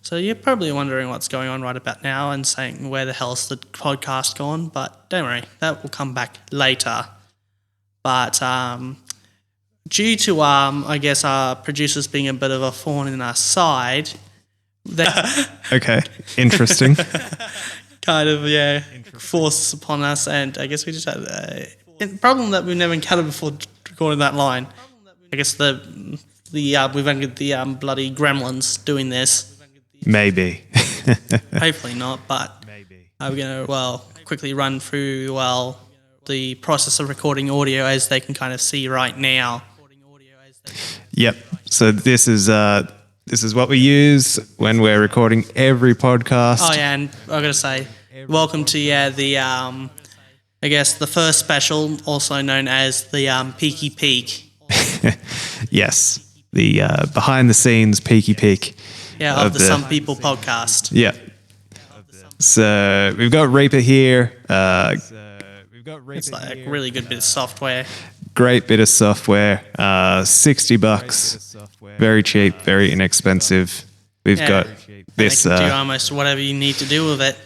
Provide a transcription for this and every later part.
So you're probably wondering what's going on right about now and saying, where the hell's the podcast gone? But don't worry, that will come back later. But due to, I guess, our producers being a bit of a thorn in our side, they Okay, interesting. kind of, force upon us. And I guess we just had a problem that we've never encountered before recording that line. I guess we've entered the bloody gremlins doing this. Maybe. Hopefully not, but we're going to, quickly run through, the process of recording audio as they can kind of see right now. Yep. So this is what we use when we're recording every podcast. Oh, yeah, and I've got to say, welcome to, the, I guess, the first special, also known as the Peaky. Yes. The behind-the-scenes Peaky. Yeah, of the Some People podcast. Yeah. So we've got Reaper here. It's like a really good bit of software. Great bit of software. $60. Very cheap, very inexpensive. We've got this. And it can do almost whatever you need to do with it.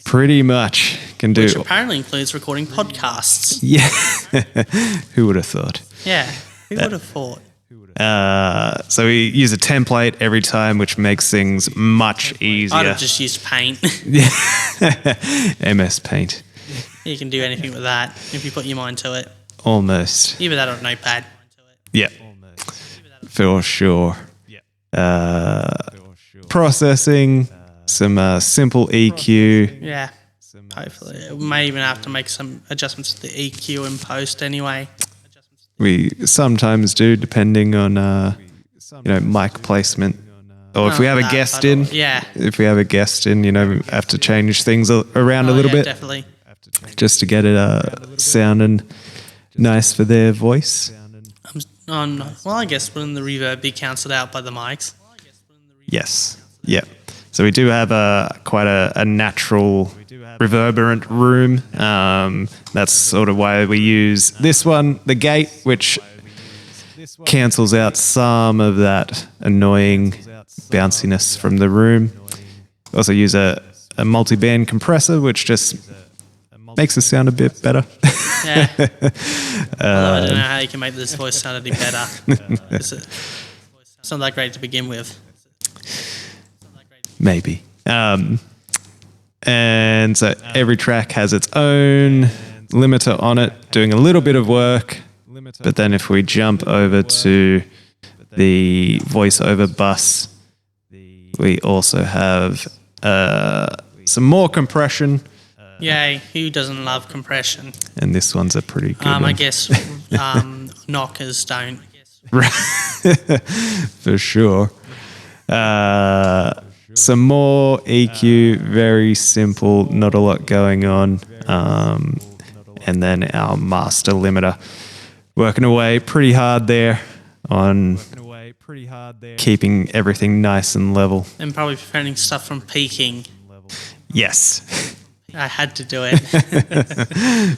Pretty much can do. Which apparently includes recording podcasts. Yeah. Who would have thought? Yeah. Who would have thought? So we use a template every time, which makes things much easier. I'd have just used Paint. MS Paint. You can do anything with that if you put your mind to it. Almost. Either that or Notepad. Yeah. For sure. Processing, some simple EQ. Yeah. Hopefully. We may even have to make some adjustments to the EQ in post anyway. We sometimes do, depending on mic placement, or if we have a guest in. Yeah. If we have a guest in, we have to change things around a little bit, definitely. just to get it sounding nice for their voice. Well, I guess when the reverb be cancelled out by the mics. Yes. Yeah. So we do have quite a natural reverberant room. That's sort of why we use this one, the gate, which cancels out some of that annoying bounciness from the room. We also use a multi-band compressor, which just makes the sound a bit better. Yeah. I don't know how you can make this voice sound any better. It's not that great to begin with. Maybe. And so every track has its own limiter on it, doing a little bit of work. But then if we jump over to the voiceover bus, we also have some more compression. Yay, who doesn't love compression? And this one's a pretty good one. I guess knockers don't. For sure. Some more EQ, very simple, not a lot going on. And then our master limiter. Working away pretty hard there on keeping everything nice and level. And probably preventing stuff from peaking. Yes. I had to do it.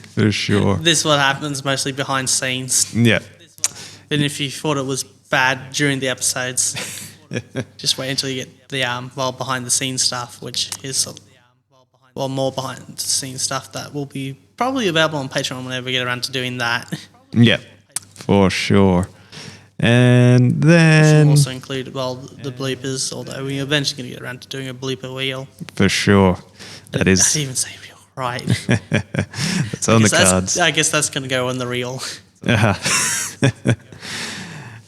For sure. This is what happens mostly behind scenes. Yeah. And if you thought it was bad during the episodes, just wait until you get the behind the scenes stuff, which is more behind the scenes stuff that will be probably available on Patreon whenever we get around to doing that. Yeah, for sure. And then Which will also include the bloopers, although we're eventually going to get around to doing a blooper wheel. For sure. That is. I didn't even say reel, right? That's on the cards. I guess that's going to go on the reel.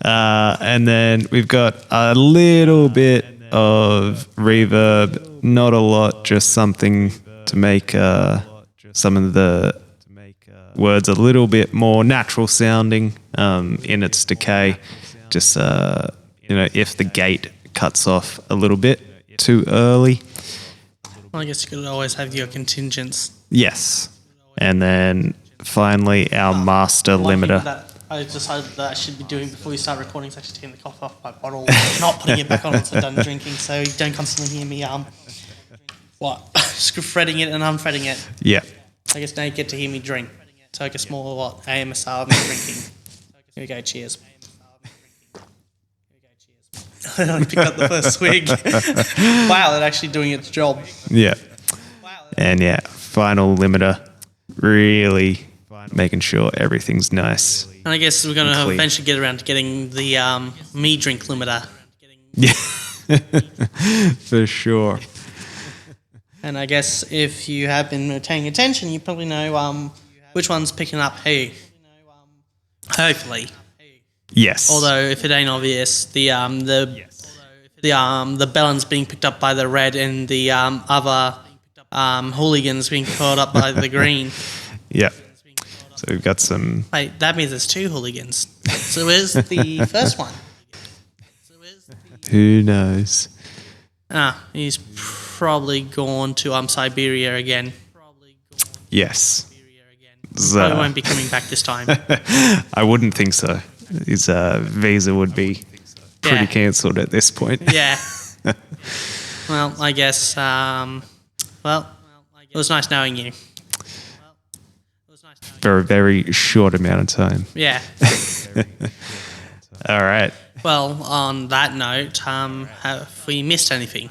And then we've got a little bit of reverb, not a lot, just something to make some of the words a little bit more natural sounding in its decay. Just, if the gate cuts off a little bit too early. Well, I guess you could always have your contingents. Yes. And then finally our master limiter. That I decided that I should be doing before we start recording is actually taking the cough off my bottle, not putting it back on once I'm done drinking, so you don't constantly hear me threading it and unthreading it. Yeah. I guess now you get to hear me drink. So I guess more AMSR of me drinking. Here we go, cheers. It only picked up the first swig. Wow, it's actually doing its job. Yeah. And yeah, final limiter. Really making sure everything's nice. And I guess we're going to clean. eventually get around to getting the me drink limiter. Yeah. For sure. And I guess if you have been paying attention, you probably know which one's picking up who. Hopefully. Yes. Although if it ain't obvious, the bellend's being picked up by the red and the other hooligans being caught up by the green. Yeah. So we've got some... Wait, that means there's two hooligans. So where's the first one? Who knows? He's probably gone to Siberia again. Yes. Probably won't be coming back this time. I wouldn't think so. His visa would be pretty cancelled at this point. Yeah. Well, I guess, it was nice knowing you. For a very short amount of time. Yeah. All right. Well, on that note, have we missed anything?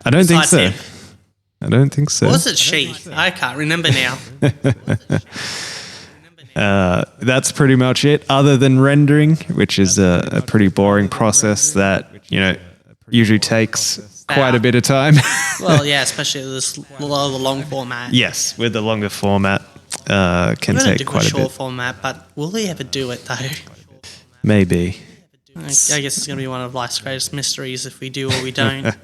I don't think Besides so. him? I don't think so. Or was it she? I can't remember now. That's pretty much it, other than rendering, which is a pretty boring process that, usually takes quite a bit of time. Well, yeah, especially this the long format. Yes, with the longer format, can We're going to take do a quite a short bit. format, but will we ever do it, though? Maybe. I guess it's going to be one of life's greatest mysteries if we do or we don't.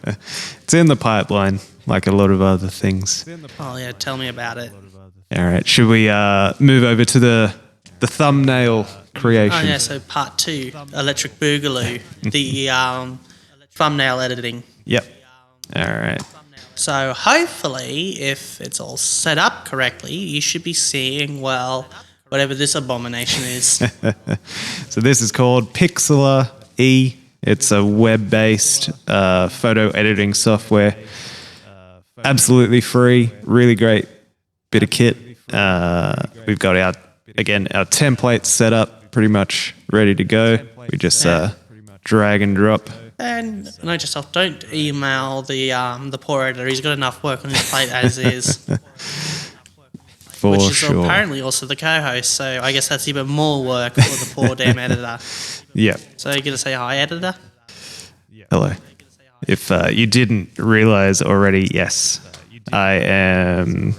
It's in the pipeline, like a lot of other things. Oh, yeah, tell me about it. All right, should we move over to the thumbnail creation? Oh, yeah, so part 2, Electric Boogaloo, the thumbnail editing. Yep. All right. So hopefully, if it's all set up correctly, you should be seeing, whatever this abomination is. So this is called Pixlr E. It's a web-based photo editing software. Absolutely free. Really great bit of kit. We've got our templates set up, pretty much ready to go. We just drag and drop. And note yourself, don't email the poor editor. He's got enough work on his plate as is. For which is sure. apparently also the co-host, so I guess that's even more work for the poor damn editor. Yeah. So you're going to say hi, editor? Hello. If you didn't realize already, yes, I am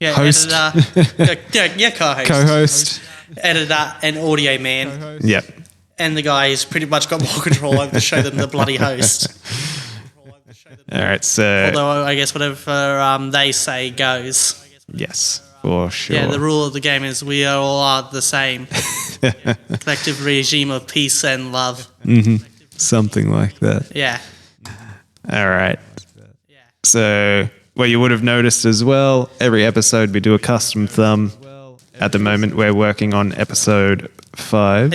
Yeah, host. editor. Yeah, co-host. Co-host. Editor and audio man. Yep. And the guy who's pretty much got more control over to show them the bloody host. All right, so Although I guess whatever they say goes. yes, for sure. Yeah, the rule of the game is we all are the same. Collective regime of peace and love. Something like that. Yeah. All right. So what you would have noticed as well, every episode we do a custom thumb. At the moment, we're working on episode 5.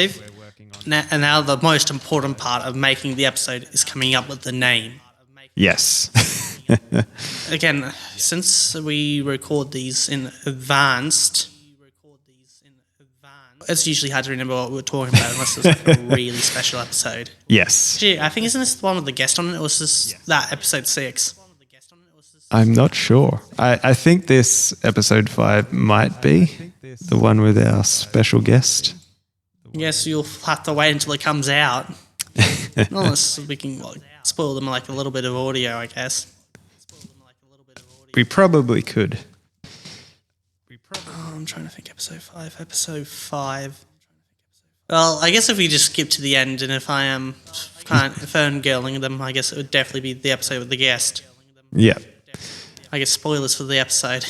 And now the most important part of making the episode is coming up with the name. Yes. Again, since we record these in advance, it's usually hard to remember what we're talking about unless it's like a really special episode. Yes. Gee, I think isn't this the one with the guest on it, or was this that episode 6? I'm not sure. I think this episode 5 might be the one with our special guest. Yes, you'll have to wait until it comes out. Unless we can spoil them like a little bit of audio, I guess. We probably could. Oh, I'm trying to think. Episode 5. Well, I guess if we just skip to the end, and if I am fangirling them, I guess it would definitely be the episode with the guest. Yeah. I guess spoilers for the episode.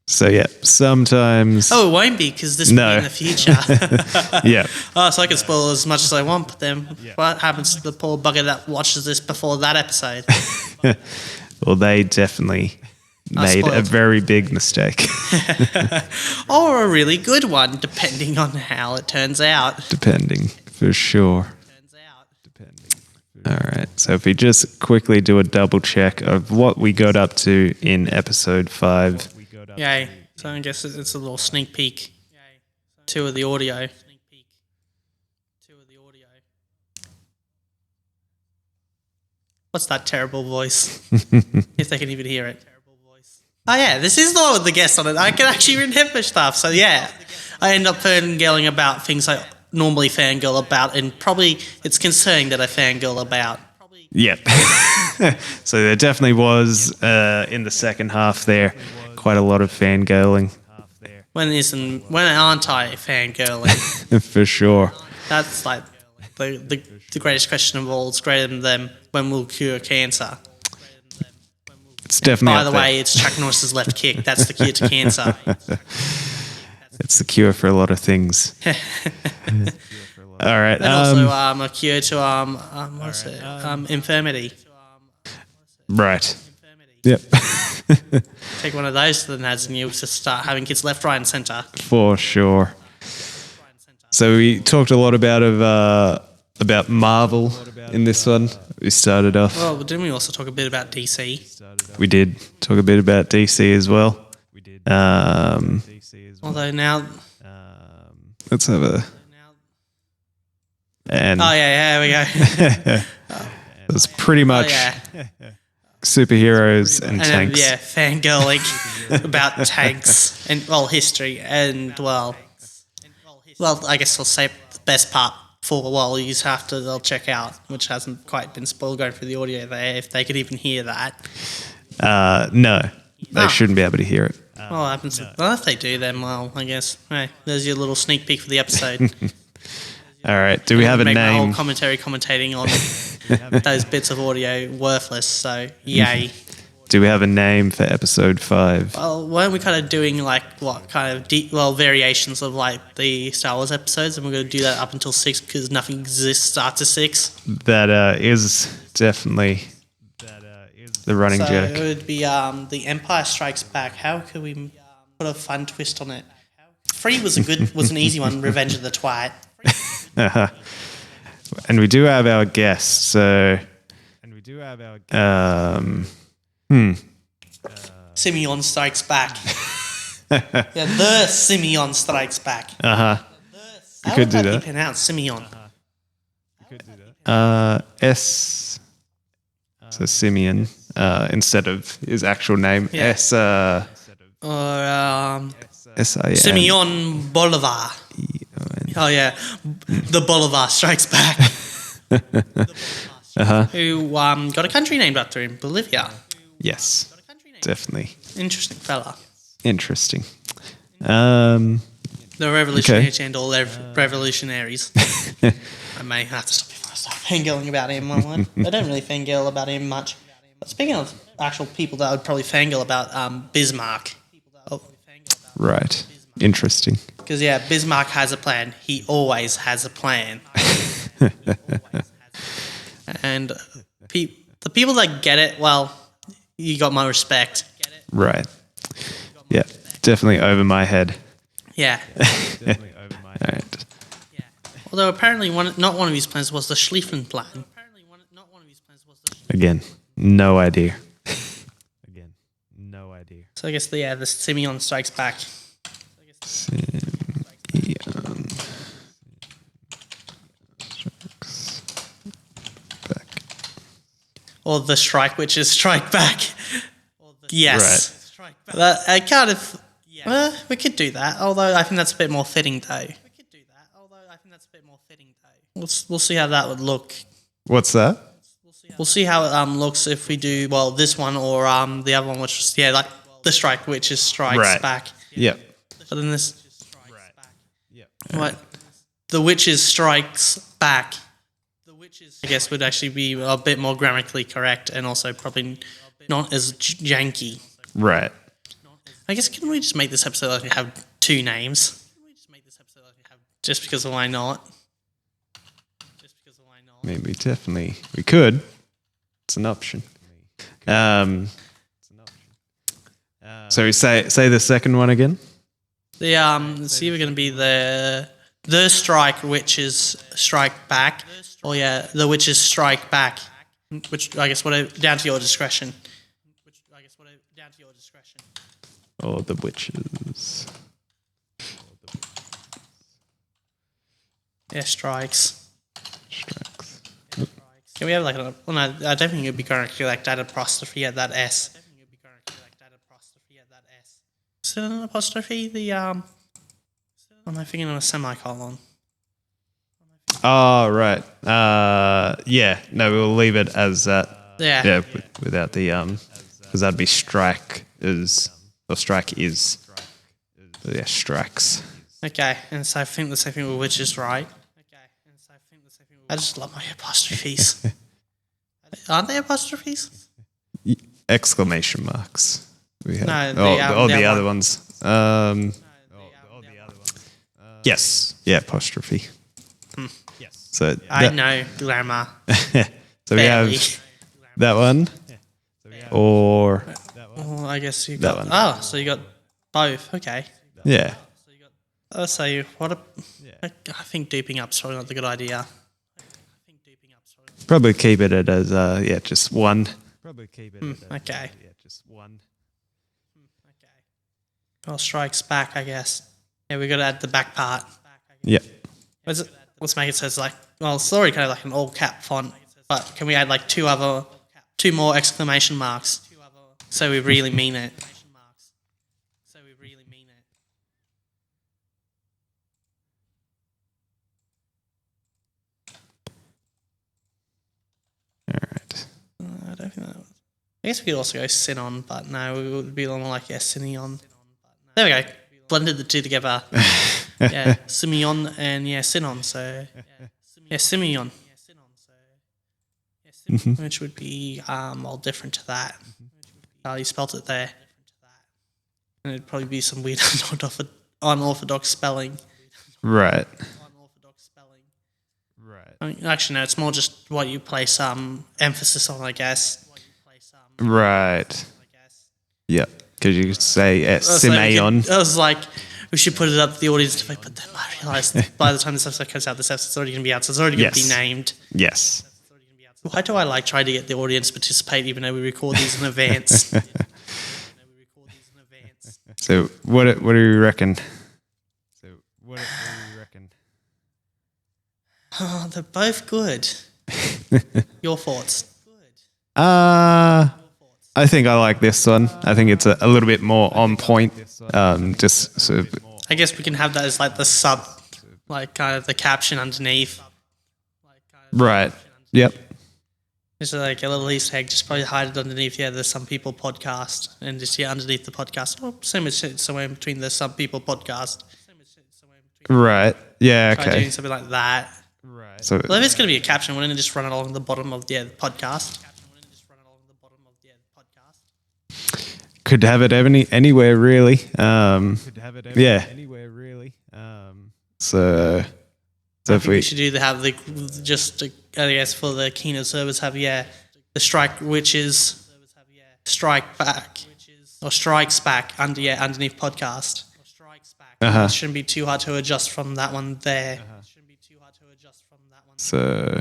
So yeah, sometimes. Oh, it won't be because this will be in the future. Yeah. Oh, so I can spoil as much as I want, but then what happens to the poor bugger that watches this before that episode? Well, they definitely made a spoiled. very big mistake. Or a really good one, depending on how it turns out. Depending, for sure. All right, so if we just quickly do a double check of what we got up to in episode 5. Yay. So I guess it's a little sneak peek. 2 of the audio. What's that terrible voice? If they can even hear it. Oh yeah, this is the one with the guest on it. I can actually remember stuff. So yeah, I end up fangirling about things I normally fangirl about, and probably it's concerning that I fangirl about. Yep. So there definitely was, in the second half there, quite a lot of fangirling. When aren't I fangirling? For sure. That's like the greatest question of all. It's greater than when we'll cure cancer. It's definitely By up the there. way, it's Chuck Norris's left kick. That's the cure to cancer. It's the cure for a lot of things. All right. And also a cure to infirmity. Right. Yep. Take one of those to the NAS and you'll just start having kids left, right, and centre. For sure. So we talked a lot about Marvel in this one. We started off. Well, didn't we also talk a bit about DC? We did talk a bit about DC as well. Although now... Let's have a... And Oh, yeah, there we go. it's pretty much superheroes and tanks. Yeah, fangirling about tanks and, well, history and, well, I guess I'll say the best part for a while you have to they'll check out, which hasn't quite been spoiled going through the audio there, if they could even hear that. No, they shouldn't be able to hear it. Well, happens. Well, if they do, then, well, I guess, hey, there's your little sneak peek for the episode. All right. Do we have a make my whole name? commentating on those bits of audio worthless, so yay. Do we have a name for episode 5? Well, weren't we kind of doing like what kind of variations of like the Star Wars episodes, and we're going to do that up until 6 because nothing exists after 6. That is definitely the running So joke. it would be The Empire Strikes Back. How could we put a fun twist on it? 3 was an easy one. Revenge of the Twat. And we do have our guest. So, Simeon Strikes Back. Yeah, the Simeon Strikes Back. You How could would do that that. be pronounced? Simeon. S. So Simeon instead of his actual name. Yeah. S. Or S-I-N. Simeon Bolivar. Oh yeah, the Bolivar Strikes Back. Who got a country named after him, Bolivia. Yes, definitely. Interesting fella. Interesting. The revolutionaries and all their revolutionaries. I may have to stop before I start fangirling about him. I don't really fangirl about him much. But speaking of actual people that I would probably fangirl about, Bismarck. Right. Interesting. Because, yeah, Bismarck has a plan. He always has a plan. And the people that get it, well, you got my respect. Right. Yeah. Definitely over my head. Yeah. All right. Although apparently not one of his plans was the Schlieffen plan. Again, no idea. So I guess the Simeon Strikes Back. Simeon strikes back. Or the Strike Witches Strike Back. Yes. Right. I kind of... we could do that, although I think that's a bit more fitting, though. We'll see how that would look. What's that? We'll see how it looks if we do, well, this one or the other one, which is, like the Strike Witches Strikes Back. Yep. But then this... What? The Witches Strikes Back. I guess would actually be a bit more grammatically correct and also probably not as janky. Right. I guess can we just make this episode like have 2 names? Just because why not? I mean, we could. It's an option. So we say the second one again. It's either going to be the Strike Witches Strike Back, or the Witches Strike Back, which I guess down to your discretion. Or the witches. Yeah, strikes. Strikes. Can we have like well, no, I don't think it'd be correctly like that apostrophe at that S. Is it an apostrophe? Am I thinking of a semicolon? Oh, right. Yeah. No, we'll leave it as that. Yeah. Yeah, without the because that'd be strike is or strike is. Yeah, strikes. Okay, and so I think the same thing with which is right. I just love my apostrophes. Aren't they apostrophes? Exclamation marks. We have. No, the other ones. Yes. Yeah, apostrophe. Yes. So I know grammar. So we have that one, or Well, I guess you that got. one. Oh, so you got both. Okay. Yeah. So what? I think deeping up's probably not the good idea. Probably keep it as just one. Okay. Just one. Well, strikes back, I guess. Yeah, we got to add the back part. Yeah. Let's make it so it's like, well, it's already kind of like an all cap font, but can we add like two more exclamation marks so we really mean it? All right. I don't think that. I guess we could also go Synon, but no, we would be more like Syneon. There we go. Blended the two together. Yeah, Simeon and Synon. So yeah, Simeon, which would be all different to that. You spelt it there, and it'd probably be some weird unorthodox spelling. Right. I mean, actually, no. It's more just what you place emphasis on, I guess. Right. Yep. Because you could say Simeon. I was like, we should put it up to the audience debate, but then I realised by the time this episode comes out, this episode's already going to be out, so it's already going to be named. Yes. Why do I like try to get the audience to participate even though we record these in advance? So what do you reckon? Oh, they're both good. Your thoughts? I think I like this one. I think it's a little bit more on point. Just sort of. I guess we can have that as like the sub, like kind of the caption underneath. Right. Yep. Just like a little Easter egg, just probably hide it underneath. Yeah, the Some People podcast, and just underneath the podcast. Or same as somewhere in between the Some People podcast. Right. Yeah. Try Okay. doing something like that. Right. So Well, if it's going to be a caption, wouldn't it just run it along the bottom of the podcast? could have it anywhere really. Yeah. So I if think we should have the I guess for the keynote servers have the strike, which is strike back or strikes back underneath podcast. It shouldn't be too hard to adjust from that one there. So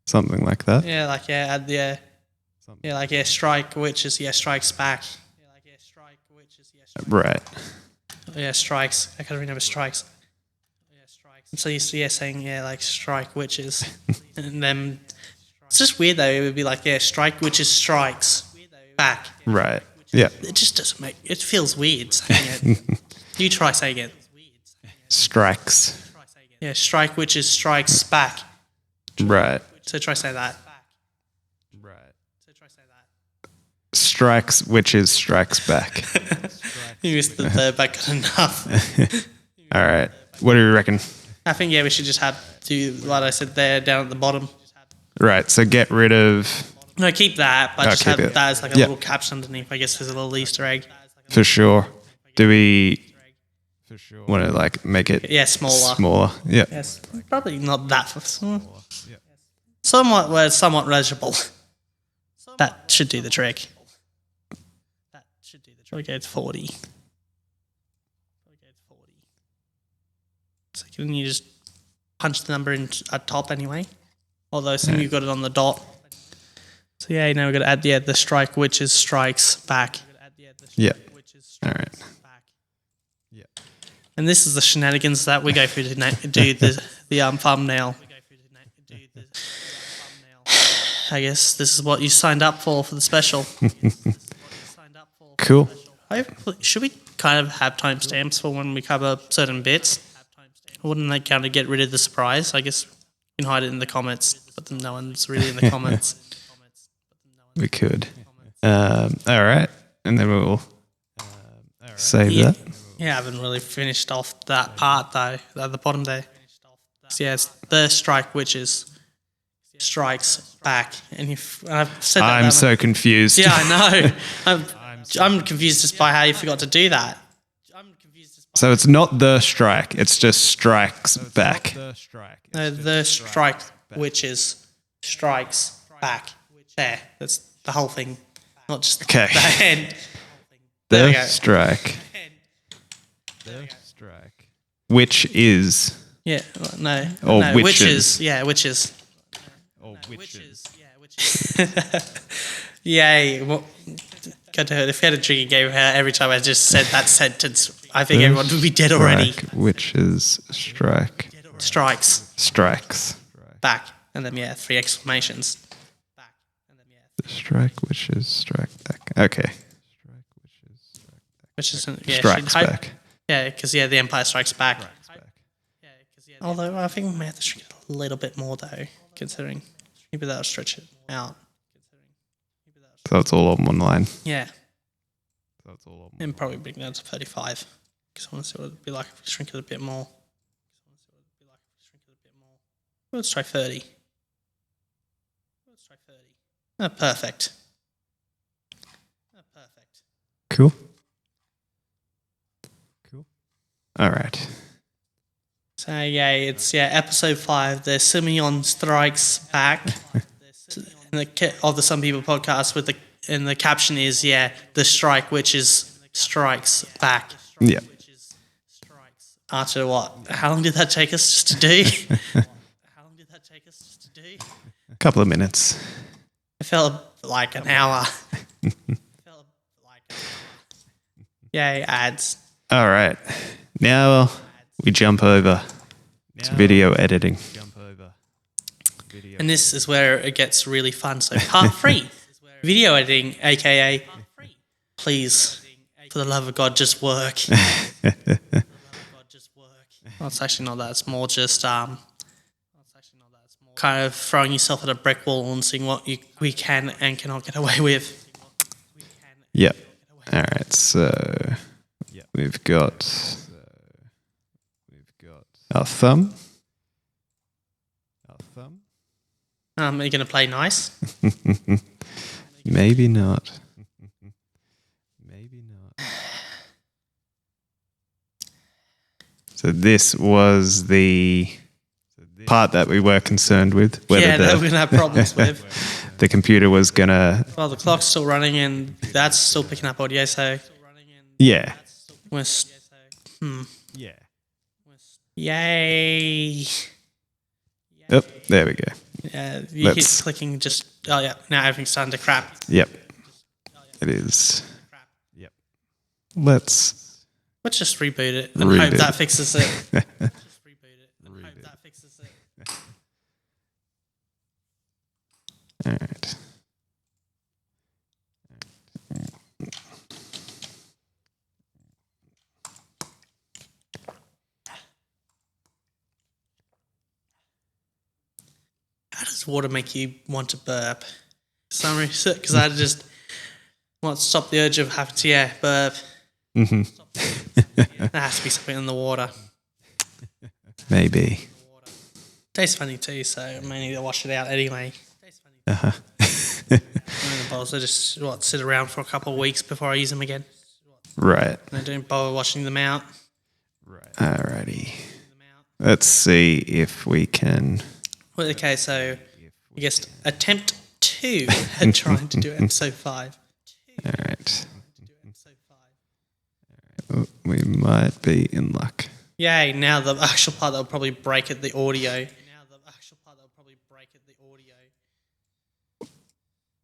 something like that. Add strike, which is strikes back. Right. Yeah, strikes. I can't remember strikes. I'm so used to saying like strike witches, and then it's just weird though. It would be like strike witches strikes back. Right. Yeah. It just doesn't make. It feels weird saying it. You try saying it. Strikes. Yeah, strike witches strikes back. Right. So try say that. Right. Strikes witches strikes back. You missed the third, but good enough. All right. What do you reckon? I think we should just do what I said there down at the bottom. Right. So get rid of. No, keep that, but just have keep it. that as like a little caption underneath. I guess there's a little Easter egg. For sure. Do we want to make it? Yeah, smaller. Smaller. Yeah. Yes, probably not that. Somewhat legible. That should do the trick. Okay, it's 40. So can you just punch the number in at top anyway? Although I assume you've got it on the dot. So now we've got to add the strike, which is strikes back. Yeah. All right. Yeah. And this is the shenanigans that we go through to do the thumbnail. I guess this is what you signed up for the special. Cool. Should we kind of have timestamps for when we cover certain bits? Wouldn't that kind of get rid of the surprise? I guess you can hide it in the comments, but then no one's really in the comments. We could. All right. And then we'll save that. Yeah, I haven't really finished off that part though, at the bottom there. So yeah, it's the strike witches strikes back. And I've said that. I'm so confused. Yeah, I know. I'm confused just by how you forgot to do that. So it's not the strike, it's just strikes back. No, the strike witches strikes back. There, that's the whole thing, not just the end. There we go. Strike. Which is. Yeah, no. Or no, witches. Yeah, witches. Or witches. Yeah, witches. Yay. Well, God, if we had a drinking game every time I just said that sentence, I think everyone would be dead already. Witches strike. Strikes. Back. And then, yeah, 3 exclamations. Strike, witches, strike back. Okay. Strikes back. Yeah, because, yeah, the Empire Strikes Back. Although I think we may have to shrink it a little bit more, though, considering maybe that'll stretch it out. So it's all on one line. Yeah. And probably bring that to 35. Because I want to see what it'd be like if we shrink it a bit more. Let's try 30. Oh, perfect. Cool. All right. So, yeah, it's episode 5. The Simeon Strikes Back. Of the Some People podcast and the caption is, the strike witches strikes back. Yeah. After what? How long did that take us just to do? A couple of minutes. It felt like an hour. Yay, ads. All right. Now we jump over to video editing. And this is where it gets really fun. So part 3, video editing, aka please, for the love of God, just work. Well, it's actually not that. It's more just kind of throwing yourself at a brick wall and seeing what we can and cannot get away with. Yep. All right. So we've got our thumb. Are you going to play nice? Maybe not. So this was the part that we were concerned with. That we're going to have problems with. The computer was going to... Well, the clock's still running and that's still picking up audio, so... Yeah. Yay. Oh, there we go. You hit clicking just... Oh, yeah. Now everything's starting to crap. Yep. It is. Yep. Let's just reboot it and hope that fixes it. All right. How does water make you want to burp? Because I just want to stop the urge of having to, burp. Mm-hmm. There has to be something in the water. Maybe. Tastes funny too, so I may need to wash it out anyway. Uh-huh. The bowls, I just sit around for a couple of weeks before I use them again. Right. And I don't bother washing them out. Right. Alrighty. Let's see if we can... Well, okay, so I guess attempt 2 at trying to do episode 5. Alright. Oh, we might be in luck. Yay, now the actual part that will probably break at the audio.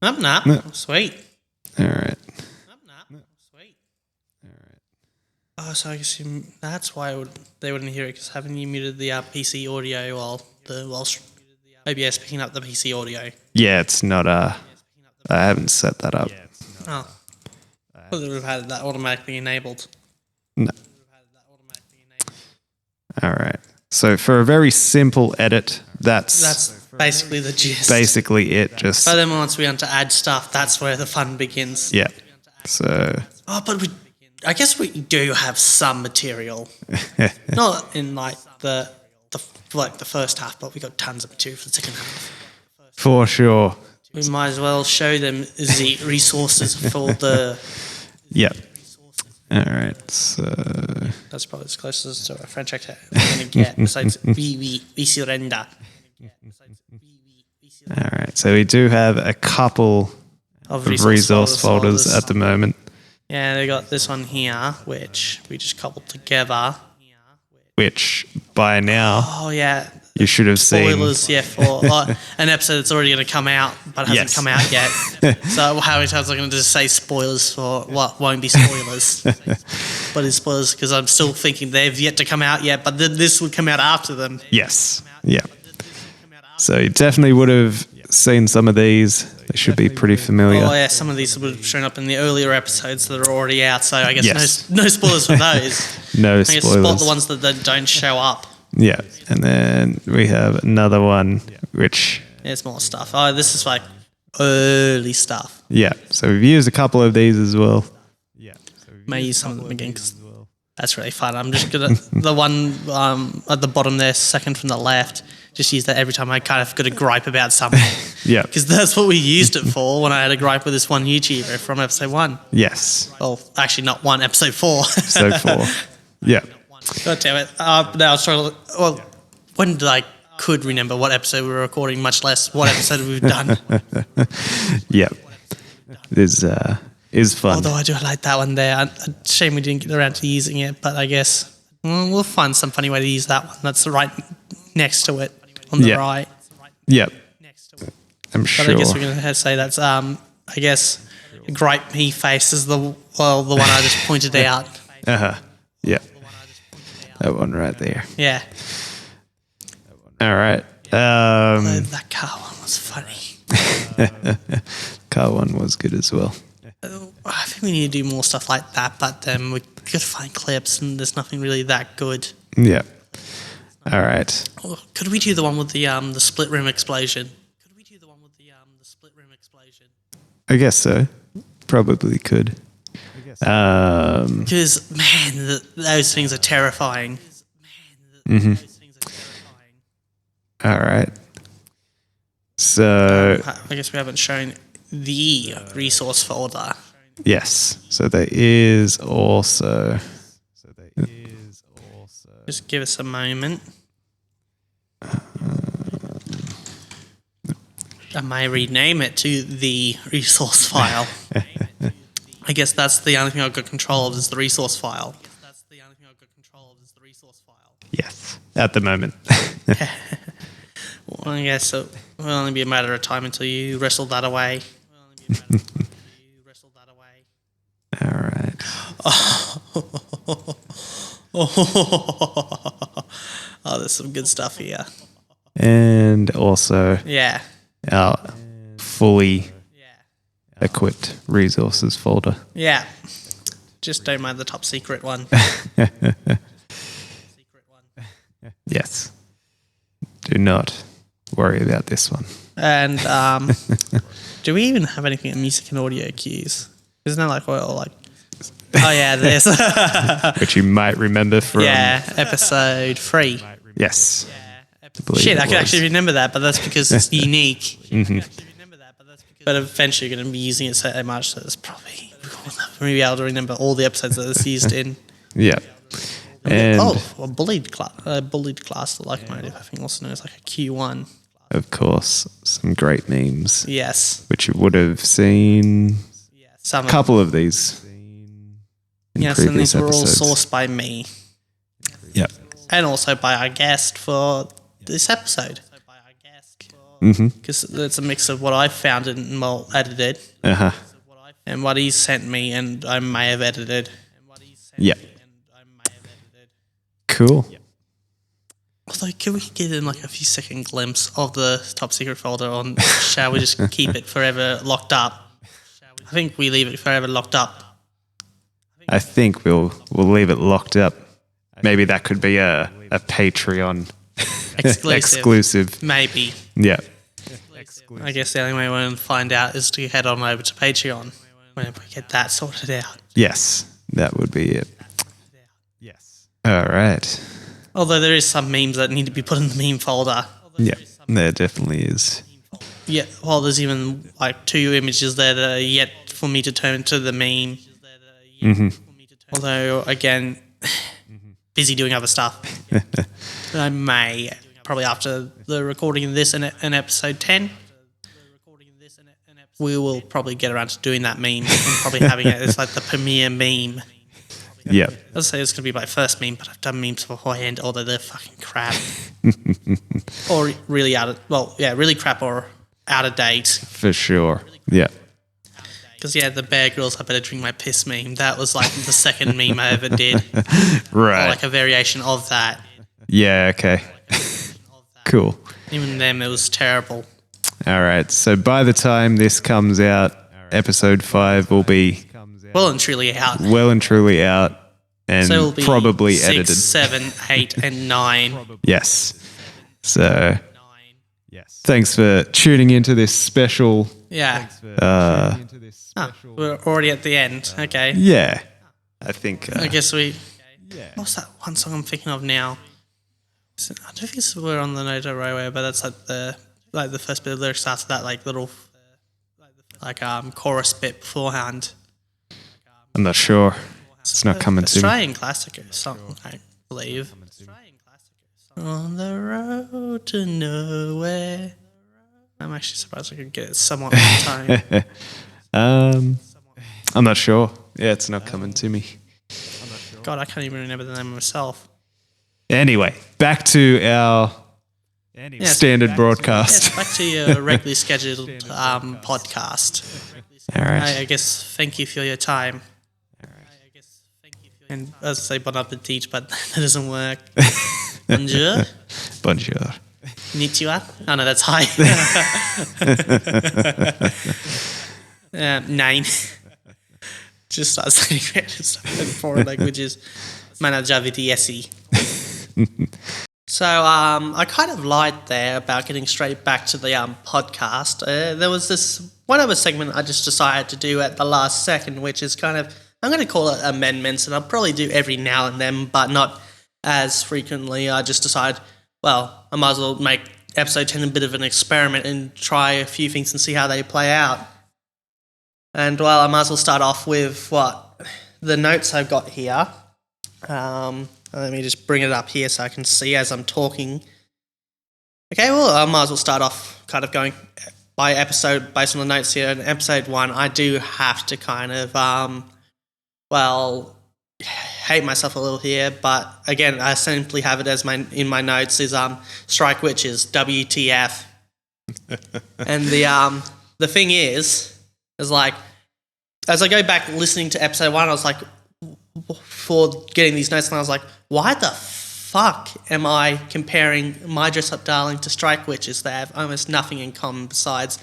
No. Sweet. Alright. Sweet. Alright. Oh, so I guess that's why they wouldn't hear it, because haven't you muted the PC audio while OBS picking up the PC audio? Yeah, it's not. I haven't set that up. Oh, well, they would have had that automatically enabled. No. All right. So for a very simple edit, that's basically the gist. Basically it. Just. But then once we want to add stuff, that's where the fun begins. Yeah. So. Oh, but I guess we do have some material. Not in like the first half, but we got tons of material for the second half. For sure. We might as well show them the resources for the. Yep. All right. So that's probably as close as to a French accent we're going to get. Besides, we surrender. All right. So we do have a couple of resource folders at the moment. Yeah, they got this one here, which we just coupled together. Which by now, oh yeah, you should have seen. Spoilers, yeah, for an episode that's already going to come out, but hasn't come out yet. So how many times am I going to just say spoilers for what won't be spoilers? But it's spoilers because I'm still thinking they've yet to come out yet, but then this would come out after them. Yes, yeah. So you definitely would have seen some of these. They should be pretty familiar. Oh yeah, some of these would have shown up in the earlier episodes that are already out, so I guess no spoilers for those. No I spoilers. guess spot the ones that don't show up. Yeah, and then we have another one, which... There's more stuff. Oh, this is like early stuff. Yeah, so we've used a couple of these as well. May use some of them again because that's really fun. I'm just going to... the one at the bottom there, second from the left, just use that every time I kind of got a gripe about something. Yeah. Because that's what we used it for when I had a gripe with this one YouTuber from episode 1. Yes. Well, actually not 1, episode 4. So 4. Yeah. God damn it. Now I was trying to... Well, when did I could remember what episode we were recording, much less what episode we've done. Yeah. This is fun. Although I do like that one there. Shame we didn't get around to using it, but I guess we'll find some funny way to use that one. That's right next to it on the right. Yep. I'm sure. But I guess we're going to have to say that's, I guess, Gripe Me Face is the one I just pointed out. Uh-huh. Yeah. That one right there. Yeah. All right. That car one was funny. Car one was good as well. I think we need to do more stuff like that, but then we got to find clips, and there's nothing really that good. Yeah. All right. Could we do the one with the split rim explosion? I guess so. Probably could. Because, man, those things are terrifying. Mm-hmm. All right. So... I guess we haven't shown the resource folder. Yes. So there is also... Just give us a moment. I may rename it to the resource file. I guess that's the only thing I've got control of is the resource file. Yes, at the moment. Well, I guess it will only be a matter of time until you wrestle that away. All right. Oh, there's some good stuff here. And also our fully equipped resources folder. Yeah. Just don't mind the top secret one. Yes. Do not worry about this one. And do we even have anything in music and audio cues? Isn't that like, well, like, oh yeah, there's which you might remember from episode 3. Yes. Shit, I can actually remember that, but that's because it's unique. Mm-hmm. But eventually you're going to be using it so much that it's probably we'll be able to remember all the episodes that it's used in. Yeah. And a bullied class, the locomotive, I think also known as like a Q1. Of course, some great memes. Yes. Which you would have seen a couple of these. Yes, and these were all sourced by me. Yep. And also by our guest for this episode. Because it's a mix of what I found and edited. Uh-huh. And what he sent me and I may have edited. Yep. Cool. Although, can we get in like a few second glimpse of the top secret folder, or shall we just keep it forever locked up? I think we leave it forever locked up. I think we'll leave it locked up. Maybe that could be a Patreon exclusive. Maybe. Yeah. I guess the only way we're going to find out is to head on over to Patreon whenever we get that sorted out. Yes, that would be it. Yes. All right. Although there is some memes that need to be put in the meme folder. Yeah, there definitely is. Yeah, well, there's even like 2 images there that are yet for me to turn into the meme. Mm-hmm. Although, again, busy doing other stuff. I may, probably after the recording of this in episode 10, we will probably get around to doing that meme and probably having it as like the premiere meme. Yeah. I'd say it's going to be my first meme, but I've done memes beforehand, although they're fucking crap. Or really really crap or out of date. For sure. Yeah. Because, the Bear Grylls I better drink my piss meme. That was like the second meme I ever did. Right. Or like a variation of that. Yeah, okay. Cool. Even then, it was terrible. All right. So by the time this comes out, episode 5 will be Well and truly out. well and truly out and So it'll be probably 6, edited. 7, 8, and 9. Yes. So thanks for tuning into this special. Yeah. We're already at the end. Okay. Yeah. I think. I guess we... What's that one song I'm thinking of now? I don't think it's We're on the Noto Railway, but that's like the first bit of lyrics after that, like little chorus bit beforehand. I'm not sure. It's not coming to me. Australian classic song, I believe. On the road to nowhere. I'm actually surprised I could get it somewhat on time. I'm not sure. Yeah, it's not coming to me. God, I can't even remember the name myself. Anyway, back to our standard broadcast. Yes, back to your regularly scheduled podcast. All right. I guess thank you for your time. And as I say, bon appetit, but that doesn't work. Bonjour. Bonjour. Konnichiwa. Oh no, that's hi. 9. Just start saying random stuff in foreign languages. Manager VTSE. So I kind of lied there about getting straight back to the podcast. There was this one other segment I just decided to do at the last second, which is kind of, I'm going to call it amendments, and I'll probably do every now and then, but not as frequently. I just decided, well, I might as well make episode 10 a bit of an experiment and try a few things and see how they play out. And, well, I might as well start off with the notes I've got here. Let me just bring it up here so I can see as I'm talking. Okay, well, I might as well start off kind of going by episode based on the notes here. In episode 1, I do have to kind of, hate myself a little here, but again, I simply have it as in my notes is Strike Witches, WTF. And the thing is like, as I go back listening to episode 1, I was like, for getting these notes, and I was like, why the fuck am I comparing My Dress Up Darling to Strike Witches? They have almost nothing in common besides,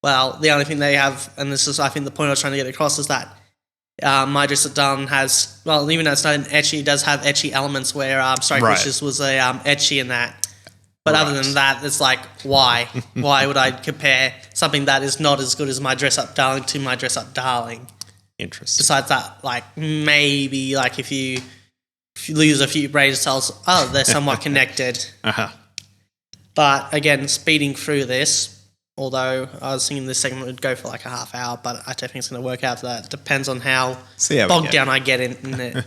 well, the only thing they have, and this is, I think, the point I was trying to get across, is that My Dress Up Darling has, well, even though it's not an ecchi, it does have ecchi elements where Strike Witches was a ecchi in that. But other than that, it's like, why? Why would I compare something that is not as good as My Dress Up Darling to My Dress Up Darling? Interesting. Besides that, like, maybe, like, if you lose a few brain cells, they're somewhat connected. Uh-huh. But, again, speeding through this, although I was thinking this segment would go for like a half hour, but I don't think it's going to work out for that. It depends on how bogged down I get in it.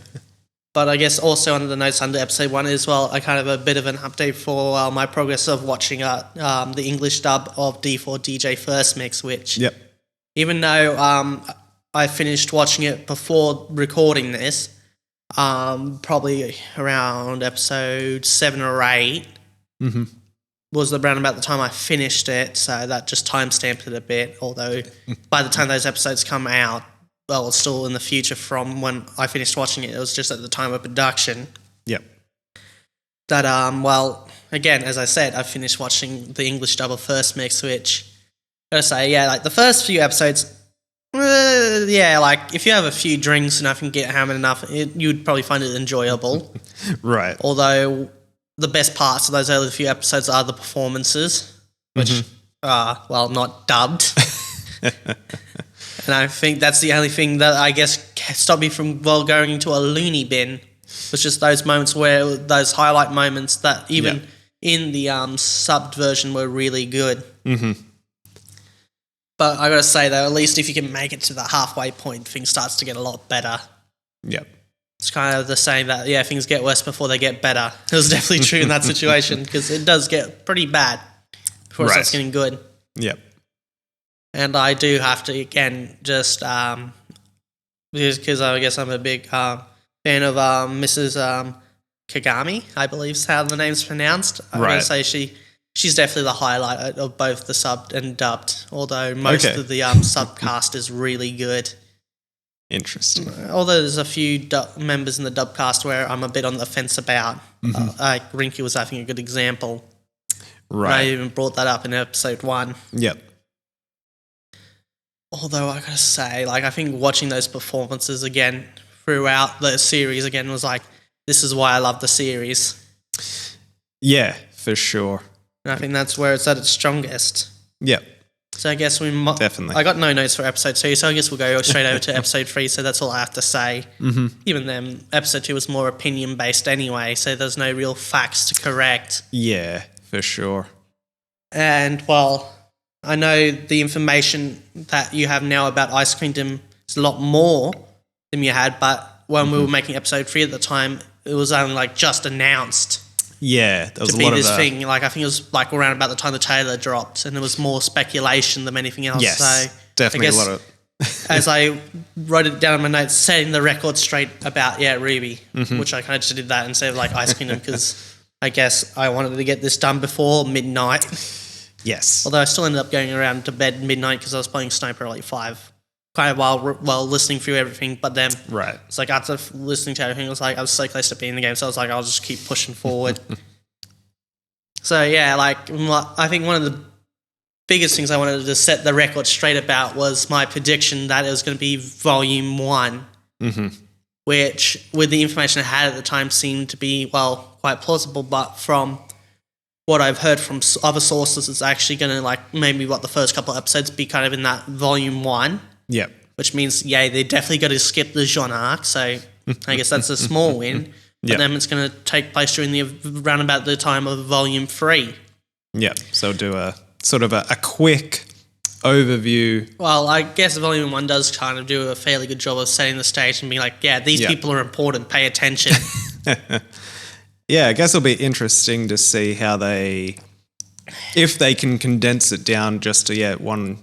But I guess also under the notes under episode 1 as well, I kind of a bit of an update for my progress of watching the English dub of D4 DJ First Mix, which even though I finished watching it before recording this, probably around episode 7 or 8 was around about the time I finished it, so that just time-stamped it a bit, although by the time those episodes come out, well, it's still in the future from when I finished watching it. It was just at the time of production. Yep. that well, again, as I said, I finished watching the English dub of First Mix, which I gotta say, yeah, like the first few episodes, yeah, like if you have a few drinks and I can get hammered enough, you'd probably find it enjoyable. Right. Although the best parts of those early few episodes are the performances, which are, well, not dubbed. And I think that's the only thing that I guess stopped me from, well, going into a loony bin. Was just those moments where, those highlight moments that even in the subbed version were really good. But I gotta say though, at least if you can make it to the halfway point, things starts to get a lot better. Yep. It's kind of the saying that, yeah, things get worse before they get better. It was definitely true in that situation, because it does get pretty bad before it starts getting good. Yep. And I do have to, again, just because I guess I'm a big fan of Mrs. Kagami, I believe is how the name's pronounced. I'm going to say she's definitely the highlight of both the subbed and dubbed, although most of the subcast is really good. Interesting. Although there's a few members in the dub cast where I'm a bit on the fence about. Like Rinky was, I think, a good example. Right. I even brought that up in episode 1. Yep. Although I gotta say, like, I think watching those performances again throughout the series again was like, this is why I love the series. Yeah, for sure. And I think that's where it's at its strongest. Yep. So I guess we definitely. I got no notes for episode 2, so I guess we'll go straight over to episode 3. So that's all I have to say. Even then, episode 2 was more opinion based anyway, so there's no real facts to correct. Yeah, for sure. And well, I know the information that you have now about Ice Kingdom is a lot more than you had, but when we were making episode 3 at the time, it was only like just announced. Yeah, there was to a be lot this of thing. Like I think it was like around about the time the trailer dropped, and there was more speculation than anything else. Yes, so definitely I guess, a lot of. as I wrote it down in my notes, setting the record straight about Ruby, which I kind of just did that instead of like Ice Kingdom because I guess I wanted to get this done before midnight. Yes. Although I still ended up going around to bed midnight because I was playing Sniper at like 5, kind of while listening through everything. But then it's like after listening to everything, it was like I was so close to beating the game, so I was like, I'll just keep pushing forward. So yeah, like I think one of the biggest things I wanted to set the record straight about was my prediction that it was going to be Volume 1, which with the information I had at the time seemed to be, well, quite plausible, but from what I've heard from other sources, it's actually going to like maybe the first couple of episodes be kind of in that Volume 1. Yep. Which means, they're definitely going to skip the Jean arc, so I guess that's a small win. But then it's going to take place during around about the time of Volume 3. Yep. So do a sort of a quick overview. Well, I guess Volume 1 does kind of do a fairly good job of setting the stage and being like, these people are important, pay attention. Yeah, I guess it'll be interesting to see how if they can condense it down just to,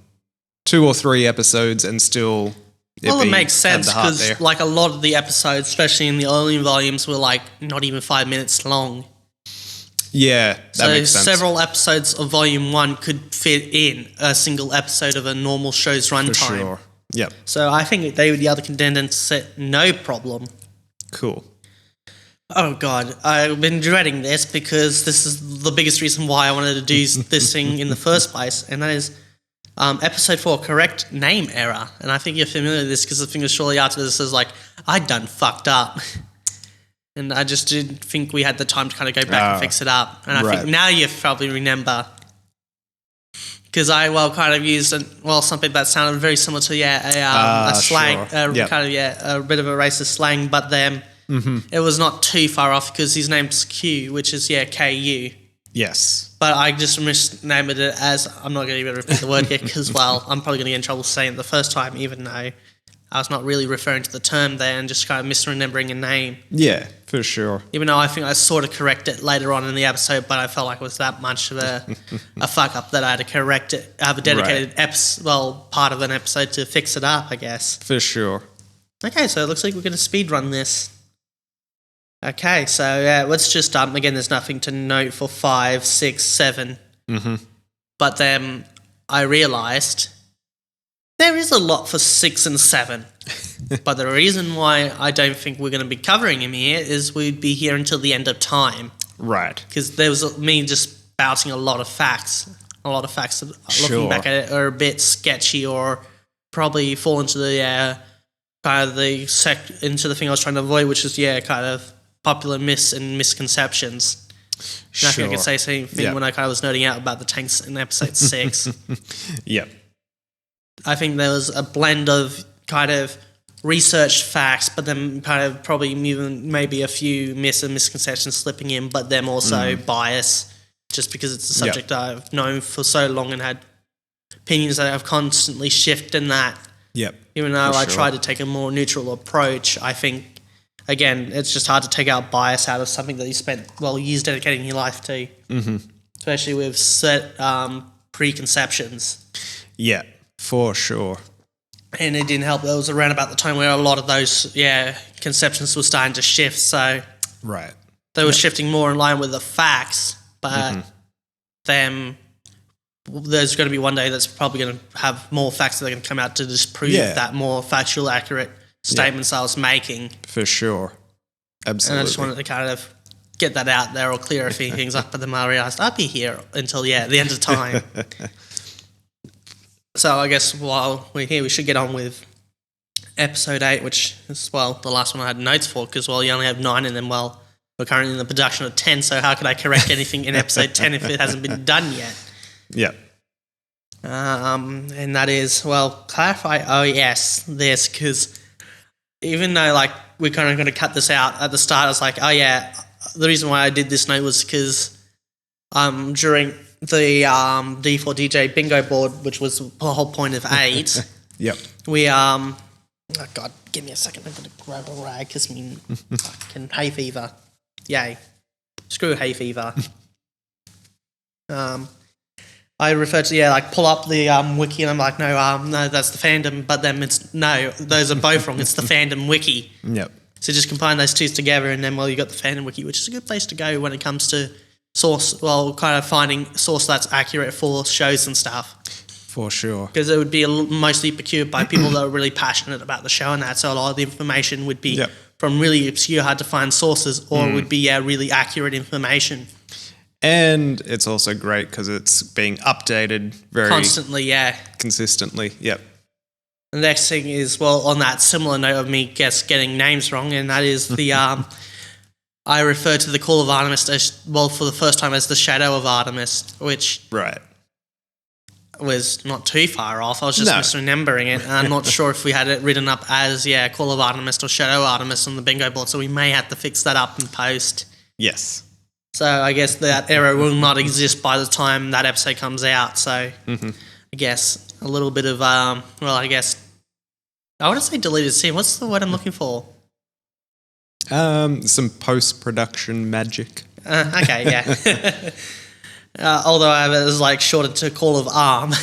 2 or 3 episodes and still... It makes sense because like a lot of the episodes, especially in the early volumes, were like not even 5 minutes long. Yeah, that makes sense. So several episodes of Volume 1 could fit in a single episode of a normal show's runtime. For sure. Yep. So I think they would be able to condense it no problem. Cool. Oh God, I've been dreading this because this is the biggest reason why I wanted to do this thing in the first place, and that is episode 4, correct name error. And I think you're familiar with this because I think shortly after this is like, I done fucked up. And I just didn't think we had the time to kind of go back and fix it up. And I think now you probably remember. Because I, kind of used something that sounded very similar to, a slang, kind of, a bit of a racist slang, but then it was not too far off because his name's Q, which is, KU. Yes. But I just misnamed it as, I'm not going to even repeat the word yet because, I'm probably going to get in trouble saying it the first time, even though I was not really referring to the term there and just kind of misremembering a name. Yeah, for sure. Even though I think I sort of corrected it later on in the episode, but I felt like it was that much of a fuck up that I had to correct it, have a dedicated part of an episode to fix it up, I guess. For sure. Okay, so it looks like we're going to speed run this. Okay, so let's just, again, there's nothing to note for 5, 6, 7. But then I realised there is a lot for 6 and 7. But the reason why I don't think we're going to be covering him here is we'd be here until the end of time. Right. Because there was me just bouncing a lot of facts. A lot of facts that, looking back at it, are a bit sketchy or probably fall into the kind of into the thing I was trying to avoid, which is kind of popular myths and misconceptions. And I think I could say the same thing when I kind of was nerding out about the tanks in episode 6. Yep. I think there was a blend of kind of researched facts, but then kind of probably even maybe a few myths and misconceptions slipping in, but them also bias, just because it's a subject I've known for so long and had opinions that have constantly shifted in that. Yep. Even though I tried to take a more neutral approach, I think, again, it's just hard to take out bias out of something that you spent, years dedicating your life to. Mm-hmm. Especially with set preconceptions. Yeah, for sure. And it didn't help. That was around about the time where a lot of those, conceptions were starting to shift. So right, they were shifting more in line with the facts, but there's going to be one day that's probably going to have more facts that are going to come out to disprove that more factual, accurate statements I was making. For sure. Absolutely. And I just wanted to kind of get that out there or clear a few things up, but then I realised I'd be here until, the end of time. So I guess while we're here, we should get on with episode 8, which is, the last one I had notes for, because, you only have 9 and then, we're currently in the production of 10, so how could I correct anything in episode 10 if it hasn't been done yet? Yeah. And that is, clarify OES this, because even though, we're kind of going to cut this out at the start, I was like, the reason why I did this note was because during the D4DJ bingo board, which was the whole point of 8, yep. we, oh God, give me a second, I'm going to grab a rag, because fucking hay fever. Yay. Screw hay fever. I refer to, pull up the wiki, and I'm like, no, that's the fandom, but then those are both wrong, it's the fandom wiki. Yep. So just combine those two together, and then, you got the fandom wiki, which is a good place to go when it comes to source, kind of finding source that's accurate for shows and stuff. For sure. Because it would be mostly procured by people that are really passionate about the show and that, so a lot of the information would be from really obscure, hard to find sources, or would be really accurate information. And it's also great because it's being updated very constantly, consistently. Yep. The next thing is, on that similar note of me getting names wrong, and that is the I refer to the Call of Artemis as, for the first time, as the Shadow of Artemis, which was not too far off. I was just misremembering it, and I'm not sure if we had it written up as Call of Artemis or Shadow of Artemis on the bingo board, so we may have to fix that up in post. Yes. So I guess that error will not exist by the time that episode comes out. So I guess a little bit of, I guess, I want to say deleted scene. What's the word I'm looking for? Some post-production magic. Okay, yeah. Although I was shortened to Call of Arm.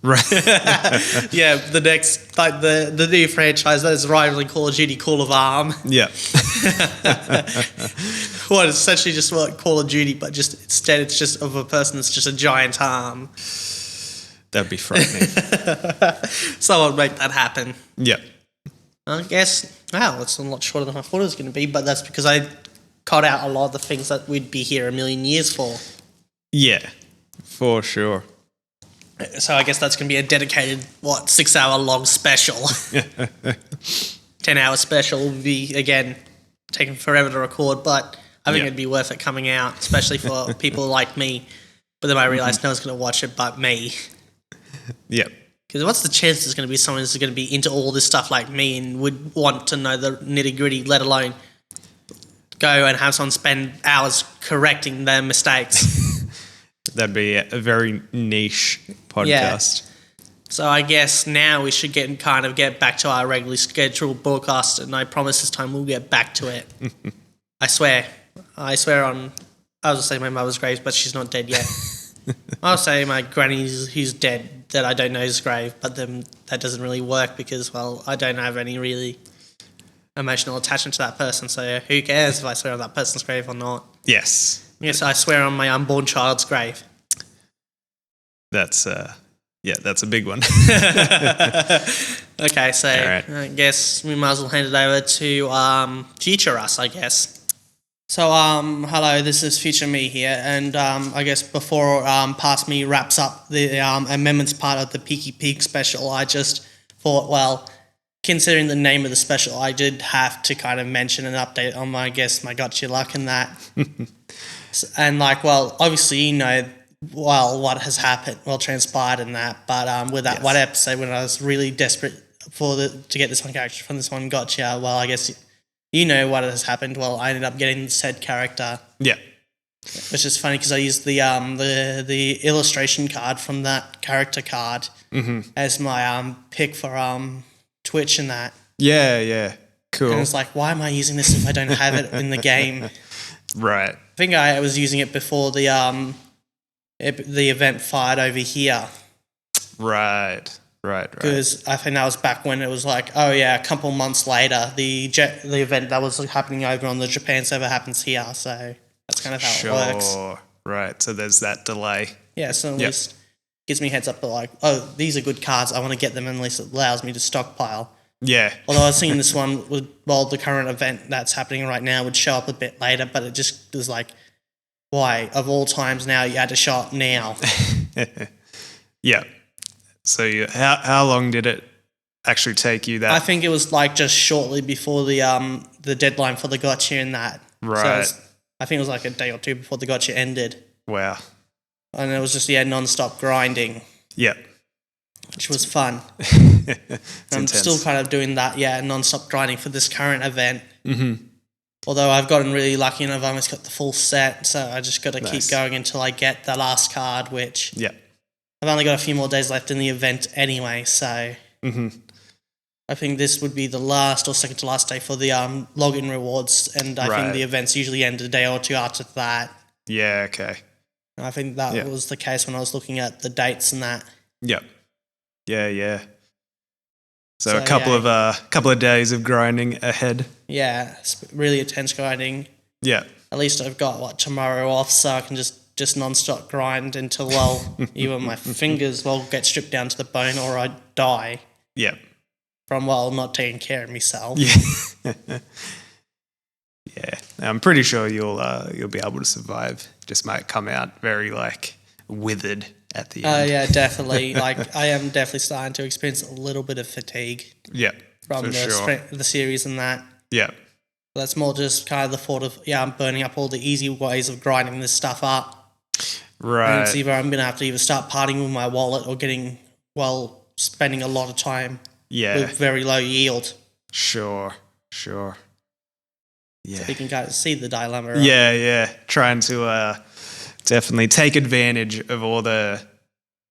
Right. The next, the new franchise that is rivaling Call of Duty, Call of Arm. Yeah. Well, it's essentially just like Call of Duty, but just instead it's just of a person that's just a giant arm. That'd be frightening. Someone make that happen. Yeah. I guess, it's a lot shorter than I thought it was going to be, but that's because I cut out a lot of the things that we'd be here a million years for. Yeah. For sure. So I guess that's going to be a dedicated, 6-hour long special. 10-hour special will be, again, taking forever to record, but I think it'd be worth it coming out, especially for people like me. But then I realised no one's going to watch it but me. Yep. Because what's the chance there's going to be someone who's going to be into all this stuff like me and would want to know the nitty-gritty, let alone go and have someone spend hours correcting their mistakes? That'd be a very niche podcast. Yeah. So I guess now we should get back to our regularly scheduled broadcast, and I promise this time we'll get back to it. I swear on, I was going to say my mother's grave, but she's not dead yet. I'll say my granny's who's dead that I don't know his grave, but then that doesn't really work because, I don't have any really emotional attachment to that person, so who cares if I swear on that person's grave or not? Yes. Yes, I swear on my unborn child's grave. That's a big one. Okay, so right. I guess we might as well hand it over to future us, I guess. So, hello, this is Future Me here, and I guess before Past Me wraps up the amendments part of the Peaky special, I just thought, well, considering the name of the special, I did have to kind of mention an update on my Got Your Luck and that. And obviously, what has happened, transpired in that, but with that one episode when I was really desperate to get this one character from this one gotcha, well, I guess you know what has happened. Well, I ended up getting said character. Yeah. Which is funny because I used the illustration card from that character card as my pick for Twitch and that. Yeah. Cool. And it's like, why am I using this if I don't have it in the game? Right. I think I was using it before the event fired over here. Right. Because I think that was back when it was like, oh yeah, a couple months later, the event that was happening over on the Japan server happens here. So that's kind of how it works. Sure. Right. So there's that delay. Yeah. So at least gives me heads up that like, oh, these are good cards. I want to get them, and at least it allows me to stockpile. Yeah. Although I was seeing this one with the current event that's happening right now would show up a bit later, but it just was like, why of all times now you had to show up now? Yeah. So how long did it actually take you that? I think it was like just shortly before the deadline for the gotcha and that. Right. So I think it was like a day or two before the gotcha ended. Wow. And it was just non-stop grinding. Yeah. Which was fun. I'm still kind of doing that, non-stop grinding for this current event. Mm-hmm. Although I've gotten really lucky and I've almost got the full set, so I just got to keep going until I get the last card, which I've only got a few more days left in the event anyway, so I think this would be the last or second to last day for the login rewards, and I think the events usually end a day or two after that. Yeah, okay. And I think that was the case when I was looking at the dates and that. Yep. Yeah. So a couple of days of grinding ahead. Yeah, it's really intense grinding. Yeah. At least I've got tomorrow off, so I can just non-stop grind until either my fingers get stripped down to the bone or I die. Yeah. From not taking care of myself. Yeah. Yeah. I'm pretty sure you'll be able to survive. Just might come out very withered at the end. Yeah, definitely. I am definitely starting to experience a little bit of fatigue. Yeah. From the series and that. Yeah. That's more just kind of the thought of I'm burning up all the easy ways of grinding this stuff up. Right. And it's either I'm gonna have to either start parting with my wallet or spending a lot of time with very low yield. Sure. Yeah. So you can kind of see the dilemma. Right? Yeah. Trying to definitely take advantage of all the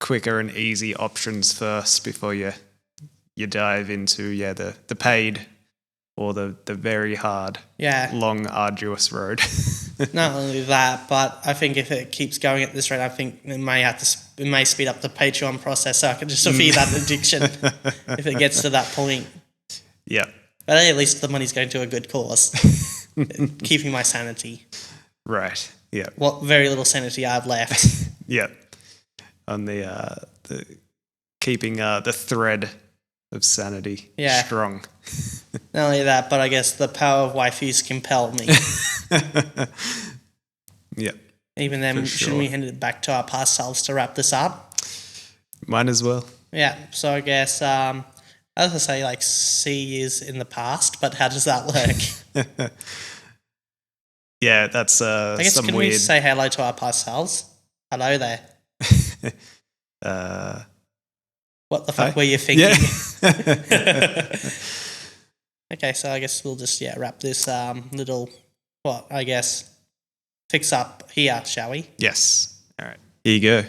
quicker and easy options first before you dive into the paid or the very hard, long, arduous road. Not only that, but I think if it keeps going at this rate, I think it may speed up the Patreon process, so I can just feed that addiction if it gets to that point. Yeah. But at least the money's going to a good cause, keeping my sanity. Right. Yeah. What very little sanity I have left. Yeah. On the keeping the thread of sanity strong. Not only that, but I guess the power of waifus compel me. Yeah. Even then, shouldn't we hand it back to our past selves to wrap this up? Might as well. Yeah. So I guess as I say, C is in the past, but how does that work? Yeah, that's I guess some can weird. we say hello to our past selves? Hello there. What the fuck were you thinking? Yeah. Okay, so I guess we'll just wrap this little fix up here, shall we? Yes. All right. Here you go.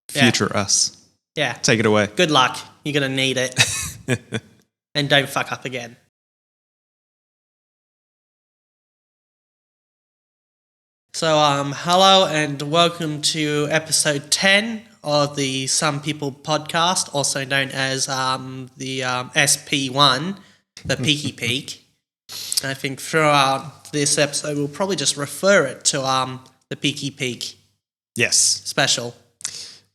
Future us. Yeah. Take it away. Good luck. You're gonna need it. And don't fuck up again. So hello and welcome to episode 10 of the Some People podcast, also known as the SP1, the Peaky Peak. And I think throughout this episode we'll probably just refer it to the Peaky Peak. Yes. Special.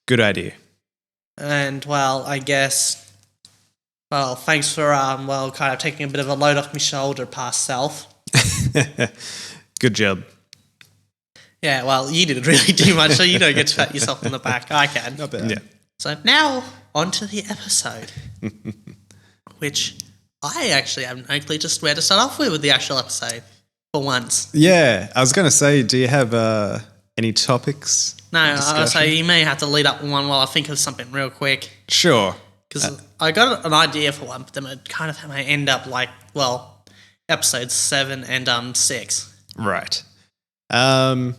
Good idea. And I guess thanks for kind of taking a bit of a load off my shoulder, past self. Good job. Yeah, well, you didn't really do much, so you don't get to pat yourself on the back. I can. Not bad. Yeah. So now, on to the episode, which I actually have no clue just where to start off with the actual episode, for once. Yeah, I was going to say, do you have any topics? No, I would discussion? say you may have to lead up one while I think of something real quick. Sure. Because I got an idea for one, but then it kind of may end up like, well, episodes 7 and 6. Right. I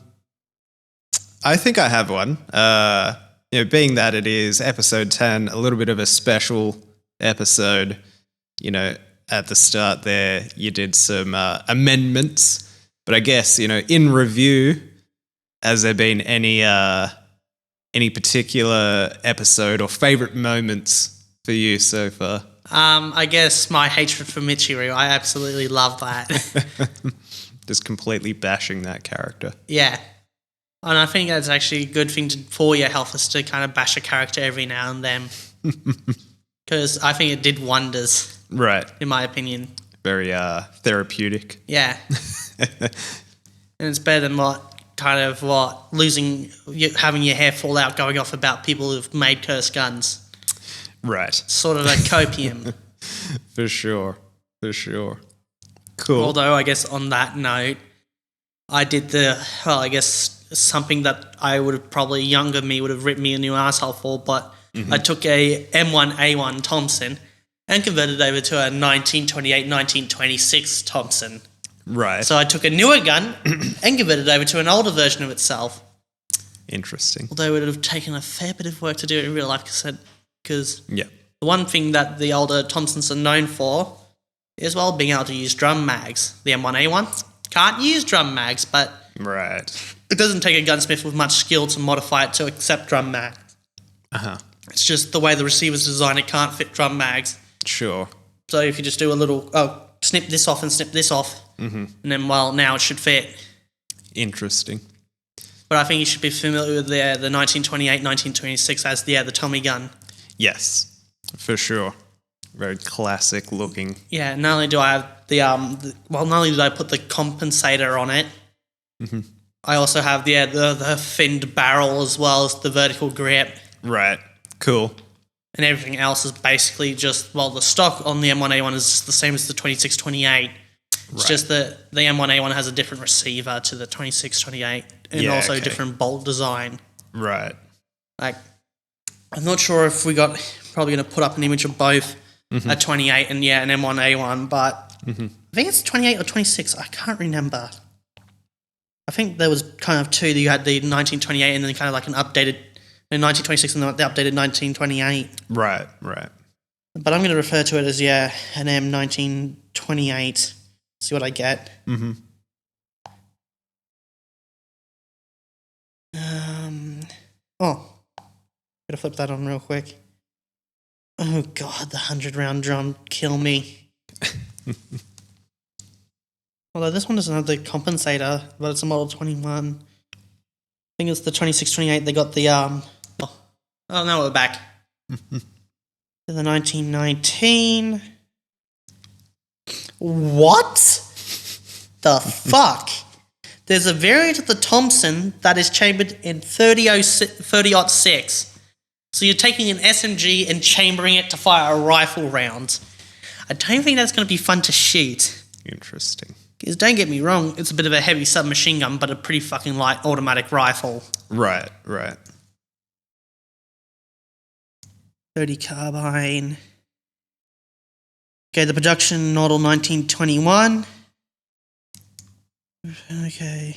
think I have one. Being that it is episode 10, a little bit of a special episode. At the start there, you did some amendments, but I guess in review, has there been any particular episode or favorite moments for you so far? I guess my hatred for Michiru, I absolutely love that. Just completely bashing that character. Yeah. And I think that's actually a good thing for your health is to kind of bash a character every now and then. Because I think it did wonders, Right. in my opinion. Very therapeutic. Yeah. And it's better than having your hair fall out going off about people who've made cursed guns. Right. Sort of a copium. For sure. Cool. Although, I guess on that note, I did something that I would have probably younger me would have ripped me a new asshole for, but I took a M1A1 Thompson and converted it over to a 1926 Thompson. Right. So I took a newer gun and converted it over to an older version of itself. Interesting. Although it would have taken a fair bit of work to do it in real life, because Yeah. the one thing that the older Thompsons are known for is, well, being able to use drum mags. The M1A1 can't use drum mags, but Right. it doesn't take a gunsmith with much skill to modify it to accept drum mags. Uh-huh. It's just the way the receiver's designed, it can't fit drum mags. Sure. So if you just do a little, snip this off and snip this off, and then, well, now it should fit. Interesting. But I think you should be familiar with the 1928, 1926 as the Tommy gun. Yes. For sure. Very classic looking. Yeah, not only do I have not only did I put the compensator on it, I also have the finned barrel as well as the vertical grip. Right. Cool. And everything else is basically just, well, the stock on the M1A1 is just the same as the 2628. It's just that the M1A1 has a different receiver to the 2628 and also a different bolt design. Right. Like, I'm not sure if we got probably going to put up an image of both a 28 and an M1A1, but I think it's 28 or 26. I can't remember. I think there was kind of two. You had the 1928 and then kind of like an updated 1926 and the updated 1928. Right. But I'm going to refer to it as, an M1928. See what I get. Gotta flip that on real quick. Oh god, the 100-round drum kill me. Although this one doesn't have the compensator, but it's a Model 21. I think it's the 2628. They got the now we're back. To the 1919. What the fuck? There's a variant of the Thompson that is chambered in 30-06. So you're taking an SMG and chambering it to fire a rifle round. I don't think that's going to be fun to shoot. Interesting. Because don't get me wrong, it's a bit of a heavy submachine gun, but a pretty fucking light automatic rifle. Right. 30 carbine. Okay, the production model 1921. Okay,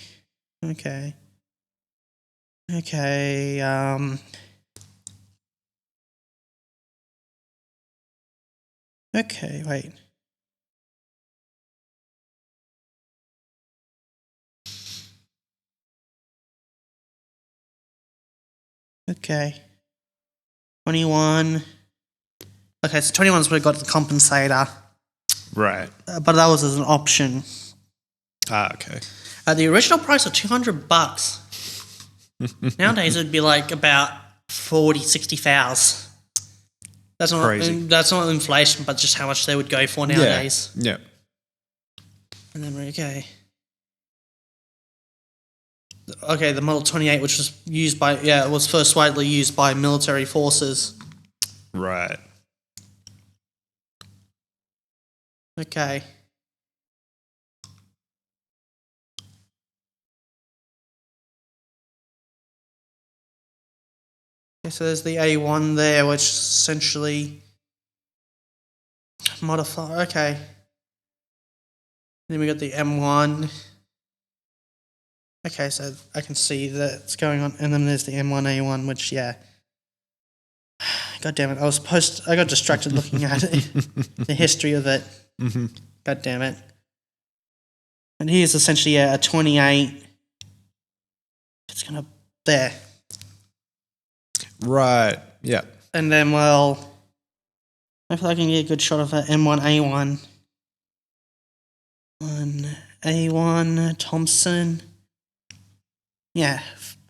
wait. Okay. 21. Okay, so 21's where we got the compensator. Right. But that was as an option. Okay. The original price was $200. Nowadays it'd be like about 40,000-60,000. That's not Crazy. That's not inflation, but just how much they would go for nowadays. Yeah. And then okay. the Model 28, which was used by, it was first widely used by military forces. Right. Okay. Okay, so there's the A1 there, which essentially modify. Okay. Then we got the M1. Okay, so I can see that it's going on, and then there's the M1A1, which God damn it! I got distracted looking at it, the history of it. Mm-hmm. God damn it! And here's essentially a 28. It's gonna there, Right. Yeah. and then hopefully I can get a good shot of an M1A1. A1 Thompson. Yeah,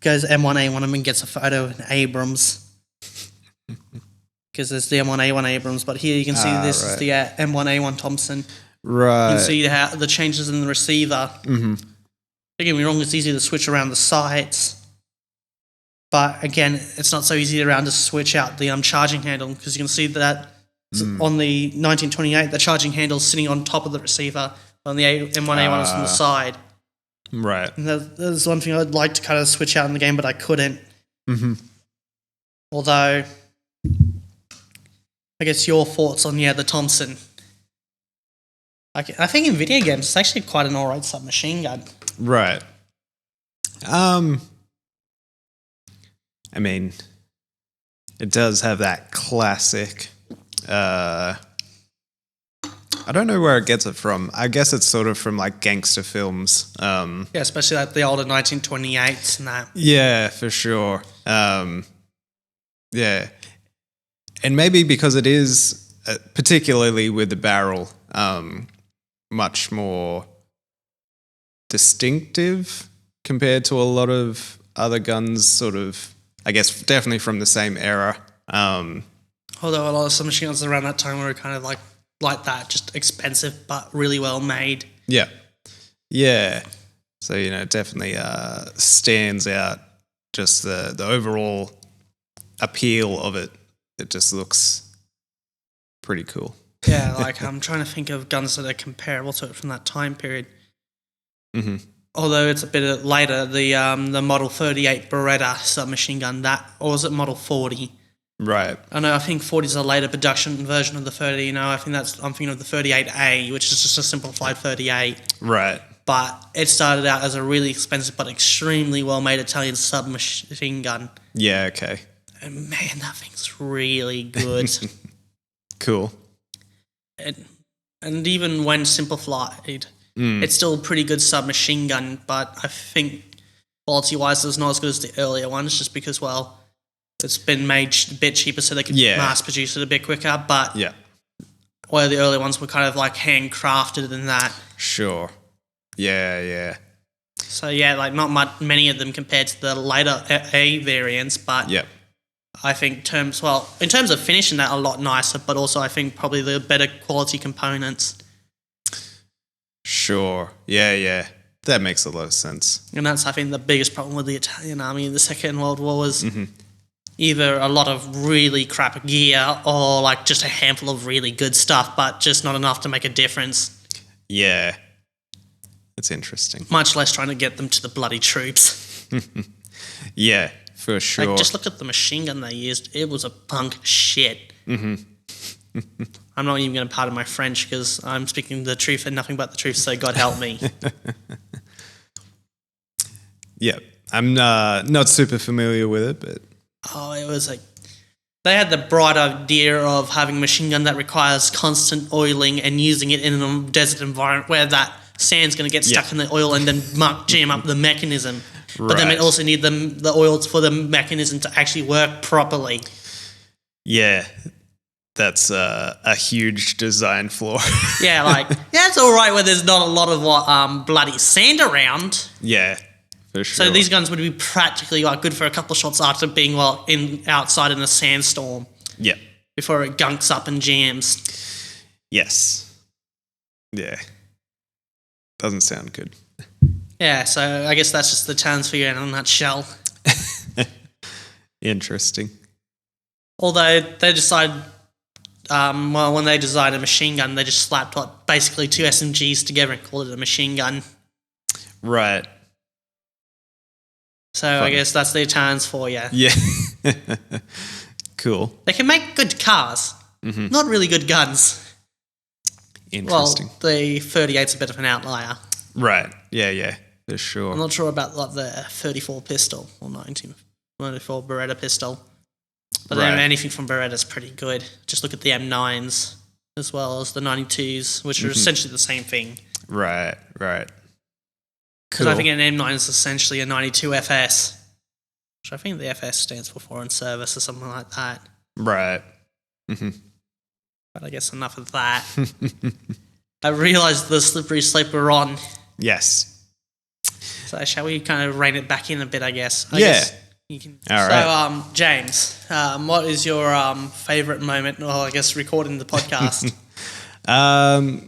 goes M1A1 and then gets a photo of an Abrams. Because there's the M1A1 Abrams, but here you can see this is the M1A1 Thompson. Right. You can see how the changes in the receiver. Mm-hmm. Don't get me wrong, it's easy to switch around the sights. But again, it's not so easy around to switch out the charging handle, because you can see that on the 1928, the charging handle is sitting on top of the receiver, on the M1A1 is on the side. Right. And there's one thing I'd like to kind of switch out in the game, but I couldn't. Mm-hmm. Although, I guess your thoughts on, the Thompson. I think in video games, it's actually quite an alright submachine gun. Right. I mean, it does have that classic. I don't know where it gets it from. I guess it's sort of from like gangster films. Yeah, especially like the older 1928s and that. Yeah, for sure. Yeah. And maybe because it is, particularly with the barrel, much more distinctive compared to a lot of other guns, sort of, I guess, definitely from the same era. Although a lot of submachine guns around that time were kind of like that, just expensive but really well made. Yeah. Yeah. So, it definitely stands out, just the overall appeal of it. It just looks pretty cool. Yeah, like I'm trying to think of guns that are comparable to it from that time period. Mm-hmm. Although it's a bit later, the Model 38 Beretta submachine gun, or was it Model 40? Right. I think 40 is a later production version of the 30. I'm thinking of the 38A, which is just a simplified 38. Right. But it started out as a really expensive but extremely well-made Italian submachine gun. Yeah, okay. And man, that thing's really good. Cool. And even when simplified, it's still a pretty good submachine gun, but I think quality-wise it's not as good as the earlier ones, just because, it's been made a bit cheaper so they could mass produce it a bit quicker, but where the early ones were kind of like handcrafted and that. Sure. Yeah. So like not many of them compared to the later A variants, but I think in terms of finishing that a lot nicer, but also I think probably the better quality components. Sure. Yeah. That makes a lot of sense. And that's, I think, the biggest problem with the Italian army in the Second World War was either a lot of really crap gear or like just a handful of really good stuff, but just not enough to make a difference. Yeah. That's interesting. Much less trying to get them to the bloody troops. Yeah, for sure. Like, just look at the machine gun they used. It was a punk shit. I'm not even going to pardon my French because I'm speaking the truth and nothing but the truth, so God help me. Yeah, I'm not super familiar with it, but... It was like... They had the bright idea of having a machine gun that requires constant oiling and using it in a desert environment where that sand's going to get stuck in the oil and then jam up the mechanism. But then it also need the oil for the mechanism to actually work properly. Yeah, that's a huge design flaw. It's all right where there's not a lot of bloody sand around. Yeah, for sure. So these guns would be practically good for a couple of shots after being outside in a sandstorm. Yeah. Before it gunks up and jams. Yes. Yeah. Doesn't sound good. Yeah, so I guess that's just the challenge for you in a nutshell. Interesting. Although they decided, when they designed a machine gun, they just slapped basically two SMGs together and called it a machine gun. Right. So Funny. I guess that's their challenge for you. Yeah. Cool. They can make good cars, not really good guns. Interesting. Well, the 38's a bit of an outlier. Right. Yeah, for sure. I'm not sure about like the 34 pistol or 1994 Beretta pistol. But then anything from Beretta is pretty good. Just look at the M9s as well as the 92s, which are essentially the same thing. Right. Because Cool. I think an M9 is essentially a 92 FS, which I think the FS stands for foreign service or something like that. Right. But I guess enough of that. I realised the slippery slope we're on. Yes. So shall we kind of rein it back in a bit, I guess? I Yeah. guess you can. All So, right. James, what is your favourite moment, or I guess recording the podcast?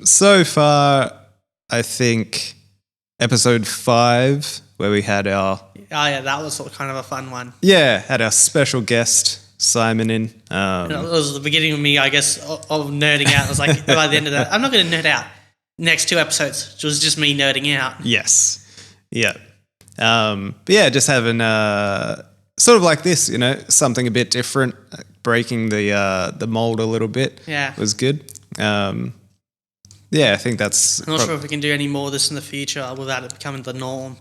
So far, I think episode 5, where we had our Oh yeah, that was kind of a fun one. had our special guest Simon in. It was the beginning of me, I guess, of nerding out. I was like, by the end of that, I'm not going to nerd out. Next 2 episodes, it was just me nerding out. Yes. Yeah. But yeah, just having sort of like this, something a bit different, breaking the mold a little bit. Yeah. Was good. Yeah, I think that's. I'm not sure if we can do any more of this in the future without it becoming the norm.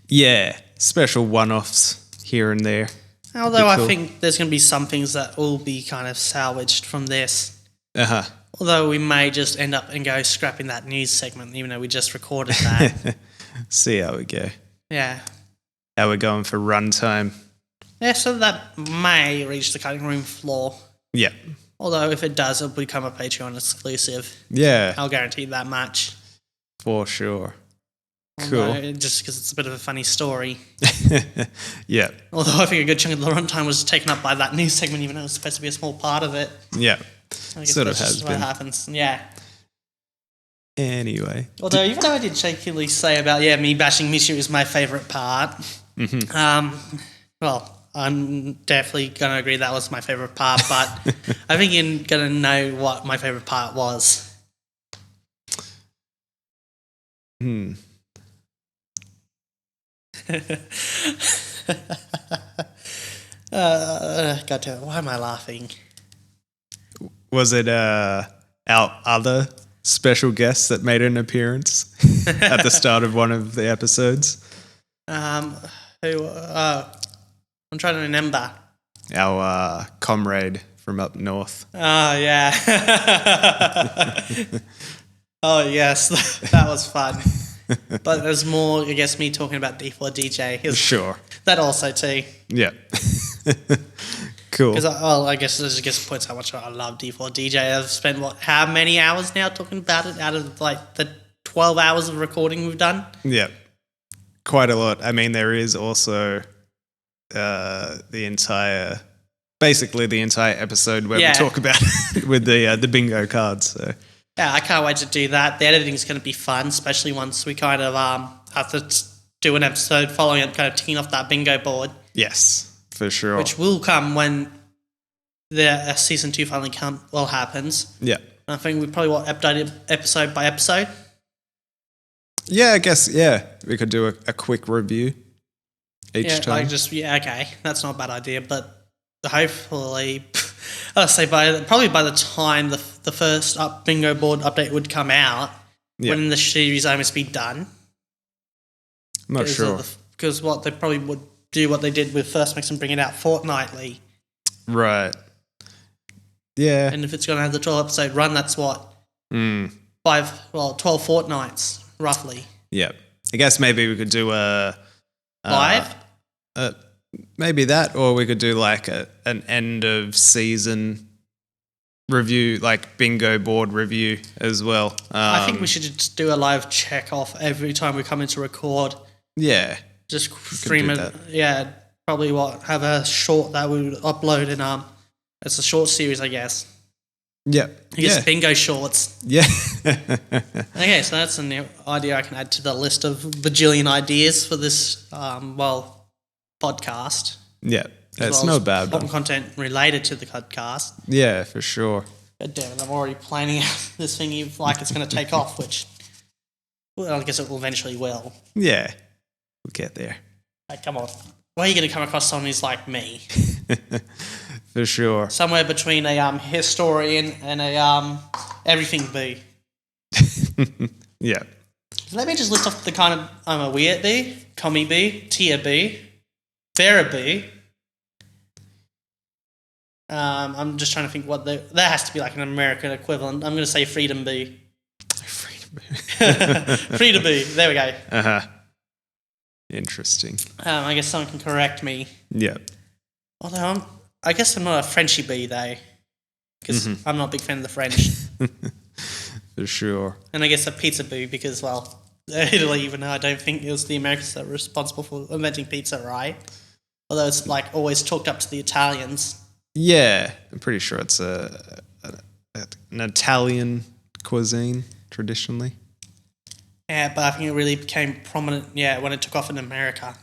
Yeah, special one-offs here and there. Although Be cool. I think there's going to be some things that will be kind of salvaged from this. Uh-huh. Although we may just end up and go scrapping that news segment, even though we just recorded that. See how we go. Yeah. How we're going for runtime. Yeah, so that may reach the cutting room floor. Yeah. Although if it does, it'll become a Patreon exclusive. Yeah, I'll guarantee that much. for sure. Cool. Although, just because it's a bit of a funny story. Yeah. Although I think a good chunk of the runtime was taken up by that news segment, even though it was supposed to be a small part of it. Yeah. I guess Sort of that's has just what been. happens. Yeah. Anyway. Although, even though I did shakily say about, me bashing Mishu is my favourite part, well, I'm definitely going to agree that was my favourite part, but I think you're going to know what my favourite part was. God damn it, why am I laughing? Was it our other special guest that made an appearance at the start of one of the episodes? I'm trying to remember. Our comrade from up north. Oh, yeah. Oh, yes, that was fun. But there's more, I guess, me talking about D4 DJ. Sure. That also, too. Yeah. Cool. Because, I guess this just points how much I love D4 DJ. I've spent, how many hours now talking about it out of, the 12 hours of recording we've done? Yeah. Quite a lot. I mean, there is also basically the entire episode where we talk about it with the bingo cards. So. Yeah, I can't wait to do that. The editing is going to be fun, especially once we kind of have to do an episode following up, kind of ticking off that bingo board. Yes, for sure. Which will come when the season 2 finally happens. Yeah. I think we probably update it episode by episode. Yeah, I guess, we could do a quick review each time. Okay, that's not a bad idea, but hopefully, I'll say probably by the time the first bingo board update would come out, when the series almost be done. I'm not sure. Because what they probably would do what they did with First Mix and bring it out fortnightly. Right. Yeah. And if it's going to have the 12 episode run, that's what? 12 fortnights, roughly. Yeah. I guess maybe we could do a... Live? Maybe that, or we could do like an end of season review, like bingo board review as well. I think we should just do a live check off every time we come in to record. Yeah. Just stream it. that. Yeah, probably have a short that we would upload and it's a short series, I guess. Yeah. I guess bingo shorts. Yeah. Okay, so that's a new idea I can add to the list of bajillion ideas for this, podcast. Yeah, As it's well not as bad one. content related to the podcast. Yeah, for sure. God damn it, I'm already planning out this thing like it's going to take off, which, well, I guess it will eventually will. Yeah, we'll get there. Like, come on. Where are you going to come across someone who's like me? For sure. Somewhere between a historian and a everything bee. Yeah. Let me just list off the kind of I'm a weird bee, commie bee, tier bee, Vera bee. I'm just trying to think what there has to be like an American equivalent. I'm going to say freedom bee. Freedom bee. There we go. Uh-huh. Interesting. I guess someone can correct me. Yeah. Although I guess I'm not a Frenchy bee though, because I'm not a big fan of the French. For sure. And I guess a pizza bee because, well, Italy, even though I don't think it was the Americans that were responsible for inventing pizza, right? Although it's like always chalked up to the Italians. Yeah, I'm pretty sure it's an Italian cuisine traditionally. Yeah, but I think it really became prominent, when it took off in America.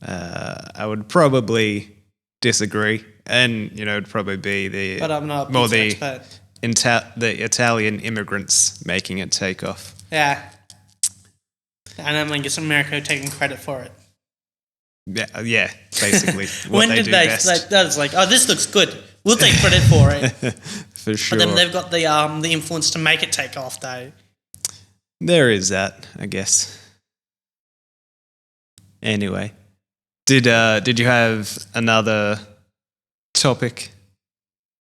I would probably disagree, and it'd probably be But I'm not a pizza expert. The Italian immigrants making it take off. Yeah. And I guess America taking credit for it. Yeah, basically. When did they best. That was like, oh, this looks good. We'll take credit for it. For sure. But then they've got the influence to make it take off, though. There is that, I guess. Anyway, did you have another topic?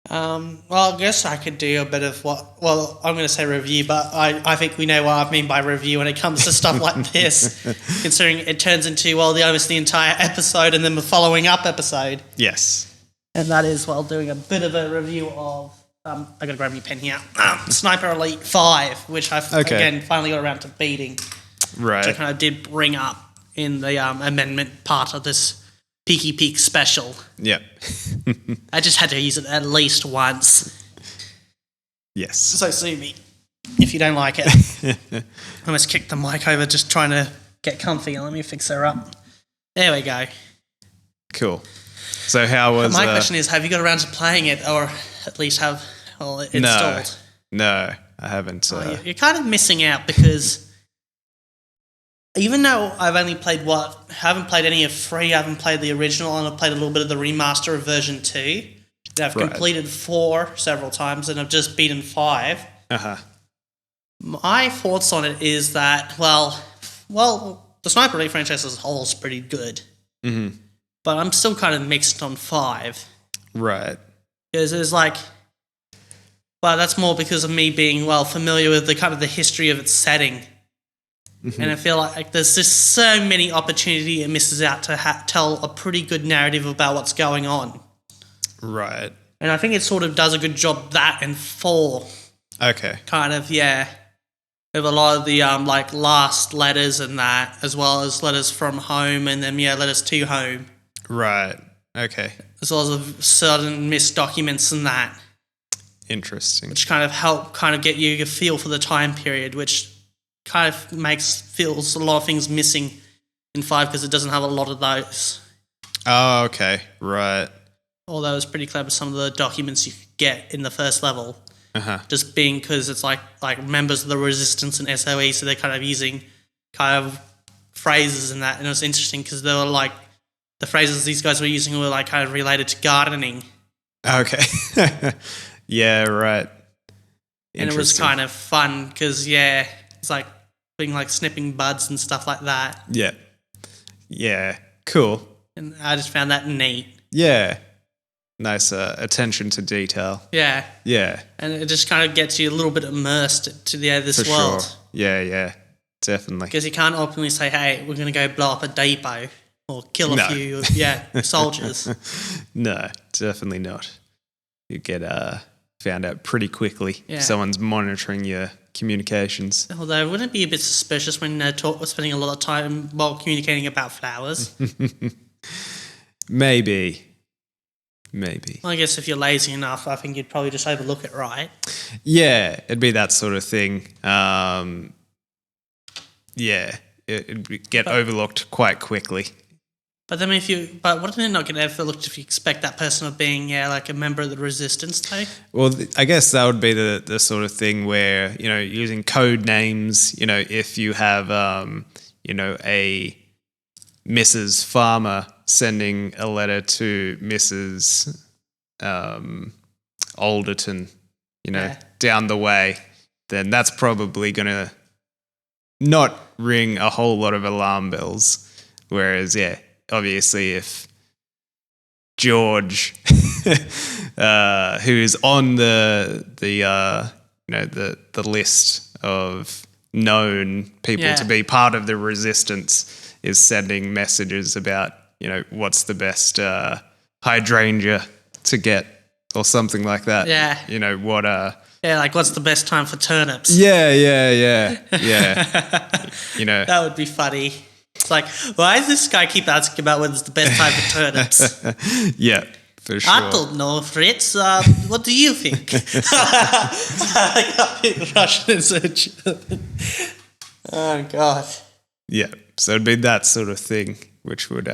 Well, I guess I could do a bit of I'm going to say review, but I think we know what I mean by review when it comes to stuff like this, considering it turns into, almost the entire episode and then the following up episode. Yes. And that is, doing a bit of a review of, I got to grab my pen here, Sniper Elite 5, which I've, again, finally got around to beating. Right. Which I kind of did bring up in the amendment part of this Peaky special. Yep. I just had to use it at least once. Yes. So sue me if you don't like it. I almost kicked the mic over just trying to get comfy. Let me fix her up. There we go. Cool. So how was... My question is, have you got around to playing it or at least have it installed? No, I haven't. You're kind of missing out because... Even though I've only played haven't played any of 3, I haven't played the original, and I've played a little bit of the remaster of version 2. I've completed 4 several times, and I've just beaten 5. Uh-huh. My thoughts on it is that, the Sniper Elite franchise as a whole is pretty good. Mm-hmm. But I'm still kind of mixed on 5. Right. Because it's like... Well, that's more because of me being, familiar with the kind of the history of its setting. Mm-hmm. And I feel like there's just so many opportunity it misses out to tell a pretty good narrative about what's going on. Right. And I think it sort of does a good job that and 4. Okay. Kind of, yeah. With a lot of the last letters and that, as well as letters from home and then letters to home. Right. Okay. As well as certain missed documents and that. Interesting. Which kind of help kind of get you a feel for the time period, which kind of feels a lot of things missing in 5 because it doesn't have a lot of those. Oh, okay. Right. Although it's pretty clever, some of the documents you get in the first level. Uh-huh. Just being because it's like members of the Resistance and SOE, so they're kind of using kind of phrases and that. And it was interesting because they were like, the phrases these guys were using were like kind of related to gardening. Okay. Yeah, right. And it was kind of fun because, it's like being like snipping buds and stuff like that. Yeah. Yeah. Cool. And I just found that neat. Yeah. Nice attention to detail. Yeah. Yeah. And it just kind of gets you a little bit immersed to this For world. Sure. Yeah. Definitely. Because you can't openly say, hey, we're going to go blow up a depot or kill a few soldiers. No, definitely not. You get found out pretty quickly if Yeah. someone's monitoring your communications. Although, wouldn't it be a bit suspicious when they're spending a lot of time while communicating about flowers? Maybe. maybe. Well, I guess if you're lazy enough, I think you'd probably just overlook it, right? Yeah, it'd be that sort of thing. It'd get overlooked quite quickly. But then but wouldn't it not get overlooked if you expect that person of being, like a member of the resistance, though? Well, I guess that would be the sort of thing where, using code names, if you have, a Mrs. Farmer sending a letter to Mrs. Alderton, down the way, then that's probably going to not ring a whole lot of alarm bells. Whereas, obviously if George, who's on the list of known people to be part of the resistance, is sending messages about, what's the best hydrangea to get or something like that. Yeah. What like what's the best time for turnips? Yeah. That would be funny. It's like, why does this guy keep asking about when's the best time for turnips? Yeah, for sure. I don't know, Fritz. What do you think? I got Russian and German. Oh, God. Yeah, so it'd be that sort of thing, which would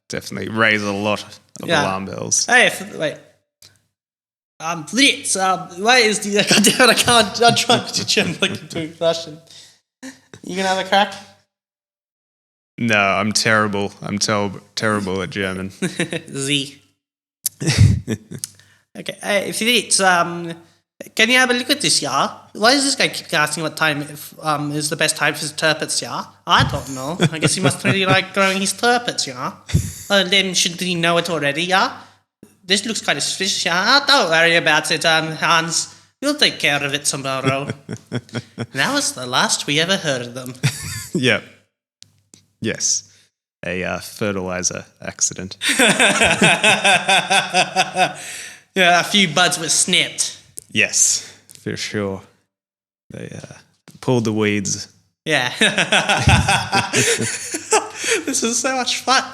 definitely raise a lot of alarm bells. Hey, wait. Fritz, why is the... God damn it, I'm trying to German like I'm doing Russian. You gonna have a crack? No, I'm terrible. I'm terrible at German. Z. Okay, hey, Fritz, can you have a look at this, yeah? Why does this guy keep asking what time is the best time for his turpits, yeah? I don't know. I guess he must really like growing his turpits, yeah? Then shouldn't he know it already, yeah? This looks kind of suspicious, yeah? Don't worry about it, Hans. We'll take care of it tomorrow. That was the last we ever heard of them. Yep. Yes. A fertilizer accident. Yeah, a few buds were snipped. Yes, for sure. They pulled the weeds. Yeah. This is so much fun.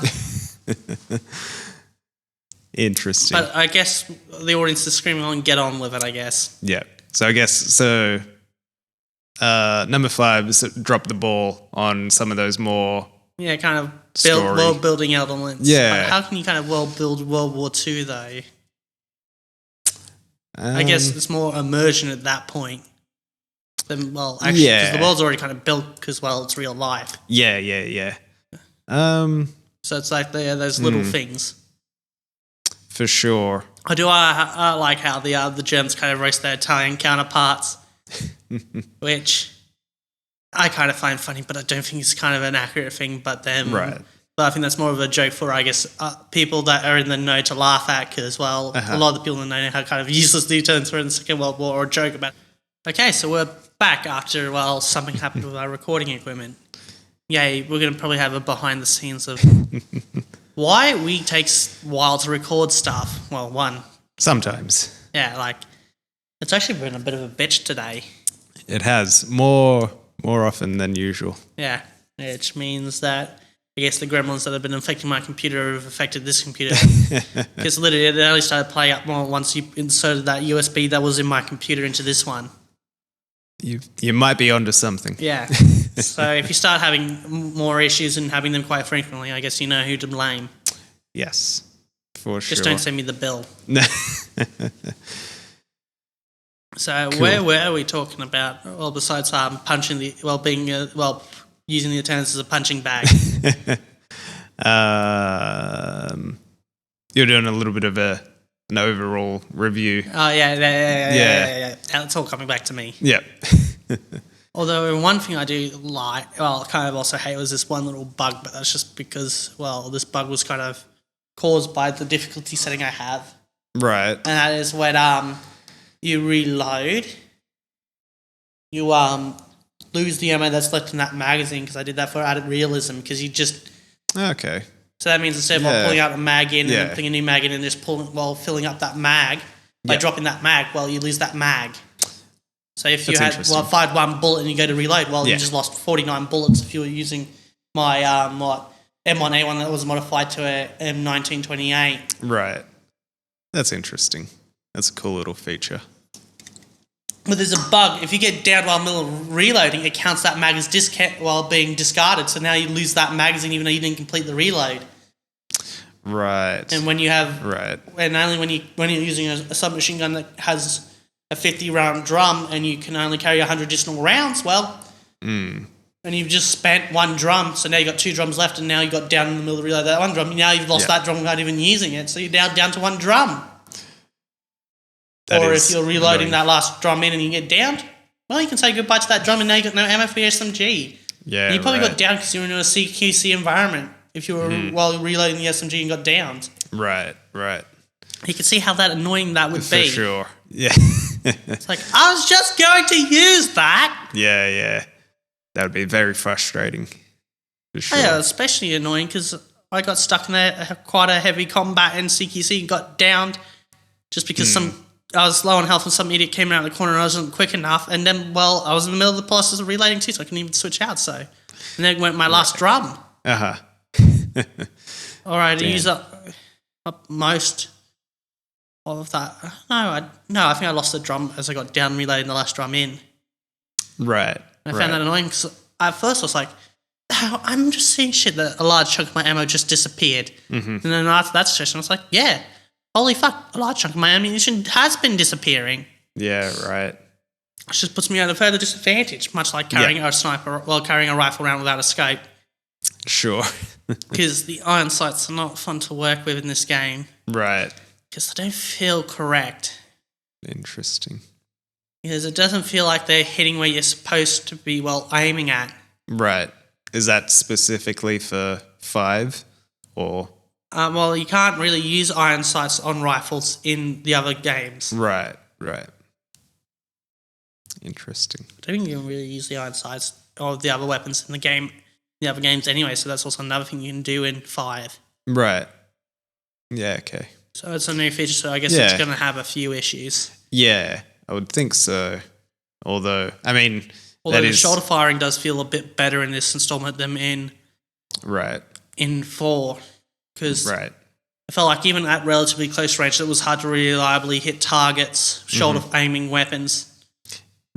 Interesting. But I guess the audience is screaming on, get on with it, I guess. Yeah. So I guess, number 5 is drop the ball on some of those more... Yeah, kind of story. world-building elements. Yeah. But how can you kind of world-build World War II, though? I guess it's more immersion at that point. Well, actually, because the world's already kind of built because, well, it's real life. Yeah. So it's like those little things. For sure. I like how the Germans kind of roast their Italian counterparts, which I kind of find funny, but I don't think it's kind of an accurate thing. But I think that's more of a joke for, I guess, people that are in the know to laugh at, because, well, a lot of the people in the know how kind of useless these terms were in the Second World War, or a joke about it. Okay, so we're back after, well, something happened with our recording equipment. Yay, we're going to probably have a behind the scenes of why we takes a while to record stuff. Well, one. Sometimes. Yeah, like, it's actually been a bit of a bitch today. It has. More often than usual. Yeah, which means that I guess the gremlins that have been infecting my computer have affected this computer. Because literally it only started playing up more once you inserted that USB that was in my computer into this one. You might be onto something. Yeah. So if you start having more issues and having them quite frequently, I guess you know who to blame. Yes, for sure. Just don't send me the bill. So cool. Where were we talking about? Well, besides punching using the attendance as a punching bag. You're doing a little bit of an overall review. Oh yeah. It's all coming back to me. Yeah. Although one thing I do like, well, kind of also hate, was this one little bug, but that's just because, well, this bug was kind of caused by the difficulty setting I have. Right. And that is when you reload, you lose the ammo that's left in that magazine, because I did that for added realism, because you just... Okay. So that means instead of pulling out a mag in and then putting a new mag in and just filling up that mag, by dropping that mag, well, you lose that mag. So if you had fired one bullet and you go to reload, well, you just lost 49 bullets if you were using my M1A1 that was modified to a M1928. Right. That's interesting. That's a cool little feature. But there's a bug. If you get downed while reloading, it counts that mag as while being discarded. So now you lose that magazine even though you didn't complete the reload. Right. And when you have, right, and only when you're using a submachine gun that has a 50-round drum and you can only carry 100 additional rounds, and you've just spent one drum, so now you've got 2 drums left, and now you got down in the middle of the reload that one drum. Now you've lost that drum without even using it, so you're now down to 1 drum. Or if you're reloading that last drum in and you get downed, well, you can say goodbye to that drum and now you've got no ammo for your SMG. Yeah, and you probably got downed because you were in a CQC environment if you were while reloading the SMG and got downed. Right. You can see how that annoying that would be. For sure. Yeah. It's like, I was just going to use that. Yeah. That would be very frustrating. For sure. Yeah, especially annoying because I got stuck in quite a heavy combat in CQC and got downed just because I was low on health and some idiot came around the corner and I wasn't quick enough. And then, I was in the middle of the process of reloading too, so I couldn't even switch out. And then went my last drum. Uh-huh. All right, I used up most of that. No, I think I lost the drum as I got down reloading the last drum in. Right. I found that annoying because at first I was like, I'm just seeing shit that a large chunk of my ammo just disappeared. And then after that session, I was like, yeah, holy fuck, a large chunk of my ammunition has been disappearing. Yeah, right. It just puts me at a further disadvantage, much like carrying a sniper, carrying a rifle round without a scope. Sure. Because the iron sights are not fun to work with in this game. Right. Because they don't feel correct. Interesting. Because it doesn't feel like they're hitting where you're supposed to be aiming at. Right. Is that specifically for 5 or? You can't really use iron sights on rifles in the other games. Right. Interesting. I don't think you can really use the iron sights or the other weapons in the other games anyway, so that's also another thing you can do in 5. Right. Yeah, okay. So it's a new feature, so I guess it's going to have a few issues. Yeah, I would think so. Although the shoulder firing does feel a bit better in this installment than in 4. Because I felt like even at relatively close range, it was hard to reliably hit targets, shoulder aiming weapons.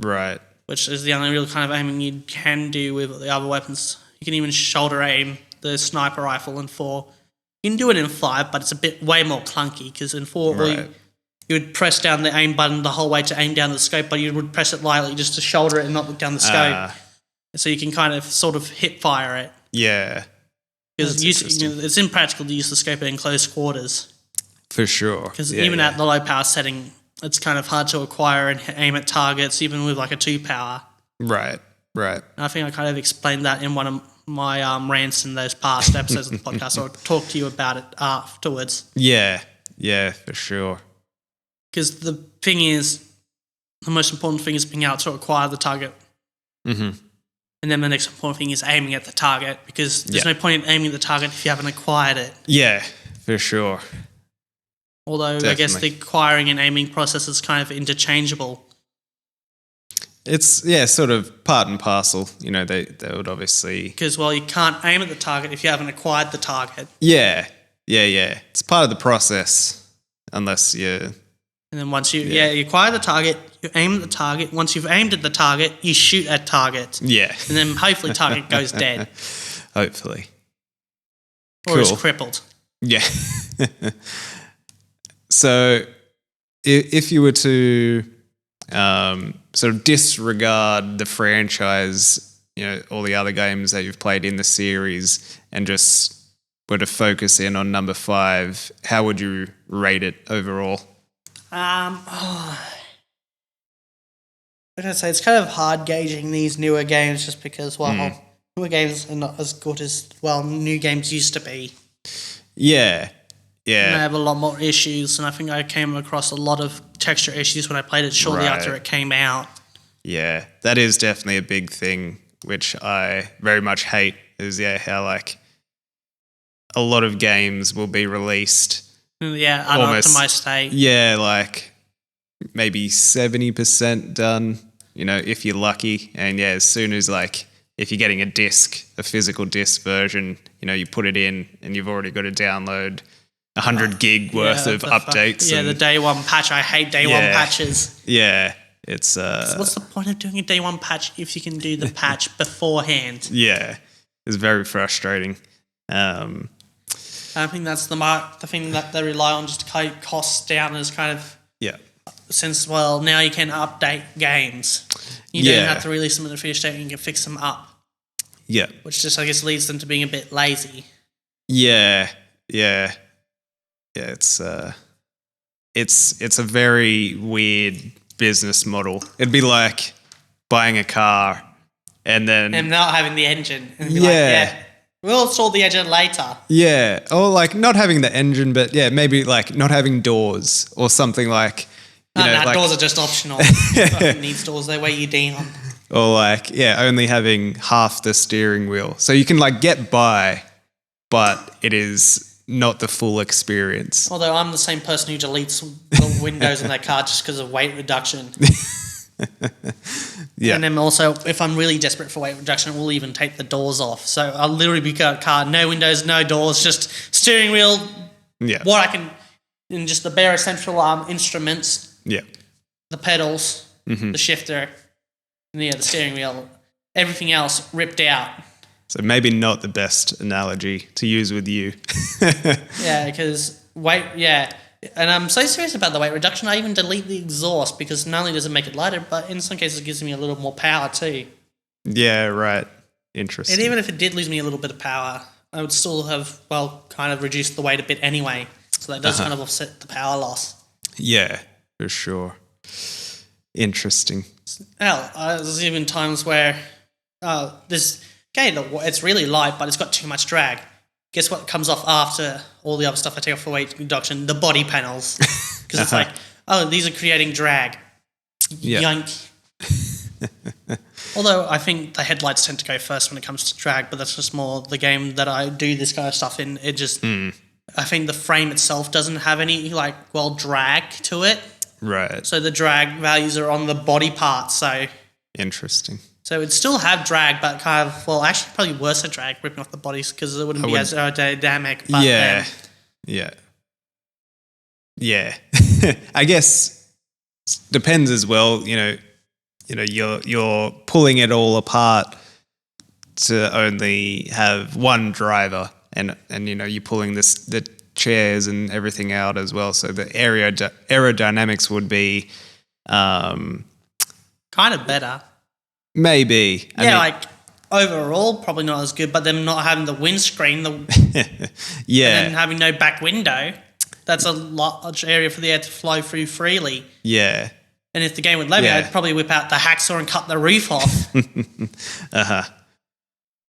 Right. Which is the only real kind of aiming you can do with the other weapons. You can even shoulder aim the sniper rifle in 4. You can do it in 5, but it's way more clunky because in 4 you would press down the aim button the whole way to aim down the scope, but you would press it lightly just to shoulder it and not look down the scope. So you can kind of sort of hip fire it. Yeah. Because it's impractical to use the scope in close quarters. For sure. Because even at the low power setting, it's kind of hard to acquire and aim at targets, even with like a 2 power. Right. And I think I kind of explained that in one of my rants in those past episodes of the podcast. So I'll talk to you about it afterwards. Yeah, for sure. Because the thing is, the most important thing is being able to acquire the target. And then the next important thing is aiming at the target, because there's no point in aiming at the target if you haven't acquired it. Yeah, for sure. Although I guess the acquiring and aiming process is kind of interchangeable. It's, sort of part and parcel. They would obviously... Because, you can't aim at the target if you haven't acquired the target. Yeah. It's part of the process, unless you... And then once you acquire the target, you aim at the target. Once you've aimed at the target, you shoot at target. Yeah. And then hopefully target goes dead. Hopefully. Or is crippled. Yeah. So if you were to sort of disregard the franchise, all the other games that you've played in the series and just were to focus in on number 5, how would you rate it overall? Like I say, it's kind of hard gauging these newer games just because, newer games are not as good as, new games used to be. Yeah. And they have a lot more issues, and I think I came across a lot of texture issues when I played it shortly after it came out. Yeah, that is definitely a big thing, which I very much hate, is how a lot of games will be released. Yeah, unoptimized state. Yeah, like maybe 70% done, if you're lucky. And as soon as if you're getting a physical disc version, you put it in and you've already got to download 100 gig worth of updates. The day one patch. I hate day one patches. Yeah, it's... So what's the point of doing a day one patch if you can do the patch beforehand? Yeah, it's very frustrating. I think that's the thing that they rely on just to keep costs down is kind of... Yeah. Since, well, now you can update games. You don't have to release them in the finished state and you can fix them up. Yeah. Which just, I guess, leads them to being a bit lazy. Yeah. It's a very weird business model. It'd be like buying a car and not having the engine. And be like, we'll install the engine later. Yeah. Or like not having the engine, but maybe like not having doors or something like... doors are just optional. Fucking needs doors, they weigh you down. Or like, only having half the steering wheel. So you can like get by, but it is not the full experience. Although I'm the same person who deletes the windows in their car just because of weight reduction. And then also, if I'm really desperate for weight reduction, we'll even take the doors off. So I'll literally be a car, no windows, no doors, just steering wheel. Yeah. What I can, in just the bare essential instruments. Yeah. The pedals, the shifter, and the steering wheel. Everything else ripped out. So maybe not the best analogy to use with you. Because and I'm so serious about the weight reduction, I even delete the exhaust because not only does it make it lighter, but in some cases it gives me a little more power too. Yeah, right. Interesting. And even if it did lose me a little bit of power, I would still have, kind of reduced the weight a bit anyway. So that does kind of offset the power loss. Yeah, for sure. Interesting. There's even times where this gate, it's really light, but it's got too much drag. Guess what comes off after all the other stuff I take off for weight reduction? The body panels. Because it's like, these are creating drag. Yank. Although I think the headlights tend to go first when it comes to drag, but that's just more the game that I do this kind of stuff in. It just, I think the frame itself doesn't have any drag to it. Right. So the drag values are on the body part. So interesting. So it'd still have drag, but kind of, actually probably worse than drag, ripping off the bodies because it wouldn't be as aerodynamic. But yeah. I guess depends as well. You're pulling it all apart to only have one driver, and you're pulling the chairs and everything out as well. So the aerodynamics would be kind of better. Maybe. I mean, overall, probably not as good, but them not having the windscreen, and then having no back window, that's a large area for the air to flow through freely. Yeah. And if the game would let me, I'd probably whip out the hacksaw and cut the roof off. So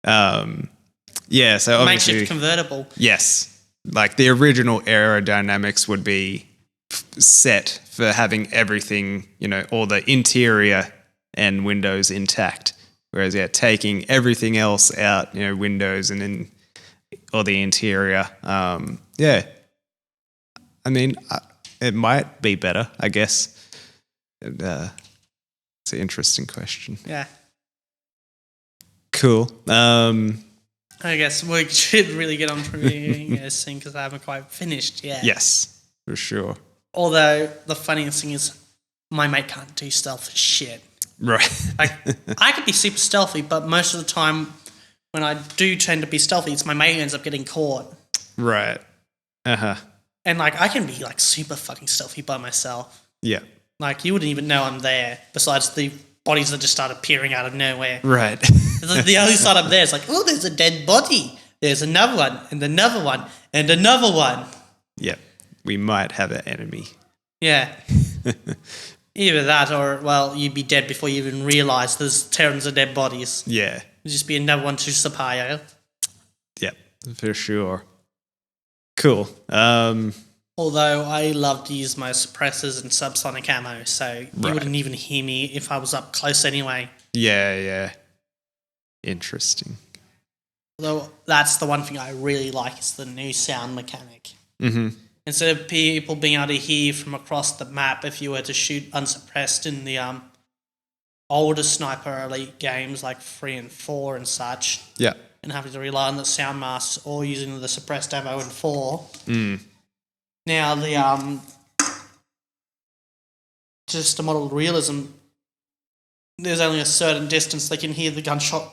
obviously... Makeshift convertible. Yes. Like the original aerodynamics would be set for having everything, all the interior and windows intact, whereas taking everything else out, windows and then or the interior, I mean, it might be better, I guess. It's an interesting question. Yeah. Cool. I guess we should really get on to reviewing this thing because I haven't quite finished yet. Yes, for sure. Although the funniest thing is my mate can't do stealth for shit. Right. I could be super stealthy, but most of the time when I do tend to be stealthy, it's my mate who ends up getting caught. Right. And I can be super fucking stealthy by myself. Yeah. You wouldn't even know I'm there, besides the bodies that just start appearing out of nowhere. Right. The other side up there is there's a dead body. There's another one, and another one, and another one. Yeah. We might have an enemy. Yeah. Either that or, you'd be dead before you even realise there's tons of dead bodies. Yeah. It'd just be another one to supply. Yeah, for sure. Cool. Although I love to use my suppressors and subsonic ammo, so you wouldn't even hear me if I was up close anyway. Yeah. Interesting. Although that's the one thing I really like is the new sound mechanic. Mm-hmm. Instead of people being able to hear from across the map if you were to shoot unsuppressed in the older Sniper Elite games like 3 and 4 and such, yeah, and having to rely on the sound masks or using the suppressed ammo in 4, Now the just to model realism, there's only a certain distance they can hear the gunshot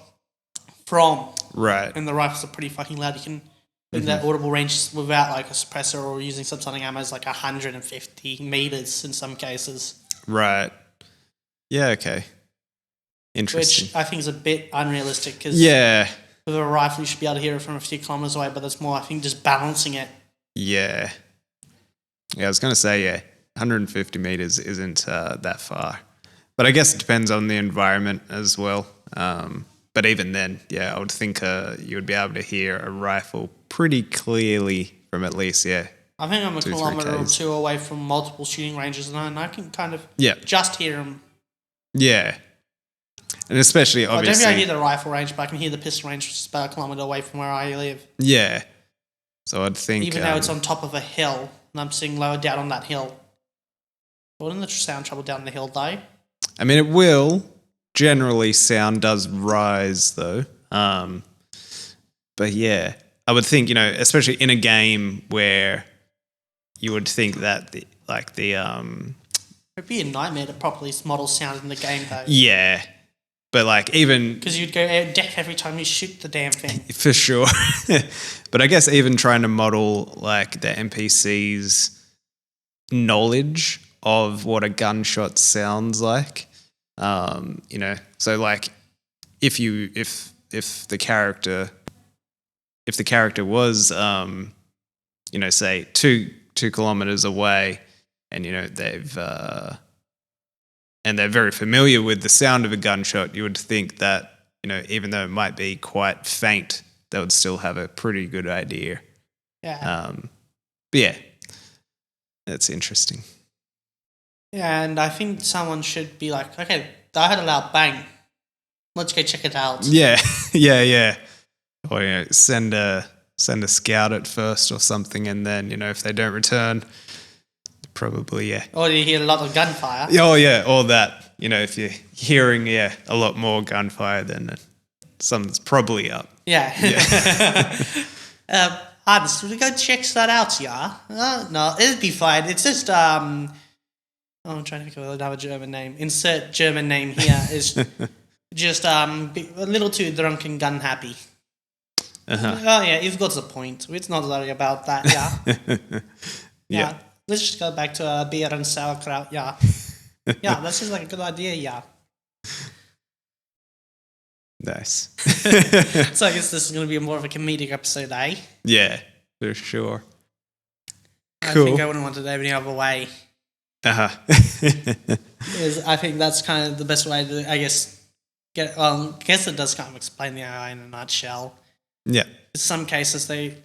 from. Right. And the rifles are pretty fucking loud. You can in that audible range without like a suppressor or using subsonic ammo is like 150 meters in some cases. Right. Yeah, okay. Interesting. Which I think is a bit unrealistic because with a rifle you should be able to hear it from a few kilometers away, but that's more, I think, just balancing it. Yeah. Yeah, I was going to say, 150 meters isn't that far. But I guess it depends on the environment as well. But even then, I would think you would be able to hear a rifle pretty clearly from at least, I think I'm a 2-3 kilometre or Ks. two away from multiple shooting ranges, and I can kind of just hear them. Yeah. And especially, I don't obviously... think I hear the rifle range, but I can hear the pistol range, which is about a kilometre away from where I live. Yeah. So I'd think... Even though it's on top of a hill, and I'm sitting lower down on that hill. Wouldn't the sound travel down the hill, though? I mean, it will. Generally, sound does rise, though. But yeah, I would think, especially in a game where you would think that it'd be a nightmare to properly model sound in the game, though. Yeah. But like even... Because you'd go deaf every time you shoot the damn thing. For sure. But I guess even trying to model like the NPC's knowledge of what a gunshot sounds like, so like if the character was, say 2 kilometers away and, and they're very familiar with the sound of a gunshot, you would think that, even though it might be quite faint, they would still have a pretty good idea. Yeah. But yeah, that's interesting. Yeah, and I think someone should be like, okay, I heard a loud bang. Let's go check it out. Yeah, yeah. Or send a scout at first or something, and then if they don't return, probably Or you hear a lot of gunfire. Oh yeah, all that. If you're hearing a lot more gunfire, then something's probably up. Yeah. Hans, should we go check that out, yeah? No, it'd be fine. It's just I'm trying to think of another German name. Insert German name here is just a little too drunk and gun happy. Uh-huh. Oh yeah, you've got the point. It's not worry about that, yeah. Yeah. Let's just go back to beer and sauerkraut, yeah. Yeah, that seems like a good idea, yeah. Nice. So I guess this is going to be more of a comedic episode, eh? Yeah, for sure. I Cool. think I wouldn't want it any other way. Uh-huh. I think that's kind of the best way to, I guess, I guess it does kind of explain the AI in a nutshell. Yeah. In some cases, they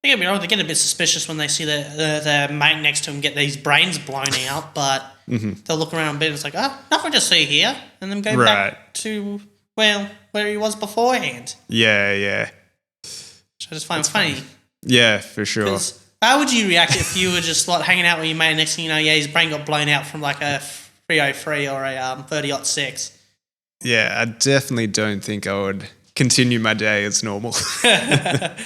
get me wrong, they get a bit suspicious when they see their mate next to him get these brains blown out, but they'll look around a bit and it's like, nothing to see here, and then go back to, where he was beforehand. Yeah. Which I just find funny. Yeah, for sure. Because how would you react if you were just like hanging out with your mate and next thing you know, his brain got blown out from like a 303 or a 30-06? Yeah, I definitely don't think I would continue my day as normal. Yeah.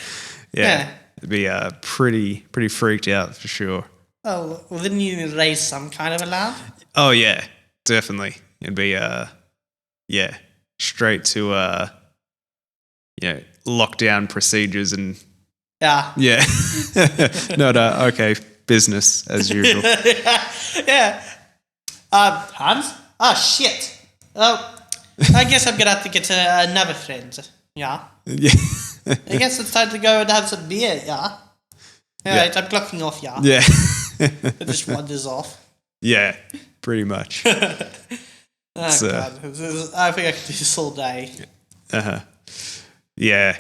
It'd be pretty freaked out for sure. Oh, well, didn't you raise some kind of alarm? Oh yeah, definitely. It'd be straight to lockdown procedures and Yeah. not okay, business as usual. Yeah. Hans? Oh, shit. Oh, I guess I'm going to have to get another friend. Yeah. Yeah. I guess it's time to go and have some beer, yeah? Alright, I'm clocking off, yeah? Yeah. It just wanders off. Yeah, pretty much. Oh, God. I think I could do this all day. Uh-huh. Yeah.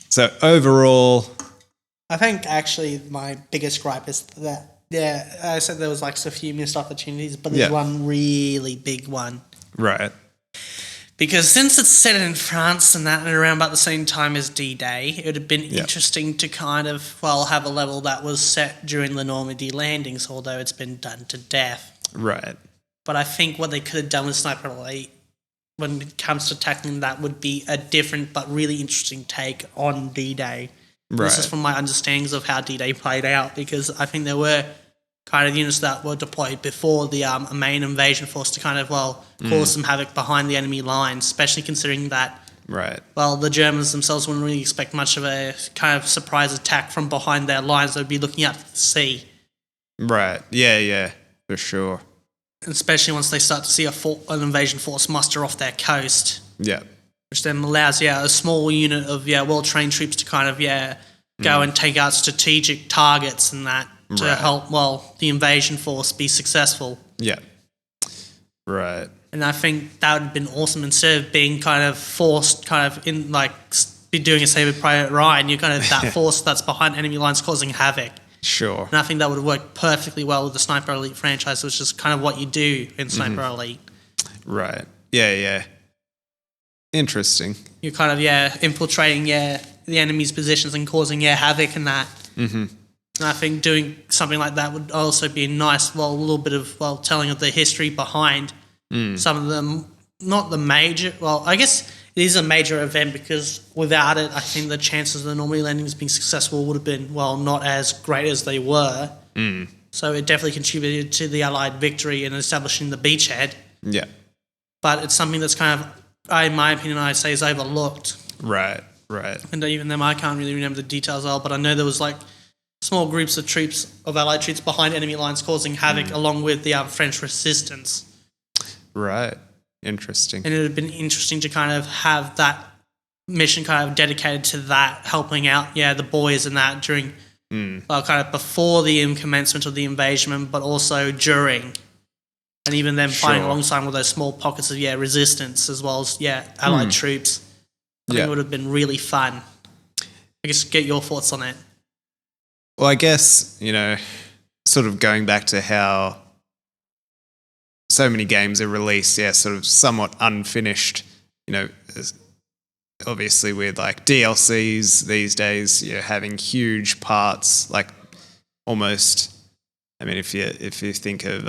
So overall... I think actually my biggest gripe is that, I said there was like a few missed opportunities, but there's one really big one. Right. Because since it's set in France and that, and around about the same time as D-Day, it would have been interesting to kind of, have a level that was set during the Normandy landings, although it's been done to death. Right. But I think what they could have done with Sniper Elite, when it comes to tackling that, would be a different but really interesting take on D-Day. This is Right. from my understandings of how D-Day played out, because I think there were kind of units that were deployed before the main invasion force to kind of, cause some havoc behind the enemy lines, especially considering that, Right. the Germans themselves wouldn't really expect much of a kind of surprise attack from behind their lines. They'd be looking out to the sea. Right. Yeah, for sure. Especially once they start to see an invasion force muster off their coast, Yeah. which then allows a small unit of well-trained troops to kind of go and take out strategic targets and that to Right. help the invasion force be successful. Yeah. Right. And I think that would have been awesome, instead of being kind of forced kind of in be doing a Saving Private Ryan, you're kind of that force that's behind enemy lines causing havoc. Sure. And I think that would have worked perfectly well with the Sniper Elite franchise, which is kind of what you do in Sniper Elite. Right. Yeah. Interesting. You're kind of infiltrating the enemy's positions and causing havoc and that. Mm-hmm. And I think doing something like that would also be a nice, a little bit of telling of the history behind some of them. Not the major. Well, I guess it is a major event, because without it, I think the chances of the Normandy landings being successful would have been not as great as they were. So it definitely contributed to the Allied victory in establishing the beachhead. Yeah. But it's something that's kind of, in my opinion, I'd say is overlooked. Right. And even them, I can't really remember the details of, but I know there was small groups of Allied troops behind enemy lines causing havoc, along with the French resistance. Right. Interesting. And it would have been interesting to kind of have that mission kind of dedicated to that, helping out the boys and that during kind of before the commencement of the invasion, but also during, and even them fighting alongside with those small pockets of resistance, as well as Allied troops. I think it would have been really fun. I guess get your thoughts on it. Well, I guess, sort of going back to how so many games are released, sort of somewhat unfinished, obviously with DLCs these days, having huge parts, almost, if you think of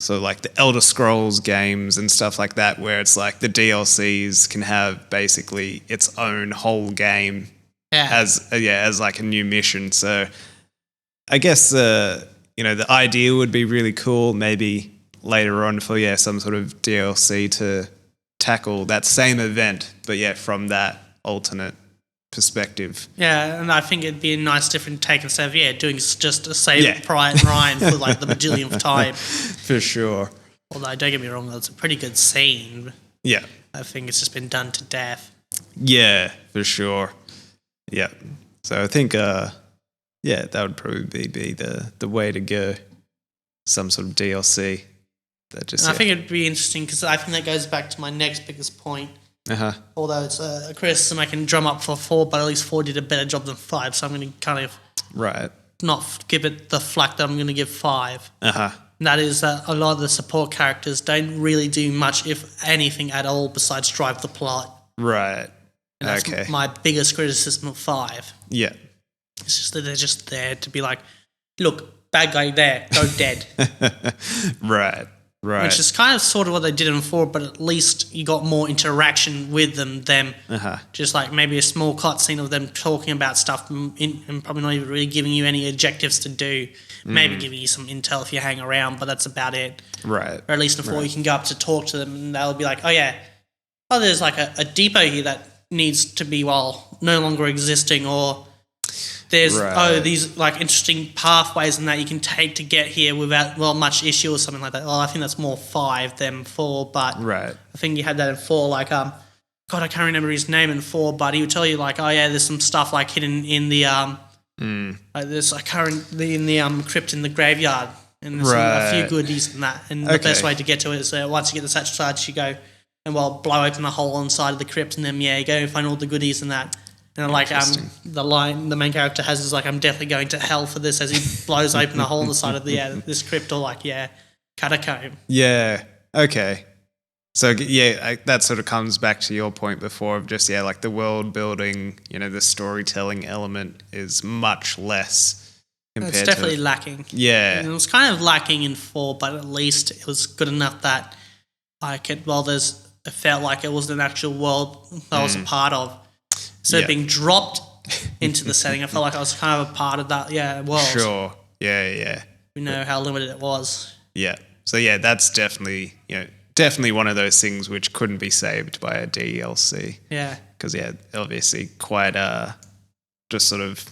the Elder Scrolls games and stuff like that, where it's the DLCs can have basically its own whole game as a new mission. So I guess the idea would be really cool, maybe later on for some sort of DLC to tackle that same event, but from that alternate perspective. Yeah, and I think it'd be a nice different take instead of doing just a Saving Private Ryan for the bajillionth time. For sure. Although don't get me wrong, that's a pretty good scene. Yeah. I think it's just been done to death. Yeah, for sure. Yeah. So I think that would probably be the way to go. Some sort of DLC. I think it'd be interesting, because I think that goes back to my next biggest point. Although it's a criticism I can drum up for 4, but at least 4 did a better job than 5, so I'm going to kind of not give it the flack that I'm going to give 5. And that is that a lot of the support characters don't really do much, if anything at all, besides drive the plot. Right. And that's my biggest criticism of 5. Yeah. It's just that they're just there to be like, look, bad guy there, go dead. Right. Which is kind of sort of what they did in 4, but at least you got more interaction with them. Just maybe a small cutscene of them talking about stuff and probably not even really giving you any objectives to do. Maybe giving you some intel if you hang around, but that's about it. Right. Or at least in 4 you can go up to talk to them and they'll be like, there's a depot here that needs to be, no longer existing, or there's these interesting pathways and that you can take to get here without much issue or something like that. Well, I think that's more 5 than 4, but I think you had that in 4. God, I can't remember his name in 4, but he would tell you there's some stuff hidden in the there's in the crypt in the graveyard, and there's a few goodies and that. And the best way to get to it is once you get the satchel charge, you go and blow open a hole inside of the crypt, and then you go and find all the goodies and that. And the line the main character has is I'm definitely going to hell for this, as he blows open a hole in the side of this crypt, or catacomb. Yeah. Okay. So that sort of comes back to your point before of just the world building, the storytelling element is much less compared to. It's definitely lacking. Yeah. And it was kind of lacking in 4, but at least it was good enough that it felt like it was an actual world that I was a part of. instead of being dropped into the setting. I felt like I was kind of a part of that world. Sure. Yeah. We know how limited it was. Yeah. So yeah, that's definitely one of those things which couldn't be saved by a DLC. Yeah. Because obviously quite just sort of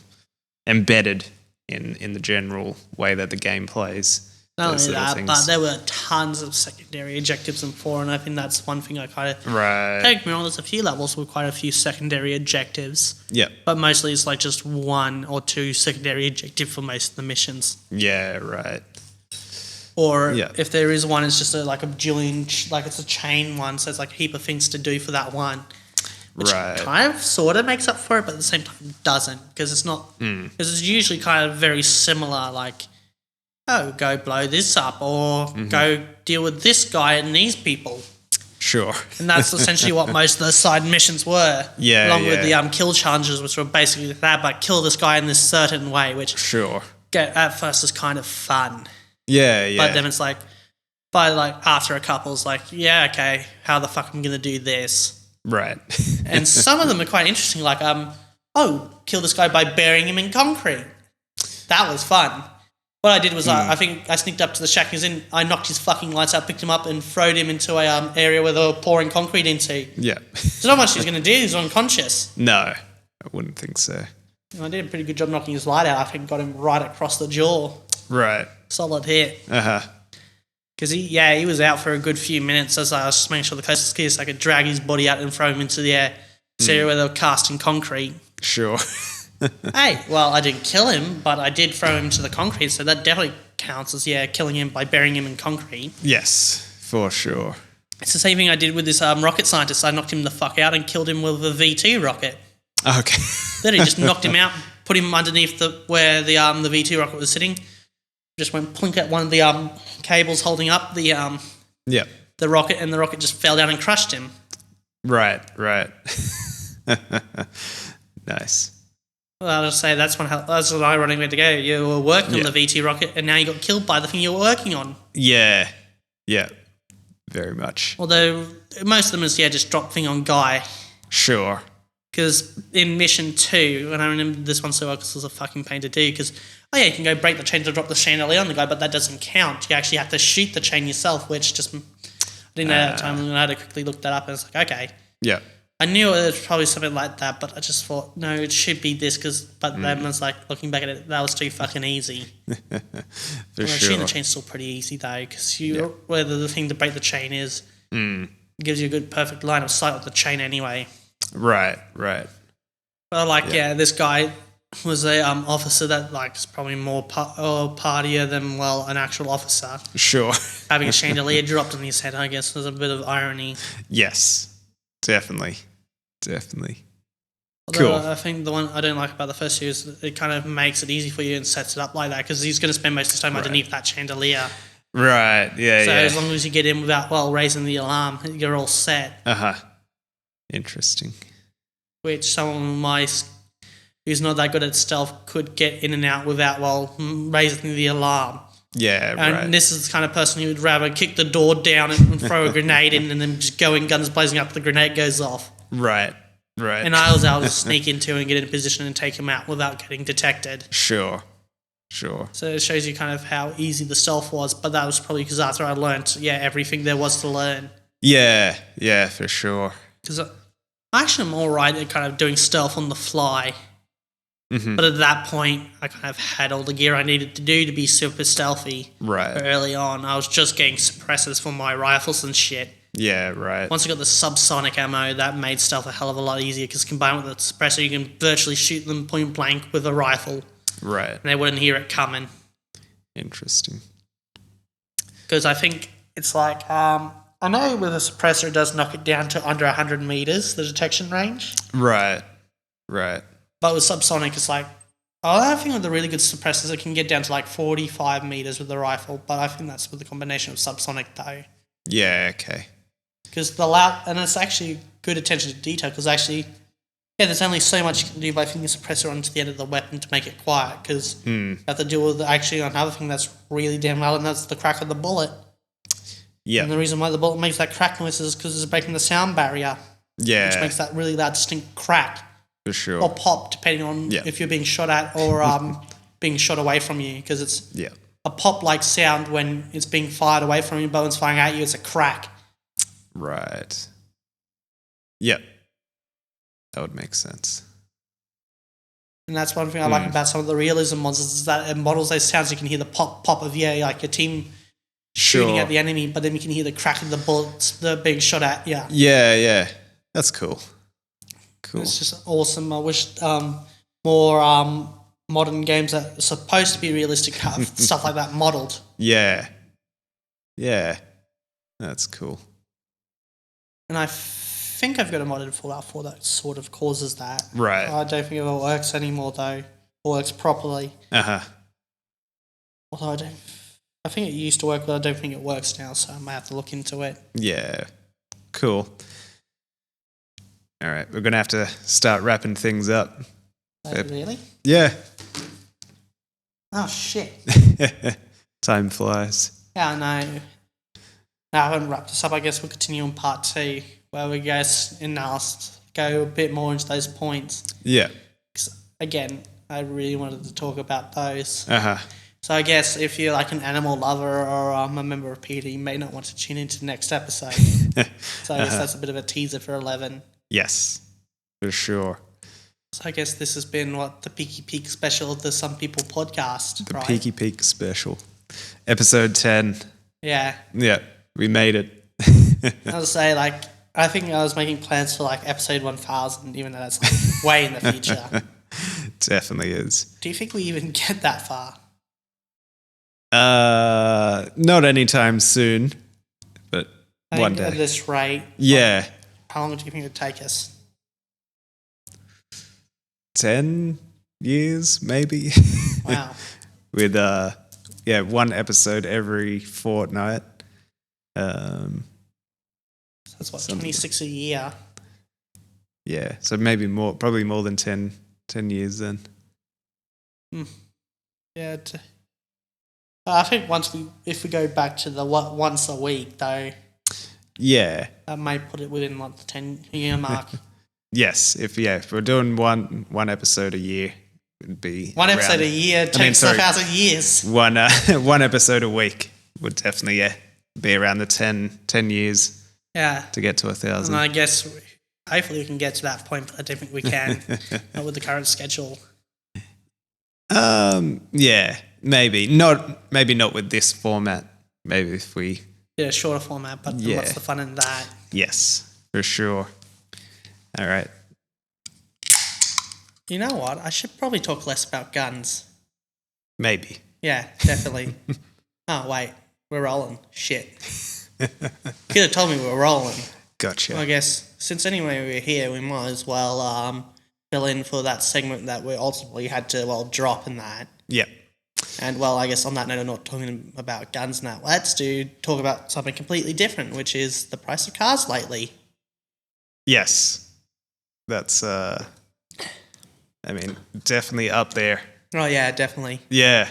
embedded in the general way that the game plays. Not only that, but there were tons of secondary objectives in 4, and I think that's one thing I kind of... Right. Don't get me wrong, there's a few levels with quite a few secondary objectives. Yeah. But mostly it's like just 1 or 2 secondary objective for most of the missions. Yeah, right. Or if there is one, it's just a bajillion, it's a chain one, so it's like a heap of things to do for that one. Which kind of sort of makes up for it, but at the same time doesn't, because it's not... Because it's usually kind of very similar, like... Oh, go blow this up, or go deal with this guy and these people. Sure. And that's essentially what most of the side missions were. Yeah, along with the kill challenges, which were basically that, but kill this guy in this certain way, which at first is kind of fun. Yeah. But then it's like, after a couple, it's like, yeah, okay, how the fuck am I going to do this? Right. And some of them are quite interesting, like, kill this guy by burying him in concrete. That was fun. What I did was I think I sneaked up to the shack he was in, I knocked his fucking lights out, picked him up and throwed him into a area where they were pouring concrete into. Yeah. So not much he was going to do, he was unconscious. No, I wouldn't think so. And I did a pretty good job knocking his light out. I think got him right across the jaw. Right. Solid hit. Uh-huh. Because he was out for a good few minutes as I was just making sure the coast was clear so I could drag his body out and throw him into the area where they were casting concrete. Sure. Hey, well, I didn't kill him, but I did throw him to the concrete, so that definitely counts as, killing him by burying him in concrete. Yes, for sure. It's the same thing I did with this rocket scientist. I knocked him the fuck out and killed him with a V2 rocket. Okay. Literally just knocked him out, put him underneath where the V2 rocket was sitting, just went plink at one of the cables holding up the rocket, and the rocket just fell down and crushed him. Right. Nice. Well, I'll just say that's an ironic way to go. You were working on the V2 rocket, and now you got killed by the thing you were working on. Yeah, very much. Although most of them is just drop thing on guy. Sure. Because in mission 2, and I remember this one so well because it was a fucking pain to do, because you can go break the chain to drop the chandelier on the guy, but that doesn't count. You actually have to shoot the chain yourself, which just I didn't know at the time, and I had to quickly look that up, and it's like, okay. Yeah. I knew it was probably something like that, but I just thought, no, it should be this, but then I was like, looking back at it, that was too fucking easy. For sure. Shooting the chain's still pretty easy, though, because whether the thing to break the chain is, gives you a good, perfect line of sight with the chain anyway. Right. Well, this guy was a officer that, is probably more partier than, an actual officer. Sure. Having a chandelier dropped on his head, I guess, was a bit of irony. Yes. Definitely. Although Cool. I think the one I don't like about the first two is it kind of makes it easy for you and sets it up like that, because he's going to spend most of his time underneath that chandelier. Right, yeah, So as long as you get in without, raising the alarm, you're all set. Uh-huh. Interesting. Which someone who's not that good at stealth could get in and out without, raising the alarm. Yeah, and this is the kind of person who would rather kick the door down and throw a grenade in and then just go in, guns blazing up, the grenade goes off. Right. And I was able to sneak into and get in a position and take him out without getting detected. Sure. So it shows you kind of how easy the stealth was, but that was probably because after I learnt, everything there was to learn. Yeah, for sure. Because actually I'm all right at kind of doing stealth on the fly. Mm-hmm. But at that point, I kind of had all the gear I needed to do to be super stealthy. Right. Early on, I was just getting suppressors for my rifles and shit. Yeah, right. Once I got the subsonic ammo, that made stealth a hell of a lot easier, because combined with the suppressor, you can virtually shoot them point blank with a rifle. Right. And they wouldn't hear it coming. Interesting. Because I think it's like, I know with a suppressor it does knock it down to under 100 meters, the detection range. Right. But with subsonic, it's like, I think with the really good suppressors, it can get down to 45 meters with the rifle, but I think that's with the combination of subsonic though. Yeah, okay. Because and it's actually good attention to detail, because actually, there's only so much you can do by fitting a suppressor onto the end of the weapon to make it quiet, because you have to deal with actually another thing that's really damn loud, and that's the crack of the bullet. Yeah. And the reason why the bullet makes that crack noise is because it's breaking the sound barrier. Yeah. Which makes that really loud, distinct crack. For sure. Or pop, depending on if you're being shot at or being shot away from you, because it's a pop-like sound when it's being fired away from you, but when it's firing at you, it's a crack. Right. Yep. That would make sense. And that's one thing I like about some of the realism ones is that it models those sounds. You can hear the pop of like a team shooting at the enemy, but then you can hear the crack of the bullets they're being shot at. Yeah. Yeah. That's cool. Cool. It's just awesome. I wish more modern games that are supposed to be realistic have stuff like that modeled. Yeah. That's cool. And I think I've got a modded Fallout 4 that sort of causes that. Right. I don't think it works anymore though. Or works properly. Although I think it used to work, but I don't think it works now, so I might have to look into it. Yeah. Cool. All right, we're going to have to start wrapping things up. Really? Yeah. Oh, shit. Time flies. Yeah, I know. Now I haven't wrapped this up. I guess we'll continue on part 2, where we go a bit more into those points. Yeah. 'Cause, again, I really wanted to talk about those. So I guess if you're like an animal lover or a member of Peaky, you may not want to tune into the next episode. So I guess that's a bit of a teaser for 11. Yes, for sure. So I guess this has been the Peaky Peak special of the Some People podcast, The right? Peaky Peak special. Episode 10. Yeah. Yeah, we made it. I was say, I think I was making plans for episode 1000, even though that's way in the future. Definitely is. Do you think we even get that far? Not anytime soon, but one day. At this rate. Yeah. How long do you think it would take us? 10 years, maybe. Wow. With one episode every fortnight. So that's 26 a year. Yeah, so maybe more, probably more than 10 years then. Yeah. I think if we go back to the once a week though. Yeah. That may put it within the 10-year mark. Yes, if we're doing one episode a year, it'd be one episode a year takes 1,000 years. One episode a week would definitely be around the 10 years. Yeah. To get to 1,000. And I guess hopefully we can get to that point, but I don't think we can. Not with the current schedule. Yeah, maybe not with this format. Maybe if we a shorter format, but what's the fun in that? Yes, for sure. All right. You know what? I should probably talk less about guns. Maybe. Yeah, definitely. Oh, wait. We're rolling. Shit. You could have told me we were rolling. Gotcha. Well, I guess since anyway we're here, we might as well fill in for that segment that we ultimately had to, drop in that. Yep. And, I guess on that note, I'm not talking about guns now. Let's talk about something completely different, which is the price of cars lately. Yes. That's, definitely up there. Oh, yeah, definitely. Yeah.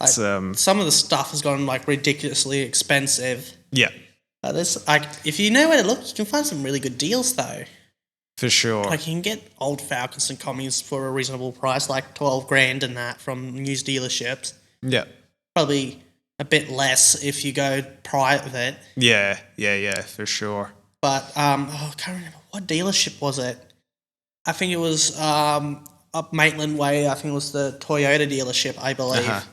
It's, some of the stuff has gone, ridiculously expensive. Yeah. If you know where to look, you can find some really good deals, though. For sure. You can get old Falcons and Commies for a reasonable price, like $12,000 and that from used dealerships. Yeah. Probably a bit less if you go private. Yeah, for sure. But I can't remember what dealership was it. I think it was up Maitland Way. I think it was the Toyota dealership, I believe.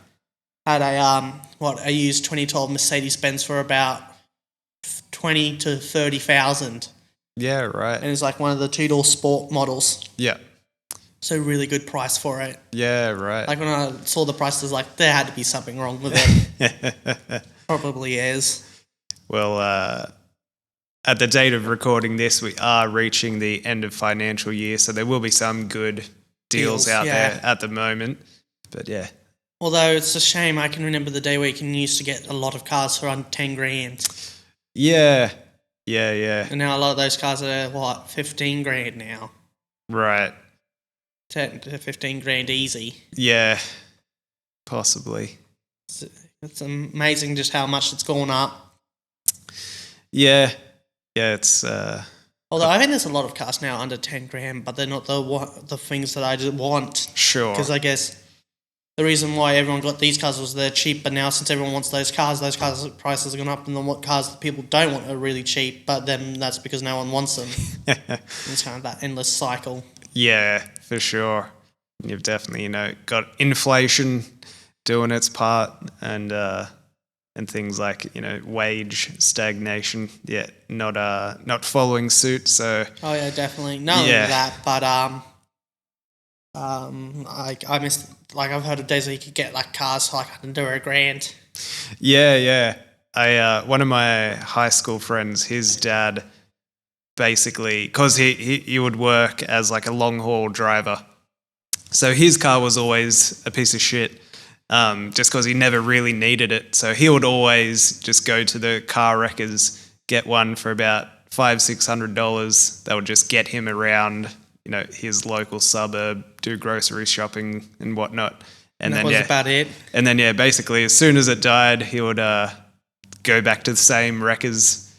Had a used 2012 Mercedes-Benz for about 20 to 30,000. Yeah, right. And it's one of the two-door sport models. Yeah. So really good price for it. Yeah, right. When I saw the price, I was there had to be something wrong with it. Probably is. Well, at the date of recording this, we are reaching the end of financial year, so there will be some good deals out there at the moment. But yeah. Although it's a shame, I can remember the day where you used to get a lot of cars for under $10,000. Yeah. And now a lot of those cars are, $15,000 now. Right. 10 to 15,000 easy. Yeah, possibly. It's amazing just how much it's gone up. Yeah, it's Although I think there's a lot of cars now under 10 grand, but they're not the things that I just want. Sure. Because I guess the reason why everyone got these cars was they're cheap, but now since everyone wants those cars prices have gone up, and then what cars that people don't want are really cheap, but then that's because no one wants them. It's kind of that endless cycle. Yeah, for sure. You've definitely, got inflation doing its part, and things like, wage stagnation. Yeah, not following suit. So. Oh yeah, definitely. Not only that, but I missed. Like I've heard of days where you could get like cars for like under $1,000. Yeah. One of my high school friends, his dad, basically, because he would work as like a long haul driver, so his car was always a piece of shit. Just because he never really needed it, so he would always just go to the car wreckers, get one for about $500-600. That would just get him around, his local suburb, do grocery shopping and whatnot. And that then was about it. And then basically as soon as it died, he would go back to the same wreckers,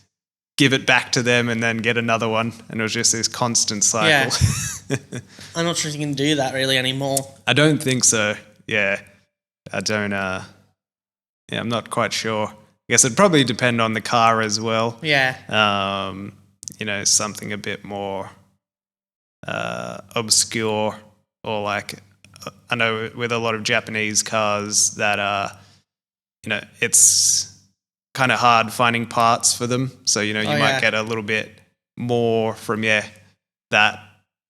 give it back to them, and then get another one. And it was just this constant cycle. Yeah. I'm not sure you can do that really anymore. I don't think so. Yeah. I don't, I'm not quite sure. I guess it'd probably depend on the car as well. Yeah. Something a bit more obscure, or like, I know with a lot of Japanese cars that, it's kind of hard finding parts for them. So, you might get a little bit more from, that,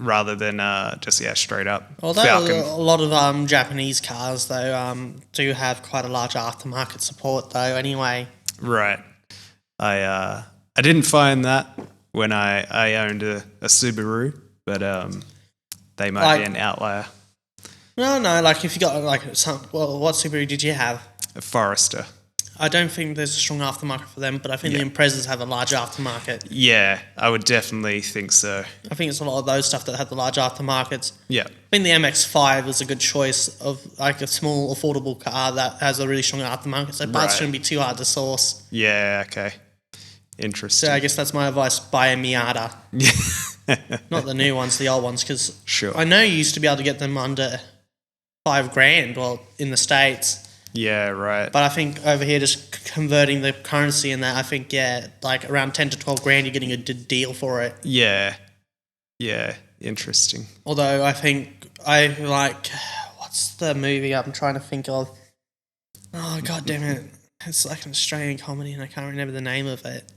rather than just straight up Although Falcon. A lot of Japanese cars though do have quite a large aftermarket support though anyway. Right. I didn't find that when I owned a Subaru, but they might be an outlier. No, like if you got like what Subaru did you have? A Forester. I don't think there's a strong aftermarket for them, but I think the Imprezas have a large aftermarket. Yeah, I would definitely think so. I think it's a lot of those stuff that have the large aftermarkets. Yeah. I think the MX-5 is a good choice of like a small, affordable car that has a really strong aftermarket, so parts shouldn't be too hard to source. Yeah, okay. Interesting. So I guess that's my advice, buy a Miata. Not the new ones, the old ones, because I know you used to be able to get them under $5,000, well, in the States. Yeah, right. But I think over here, just converting the currency in that, I think, like around 10 to 12 grand, you're getting a good deal for it. Yeah. Yeah, interesting. Although I think what's the movie I'm trying to think of? Oh, God damn it. It's like an Australian comedy and I can't remember the name of it.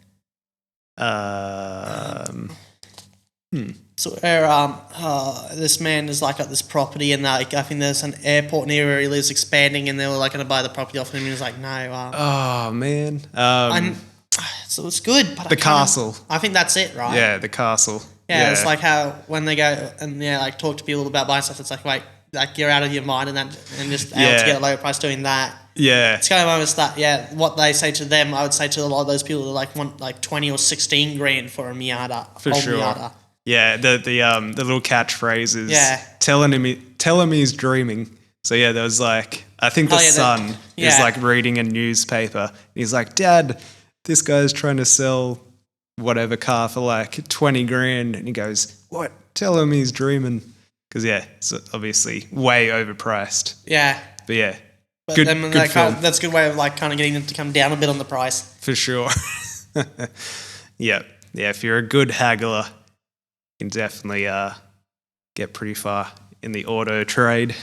So where this man is like at this property and like I think there's an airport near where he lives expanding and they were like going to buy the property off him and he was like no. Oh man. So it's good. But the castle. I think that's it, right? Yeah, the castle. Yeah, it's like how when they go and like talk to people about buying stuff, it's like you're out of your mind and just able to get a lower price doing that. Yeah. It's kind of almost that, what they say to them, I would say to a lot of those people that like want like 20 or 16 grand for a Miata. For sure. Miata. Yeah, the little catchphase is tell him he's dreaming. So there was like I think the son is like reading a newspaper. He's like, Dad, this guy's trying to sell whatever car for like 20 grand, and he goes, what? Tell him he's dreaming. Because it's obviously way overpriced. Yeah. But But good, then good film. that's a good way of like kind of getting them to come down a bit on the price. For sure. Yeah. If you're a good haggler, you can definitely get pretty far in the auto trade.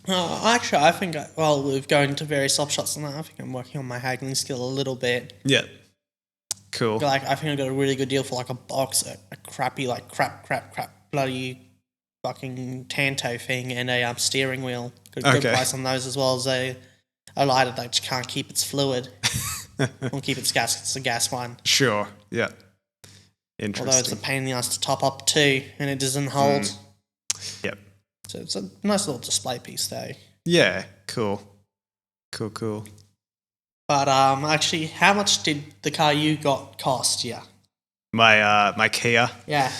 Actually, I think, we've gone to various op shops and that. I think I'm working on my haggling skill a little bit. Yeah. Cool. Like, I think I got a really good deal for like a box, a crappy, like crap, bloody fucking Tanto thing and a steering wheel. Good price on those as well as a lighter that just can't keep its fluid. Won't keep its gas. It's a gas one. Sure. Yeah. Interesting. Although it's a pain in the ass to top up too, and it doesn't hold. Yep. So it's a nice little display piece though. Yeah. Cool. But actually, how much did the car you got cost you? My Kia. Yeah.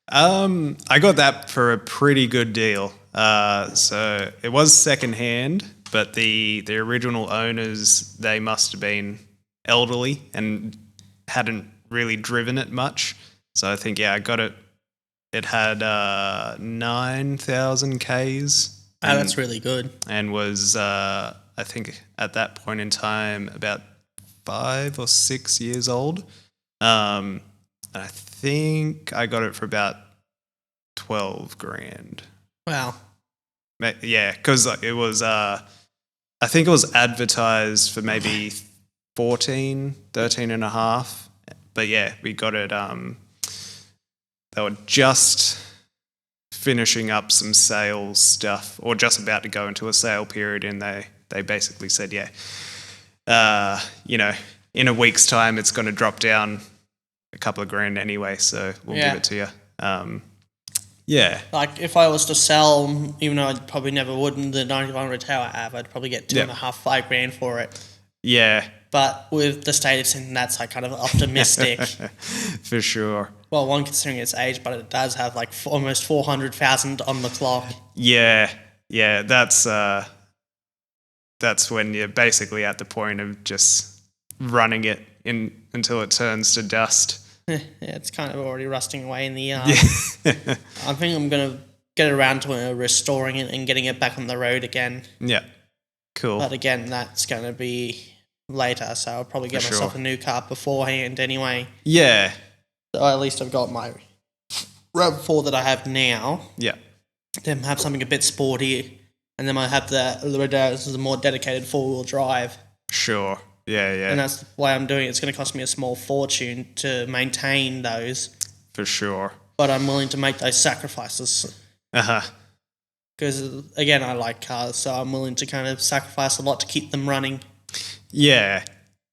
I got that for a pretty good deal. So it was secondhand, but the original owners, they must have been elderly and hadn't really driven it much. So I think, I got it. It had 9,000 Ks. That's really good. And was, I think at that point in time, about 5 or 6 years old. I think I got it for about 12 grand. Wow. Yeah, because it was, I think it was advertised for maybe 13 and a half. But yeah, we got it. They were just finishing up some sales stuff, or just about to go into a sale period, and they basically said, in a week's time, it's going to drop down a couple of grand anyway, so we'll give it to you. Like if I was to sell, even though I probably never would in the 91 retail I have, I'd probably get 2.5, 5 grand for it. Yeah. But with the state it's in, that's like kind of optimistic. For sure. Well, one, considering its age, but it does have like almost 400,000 on the clock. Yeah, that's when you're basically at the point of just running it in until it turns to dust. Yeah, it's kind of already rusting away in the yard. I think I'm going to get around to restoring it and getting it back on the road again. Yeah, cool. But again, that's going to be later, so I'll probably get myself a new car beforehand anyway. Yeah. So at least I've got my RAV4 that I have now. Yeah. Then have something a bit sporty, and then I have the more dedicated 4-wheel drive. Sure. Yeah. And that's why I'm doing it. It's going to cost me a small fortune to maintain those. For sure. But I'm willing to make those sacrifices. Because, again, I like cars, so I'm willing to kind of sacrifice a lot to keep them running. Yeah.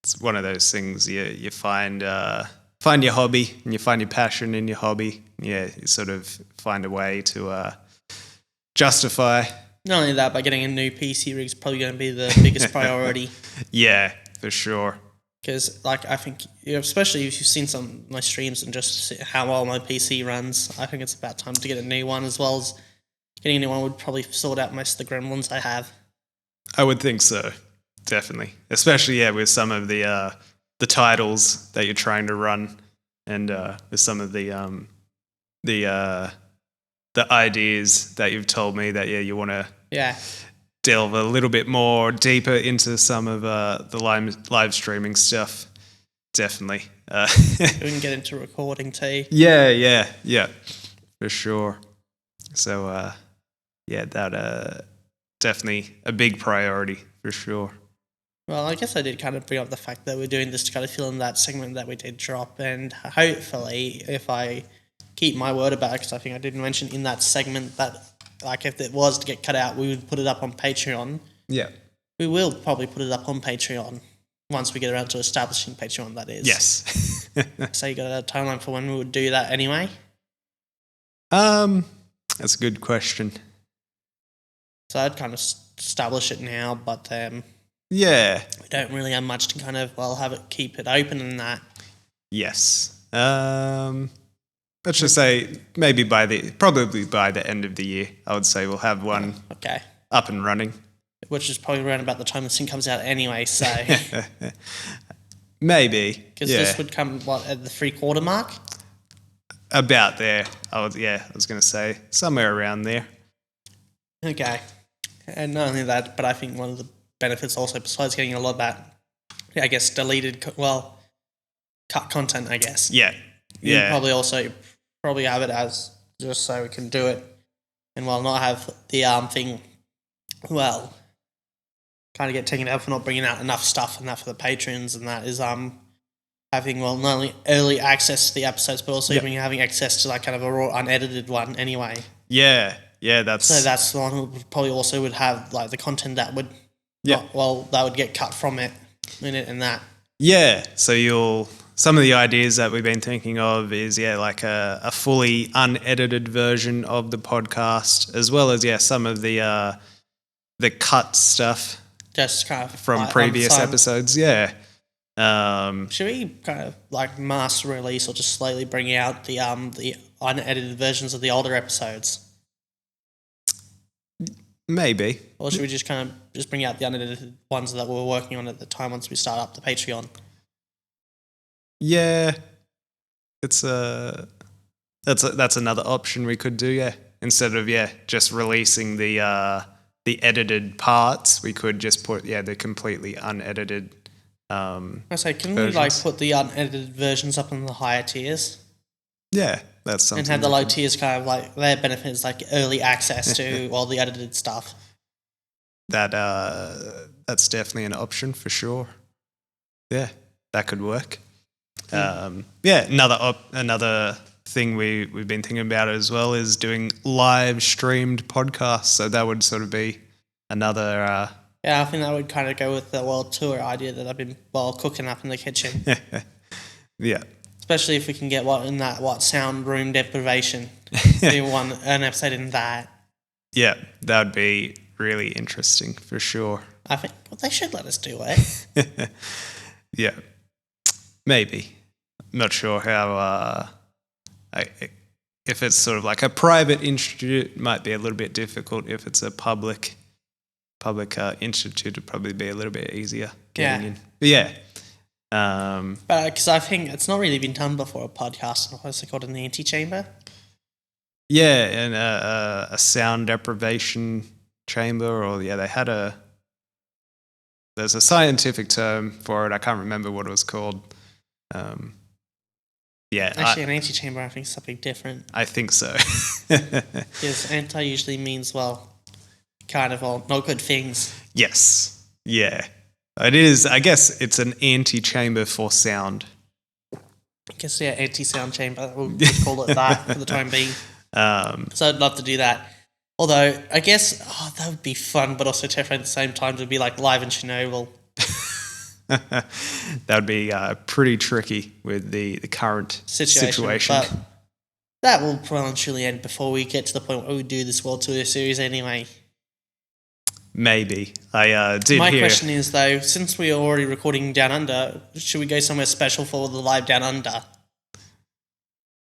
It's one of those things you find your hobby, and you find your passion in your hobby. Yeah, you sort of find a way to justify. Not only that, but getting a new PC rig is probably going to be the biggest priority. Yeah, for sure. Because, like, I think, especially if you've seen some of my streams and just see how well my PC runs, I think it's about time to get a new one, as well as getting a new one would probably sort out most of the gremlins I have. I would think so, definitely. Especially, with some of the titles that you're trying to run, and with some of the ideas that you've told me that you want to delve a little bit more deeper into some of the live streaming stuff. Definitely. We can get into recording too. Yeah, for sure. So that definitely a big priority for sure. Well, I guess I did kind of bring up the fact that we're doing this to kind of fill in that segment that we did drop, and hopefully if I keep my word about it, because I think I did mention in that segment that, like, if it was to get cut out, we would put it up on Patreon. Yeah. We will probably put it up on Patreon once we get around to establishing Patreon, that is. Yes. So you got a timeline for when we would do that anyway? That's a good question. So I'd kind of establish it now, but yeah, we don't really have much to kind of, keep it open and that. Yes. Let's just say probably by the end of the year, I would say we'll have one up and running. Which is probably around about the time this thing comes out anyway, so. Maybe. Because this would come, at the 3/4 mark? About there. I was going to say somewhere around there. Okay. And not only that, but I think one of the benefits also, besides getting a lot of that, I guess, cut content, I guess. Yeah. You probably also have it as just so we can do it, and not have the thing, kind of get taken out for not bringing out enough stuff, and that for the patrons, and that is having not only early access to the episodes, but also even having access to like kind of a raw unedited one anyway. Yeah, that's the one who probably also would have like the content that would that would get cut from it in it and that. Yeah, so some of the ideas that we've been thinking of is like a fully unedited version of the podcast, as well as some of the cut stuff just kind of from previous episodes. Yeah. Should we kind of like mass release or just slowly bring out the unedited versions of the older episodes? Maybe. Or should we just kind of just bring out the unedited ones that we were working on at the time once we start up the Patreon? Yeah. it's that's another option we could do. Yeah, instead of just releasing the edited parts, we could just put the completely unedited. I say, can versions. we like put the unedited versions up in the higher tiers? Yeah, that's something. And have the low tiers kind of like their benefit is like early access to all the edited stuff. That's definitely an option for sure. Yeah, that could work. Another thing we've been thinking about as well is doing live streamed podcasts. So that would sort of be another. Yeah, I think that would kind of go with the world tour idea that I've been cooking up in the kitchen. Yeah. Especially if we can get sound room deprivation. Do an episode in that. Yeah, that would be really interesting for sure. I think they should let us do it. Yeah, maybe. Not sure how. If it's sort of like a private institute, it might be a little bit difficult. If it's a public institute, it'd probably be a little bit easier getting in. But yeah. Because I think it's not really been done before, a podcast. What's it called, an antechamber? Yeah, and a sound deprivation chamber, or they had there's a scientific term for it. I can't remember what it was called. Actually, an antechamber, I think, is something different. I think so. Because anti usually means, not good things. Yes. Yeah. It is. I guess it's an antechamber for sound. I guess, anti-sound chamber. We'll call it that for the time being. So I'd love to do that. Although, I guess, that would be fun, but also terrifying at the same time. It would be like live in Chernobyl. That would be pretty tricky with the current situation. But that will probably and truly end before we get to the point where we do this World Tour series anyway. Maybe. I did My hear... question is, though, since we are already recording Down Under, should we go somewhere special for the live Down Under?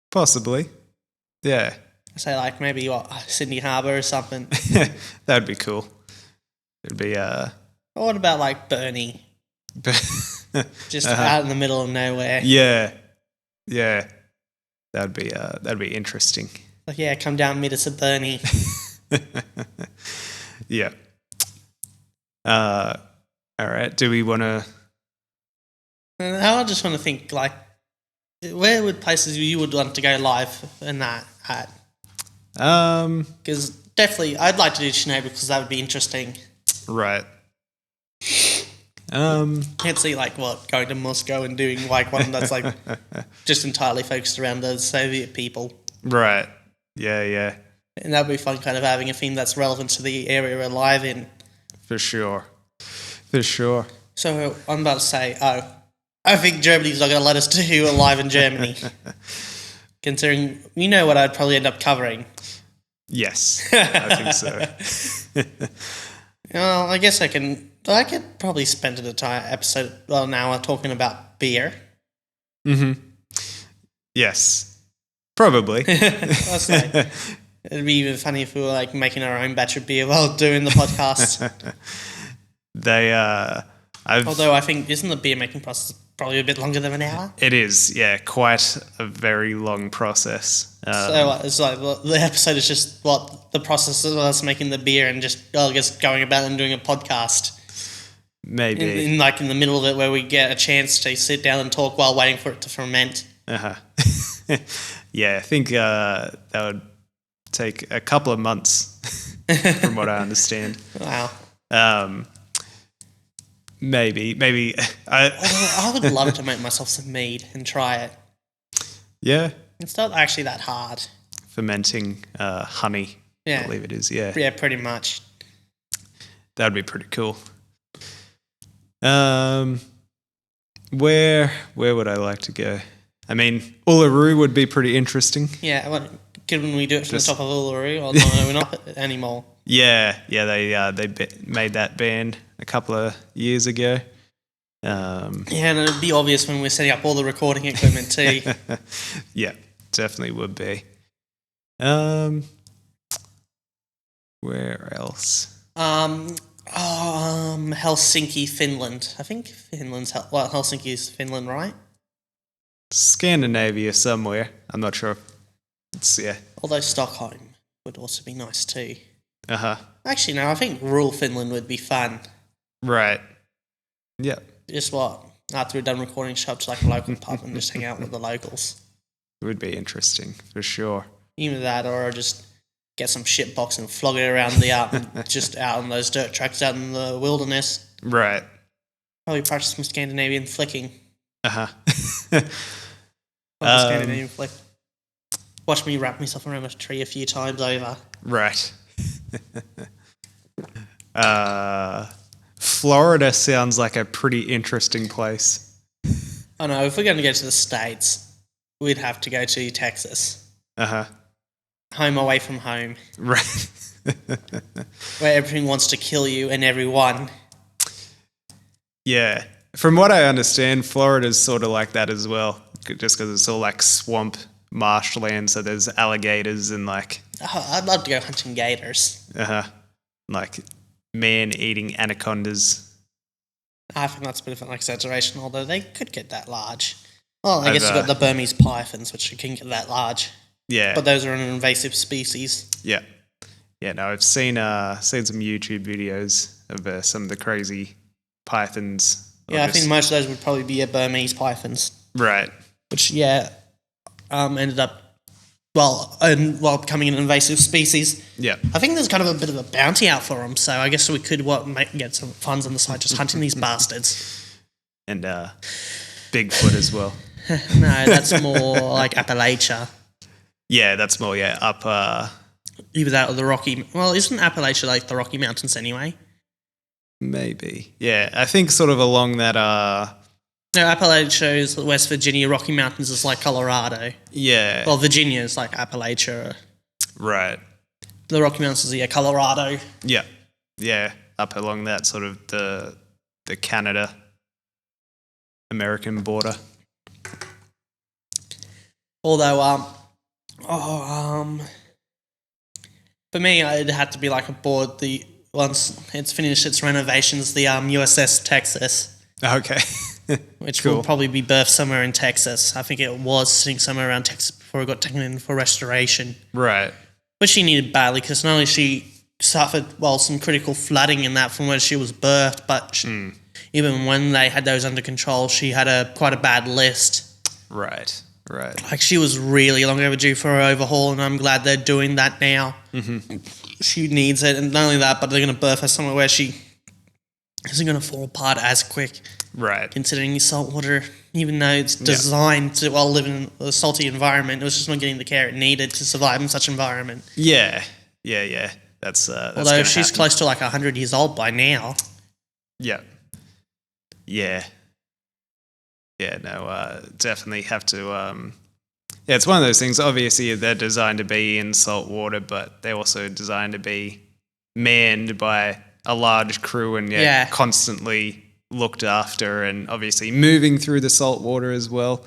Possibly. Yeah. Say, like, maybe, Sydney Harbour or something. That'd be cool. It'd be... What about, like, Burnie? Just out in the middle of nowhere. Yeah. Yeah. That'd be interesting. Like, come down, meet us at Burnie. Yeah. All right. Do we want to... I just want to think, like, where would places you would want to go live in that at? Because definitely, I'd like to do Chernobyl because that would be interesting. Right. Can't see going to Moscow and doing like one that's like just entirely focused around the Soviet people. Right. Yeah. And that'd be fun, kind of having a theme that's relevant to the area we're live in. For sure. So I'm about to say, I think Germany's not going to let us do a live in Germany. Considering, what I'd probably end up covering. Yes, I think so. Well, I guess I could probably spend an hour talking about beer. Mm-hmm. Yes, probably. I'll say. It'd be even funny if we were like making our own batch of beer while doing the podcast. Although I think, isn't the beer making process probably a bit longer than an hour? It is, yeah, quite a very long process. So it's like the episode is just the process of us making the beer and just going about and doing a podcast. Maybe in the middle of it, where we get a chance to sit down and talk while waiting for it to ferment. Yeah, I think that would take a couple of months, from what I understand. Wow. Maybe. I would love to make myself some mead and try it. Yeah. It's not actually that hard. Fermenting honey, I believe it is, yeah. Yeah, pretty much. That would be pretty cool. Where would I like to go? I mean, Uluru would be pretty interesting. Yeah, couldn't we do it from the top of Uluru? Or no, we're not anymore. Yeah, they made that band a couple of years ago. And it'd be obvious when we're setting up all the recording equipment too. Yeah, definitely would be. Where else? Helsinki, Finland. I think Helsinki is Finland, right? Scandinavia somewhere. I'm not sure. It's Although Stockholm would also be nice too. Uh-huh. Actually, no, I think rural Finland would be fun. Right. Yep. Just what? After we're done recording, show up to like a local pub and just hang out with the locals. It would be interesting for sure. Either that or just get some shit box and flog it around the just out on those dirt tracks out in the wilderness. Right. Probably practice some Scandinavian flicking. Uh-huh. Scandinavian flick. Watch me wrap myself around a tree a few times over. Right. Florida sounds like a pretty interesting place. I know, if we're going to go to the States, we'd have to go to Texas. Uh-huh. Home away from home. Right. Where everything wants to kill you and everyone. Yeah. From what I understand, Florida's sort of like that as well. Just because it's all like swamp, marshland, so there's alligators and like... Oh, I'd love to go hunting gators. Uh-huh. Like man-eating anacondas. I think that's a bit of an exaggeration, although they could get that large. Well, I guess you've got the Burmese pythons, which can get that large. Yeah. But those are an invasive species. Yeah. Yeah, no, I've seen some YouTube videos of some of the crazy pythons. Yeah, I think most of those would probably be Burmese pythons. Right. Which, ended up, while becoming an invasive species. Yeah. I think there's kind of a bit of a bounty out for them, so I guess we could get some funds on the side just hunting these bastards. And Bigfoot as well. No, that's more like Appalachia. Yeah, that's more, up... Either that or the Rocky... Well, isn't Appalachia like the Rocky Mountains anyway? Maybe. Yeah, I think sort of along that... No, Appalachia is West Virginia, Rocky Mountains is like Colorado. Yeah. Well, Virginia is like Appalachia. Right. The Rocky Mountains is Colorado. Yeah. Yeah, up along that sort of the Canada-American border. Although, for me, it had to be like aboard once it's finished its renovations, the USS Texas. Okay. Which Cool. will probably be berthed somewhere in Texas. I think it was sitting somewhere around Texas before it got taken in for restoration. Right. But she needed badly because not only she suffered, some critical flooding in that from where she was birthed, but even when they had those under control, she had quite a bad list. Right. Right. Like, she was really long overdue for her overhaul, and I'm glad they're doing that now. Mm-hmm. She needs it, and not only that, but they're going to birth her somewhere where she isn't going to fall apart as quick. Right. Considering saltwater, even though it's designed to live in a salty environment, it was just not getting the care it needed to survive in such an environment. Yeah. Yeah, yeah. That's although she's close to like 100 years old by now. Yeah. Yeah. Yeah, no, definitely have to... it's one of those things, obviously they're designed to be in salt water, but they're also designed to be manned by a large crew and constantly looked after and obviously moving through the salt water as well.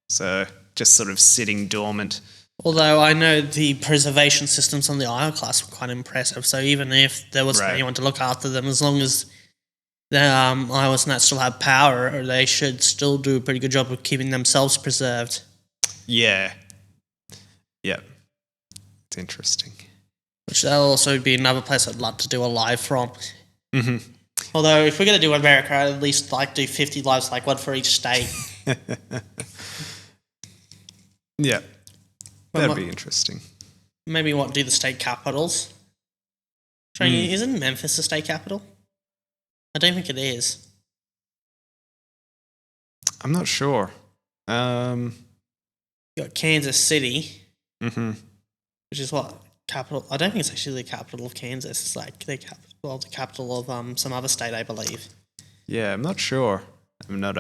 So just sort of sitting dormant. Although I know the preservation systems on the Isle class were quite impressive, so even if there wasn't anyone to look after them, as long as the Isles and that still have power, they should still do a pretty good job of keeping themselves preserved. Yeah. Yep. It's interesting. Which that'll also be another place I'd love to do a live from. Mm-hmm. Although if we're going to do America, I'd at least do 50 lives, like one for each state. Yeah. That'd be interesting. Maybe do the state capitals. Isn't Memphis the state capital? I don't think it is. I'm not sure. You got Kansas City, which is what capital? I don't think it's actually the capital of Kansas. It's like the capital of some other state, I believe. Yeah, I'm not sure. I'm not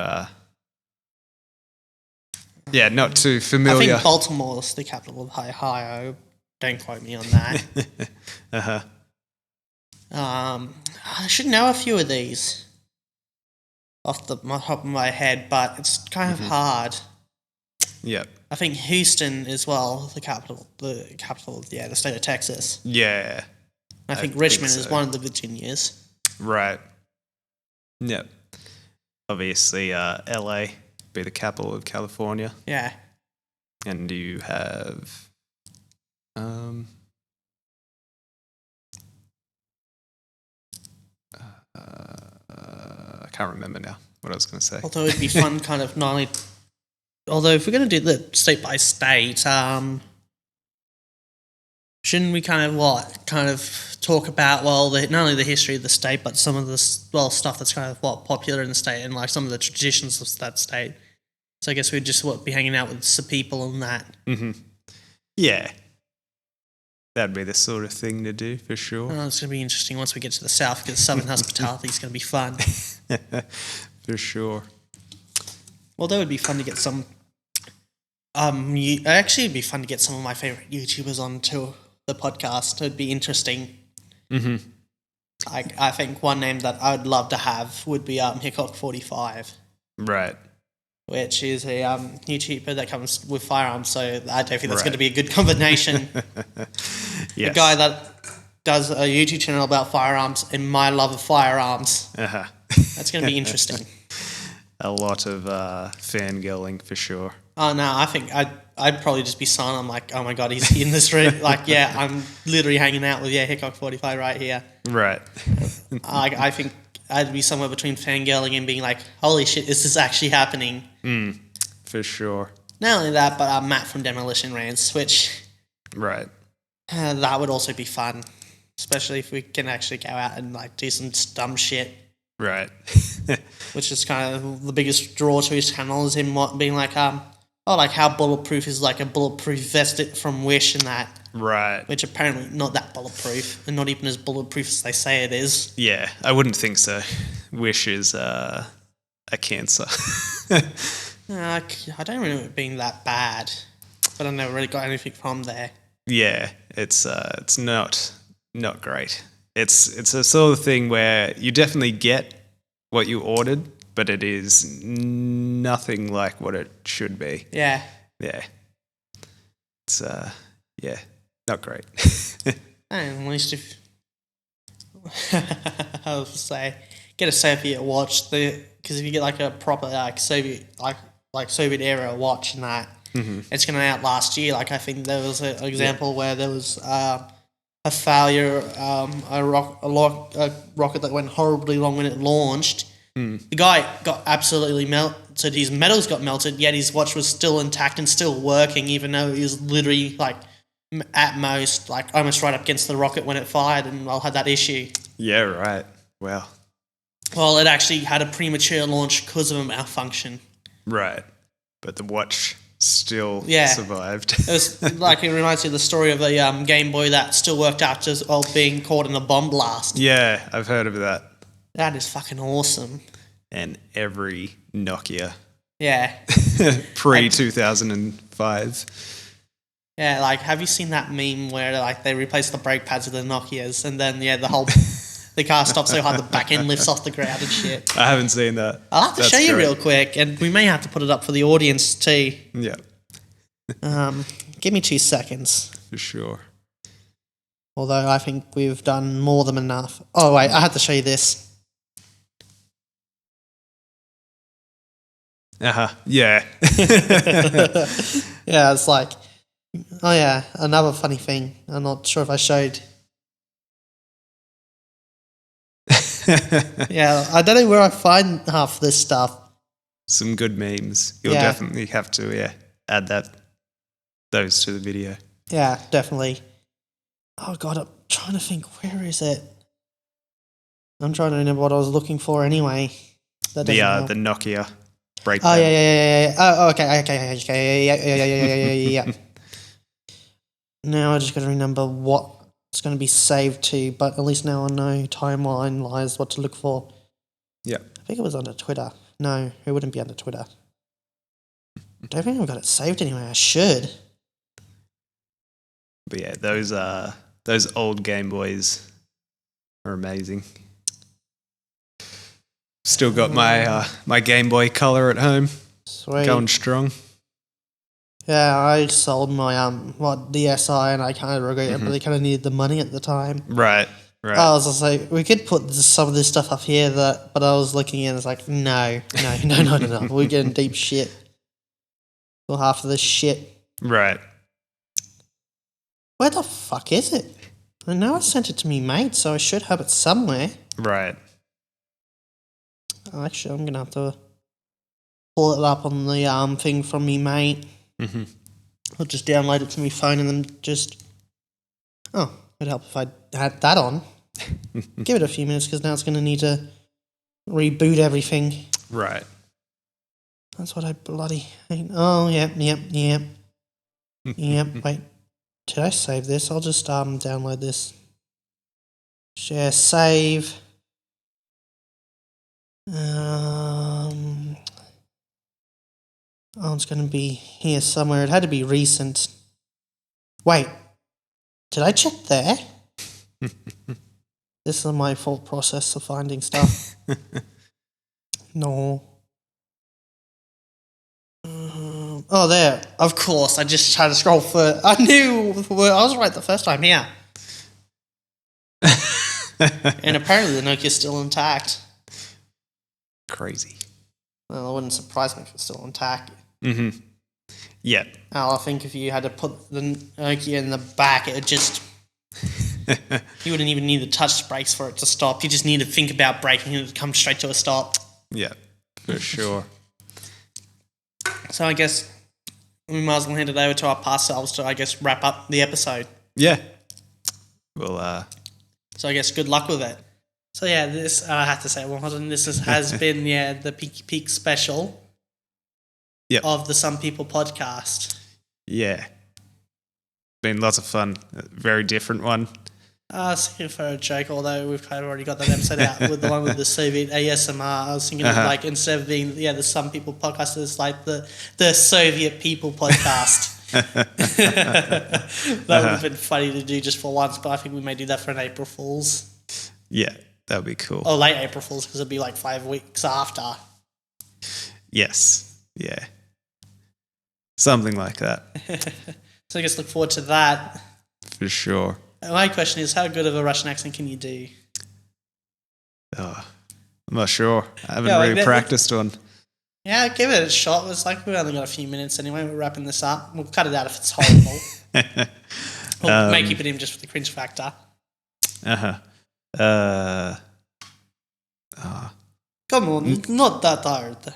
not too familiar. I think Baltimore is the capital of Ohio. Don't quote me on that. I should know a few of these off the top of my head, but it's kind of hard. Yep. I think Houston is the capital of the state of Texas. Yeah. I think Richmond is one of the Virginias. Right. Yep. obviously LA, be the capital of California. Yeah. And you have I can't remember now what I was going to say. Although it'd be fun kind of not only... Although if we're going to do the state by state, shouldn't we kind of talk about, well, not only the history of the state, but some of the, stuff that's kind of, popular in the state and, like, some of the traditions of that state. So I guess we'd just, be hanging out with some people and that. Mm-hmm. Yeah. That'd be the sort of thing to do, for sure. Oh, it's going to be interesting once we get to the south, because Southern hospitality is going to be fun. For sure. Well, that would be fun to get some... actually, it'd be fun to get some of my favourite YouTubers onto the podcast. It'd be interesting. Mm-hmm. I think one name that I'd love to have would be Hickok45. Right. Which is a YouTuber that comes with firearms, so I don't think that's going to be a good combination. Yes. A guy that does a YouTube channel about firearms and my love of firearms. Uh-huh. That's going to be interesting. A lot of fangirling for sure. Oh, no, I think I'd probably just be silent. I'm like, oh my God, he's in this room. Like, yeah, I'm literally hanging out with, Hickok45 right here. Right. I think I'd be somewhere between fangirling and being like, holy shit, is this actually happening? For sure. Not only that, but Matt from Demolition Rants, which... Right. That would also be fun, especially if we can actually go out and, like, do some dumb shit. Right. Which is kind of the biggest draw to his channel, is him being like, like how bulletproof is like a bulletproof vest from Wish and that. Right. Which apparently not that bulletproof, and not even as bulletproof as they say it is. Yeah, I wouldn't think so. Wish is a cancer. I don't remember it being that bad, but I never really got anything from there. Yeah, it's not great. It's a sort of thing where you definitely get what you ordered, but it is nothing like what it should be. Yeah. Yeah. It's not great. And at least if I was to say, get a Soviet watch, because if you get like a proper Soviet Soviet era watch and that, it's going to outlast you. Like I think there was an example where there was a failure, a rocket that went horribly wrong when it launched. The guy got absolutely melted. His metals got melted, yet his watch was still intact and still working, even though he was literally like at most like almost right up against the rocket when it fired, and had that issue. Yeah, right. Wow. Well, it actually had a premature launch because of a malfunction. Right, but the watch still survived. It was like, it reminds me of the story of the Game Boy that still worked after being caught in a bomb blast. Yeah, I've heard of that. That is fucking awesome. And every Nokia. Yeah. Pre-2005. Yeah, like, have you seen that meme where like they replace the brake pads with the Nokias, and then the whole the car stops so hard the back end lifts off the ground and shit? I haven't seen that. I'll have to show you real quick, and we may have to put it up for the audience too. Yeah. Give me 2 seconds. For sure. Although I think we've done more than enough. Oh wait, I have to show you this. Yeah. Yeah, it's like, oh yeah, another funny thing. I'm not sure if I showed. Yeah, I don't know where I find half this stuff. Some good memes. You'll definitely have to add those to the video. Yeah, definitely. Oh god, I'm trying to think. Where is it? I'm trying to remember what I was looking for anyway. The Nokia breakdown. Oh yeah. Oh okay. Yeah. Now I just got to remember what it's going to be saved to, but at least now I know timeline-wise what to look for. Yeah. I think it was under Twitter. No, it wouldn't be under Twitter. I don't think I've got it saved anyway. I should. But yeah, those old Game Boys are amazing. Still got my Game Boy Color at home. Sweet. Going strong. Yeah, I sold my DSi, and I kind of regret it. I really kind of needed the money at the time. Right. Right. I was just like, we could put some of this stuff up here, but I was looking and it's like, no. We're getting deep shit. Well, half of this shit. Right. Where the fuck is it? I know I sent it to me mate, so I should have it somewhere. Right. Actually, I'm gonna have to pull it up on the thing from me mate. Mm-hmm. I'll just download it to my phone and then just... Oh, it'd help if I had that on. Give it a few minutes because now it's going to need to reboot everything. Right. That's what I bloody hate. Oh, yep. Wait, did I save this? I'll just download this. Share, save. Oh, it's going to be here somewhere. It had to be recent. Wait, did I check there? This is my fault process of finding stuff. No. Oh, there. Of course. I just tried to scroll for... I knew I was right the first time. Yeah. And apparently the Nokia's still intact. Crazy. Well, it wouldn't surprise me if it's still intact. Mm-hmm. Yeah. I think if you had to put the Nokia in the back, it would just... You wouldn't even need the touch brakes for it to stop. You just need to think about braking and it would come straight to a stop. Yeah, for sure. So I guess we might as well hand it over to our past selves to, I guess, wrap up the episode. Yeah. Well, So I guess good luck with it. So yeah, this, I have to say, this has been, the Peak special of the Some People podcast. Yeah. Been lots of fun. A very different one. I was thinking for a joke, although we've kind of already got that episode out with the one with the Soviet ASMR. I was thinking of like, instead of being the Some People podcast, it's like the Soviet People podcast. That would have been funny to do just for once, but I think we may do that for an April Fool's. Yeah, that would be cool. Or late April Fool's, because it'd be like 5 weeks after. Yes. Yeah. Something like that. So I guess look forward to that. For sure. My question is, how good of a Russian accent can you do? Oh, I'm not sure. I haven't Yeah, like really practiced one. Yeah, give it a shot. It's like we've only got a few minutes anyway. We're wrapping this up. We'll cut it out if it's horrible. We'll may keep it in just for the cringe factor. Come on, it's not that hard.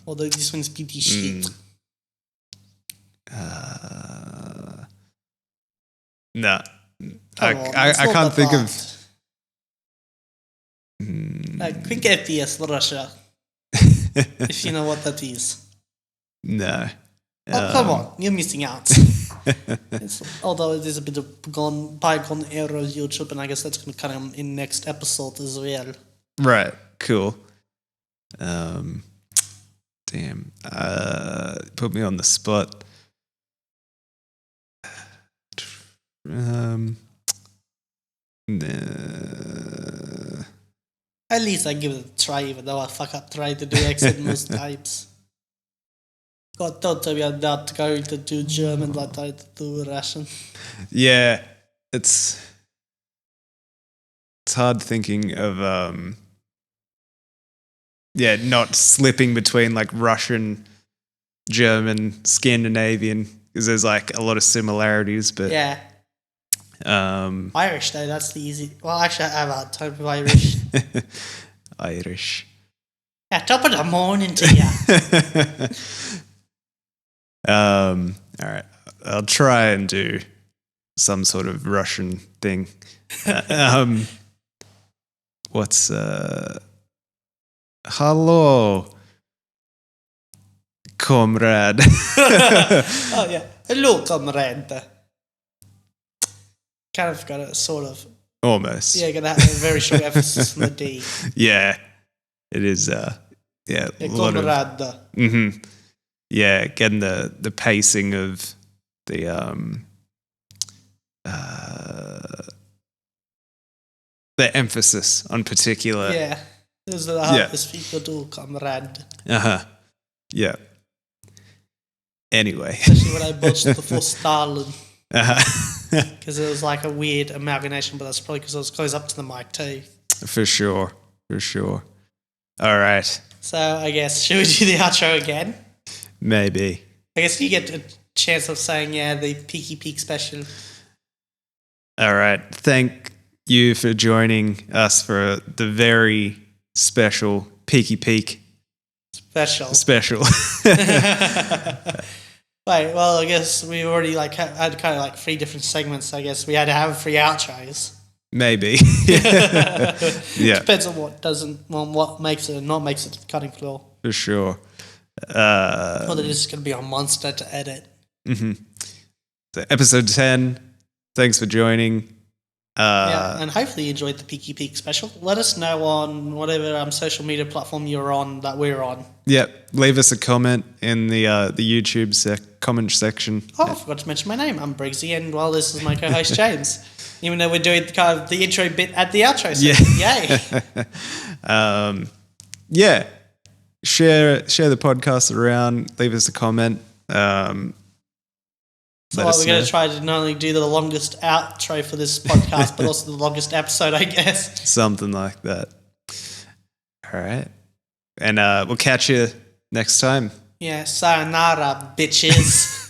Although this one's pretty shit. No. I can't think of... Like quick FPS Russia. If you know what that is. No. Oh, come on. You're missing out. Although it is a bit of bygone era of YouTube, and I guess that's going to come in next episode as well. Right. Cool. Damn. Put me on the spot. At least I give it a try, even though I fuck up trying to do accent most times. God, don't tell me I'm not going to do German like I to do Russian. Yeah, it's hard thinking of not slipping between like Russian, German, Scandinavian, because there's like a lot of similarities, but yeah. Irish though, that's the easy. Well, actually, I have a hard time with Irish. Irish. Yeah, top of the morning to ya. All right, I'll try and do some sort of Russian thing. What's hello, comrade? Oh yeah, hello, comrade. Kind of got a sort of Almost. Yeah, gonna have a very strong emphasis on the D. Yeah, it is. Yeah, a lot of. Yeah, getting the pacing of the emphasis on particular. Yeah, those are the hardest people to comrade. Yeah. Anyway. Especially when I botched the full Stalin. because it was like a weird amalgamation, but that's probably because I was close up to the mic too. For sure. All right. So I guess, should we do the outro again? Maybe. I guess you get a chance of saying, the Peaky special. All right. Thank you for joining us for the very special Peaky special. Right, well, I guess we already had kind of 3 different segments. I guess we had to have 3 outros. Maybe. Yeah. Depends on what makes it and not makes it to the cutting floor. For sure. Or they're just going to be a monster to edit. Mm-hmm. So episode 10. Thanks for joining. And hopefully you enjoyed the Peaky special. Let us know on whatever social media platform you're on that we're on. Yep. Leave us a comment in the YouTube comment section. Oh, I forgot to mention my name. I'm Briggsy, and this is my co-host James. Even though we're doing kind of the intro bit at the outro section. Yay. Yeah. Share the podcast around. Leave us a comment. So we're going to try to not only do the longest outro for this podcast, but also the longest episode, I guess. Something like that. All right. And we'll catch you next time. Yeah, sayonara, bitches.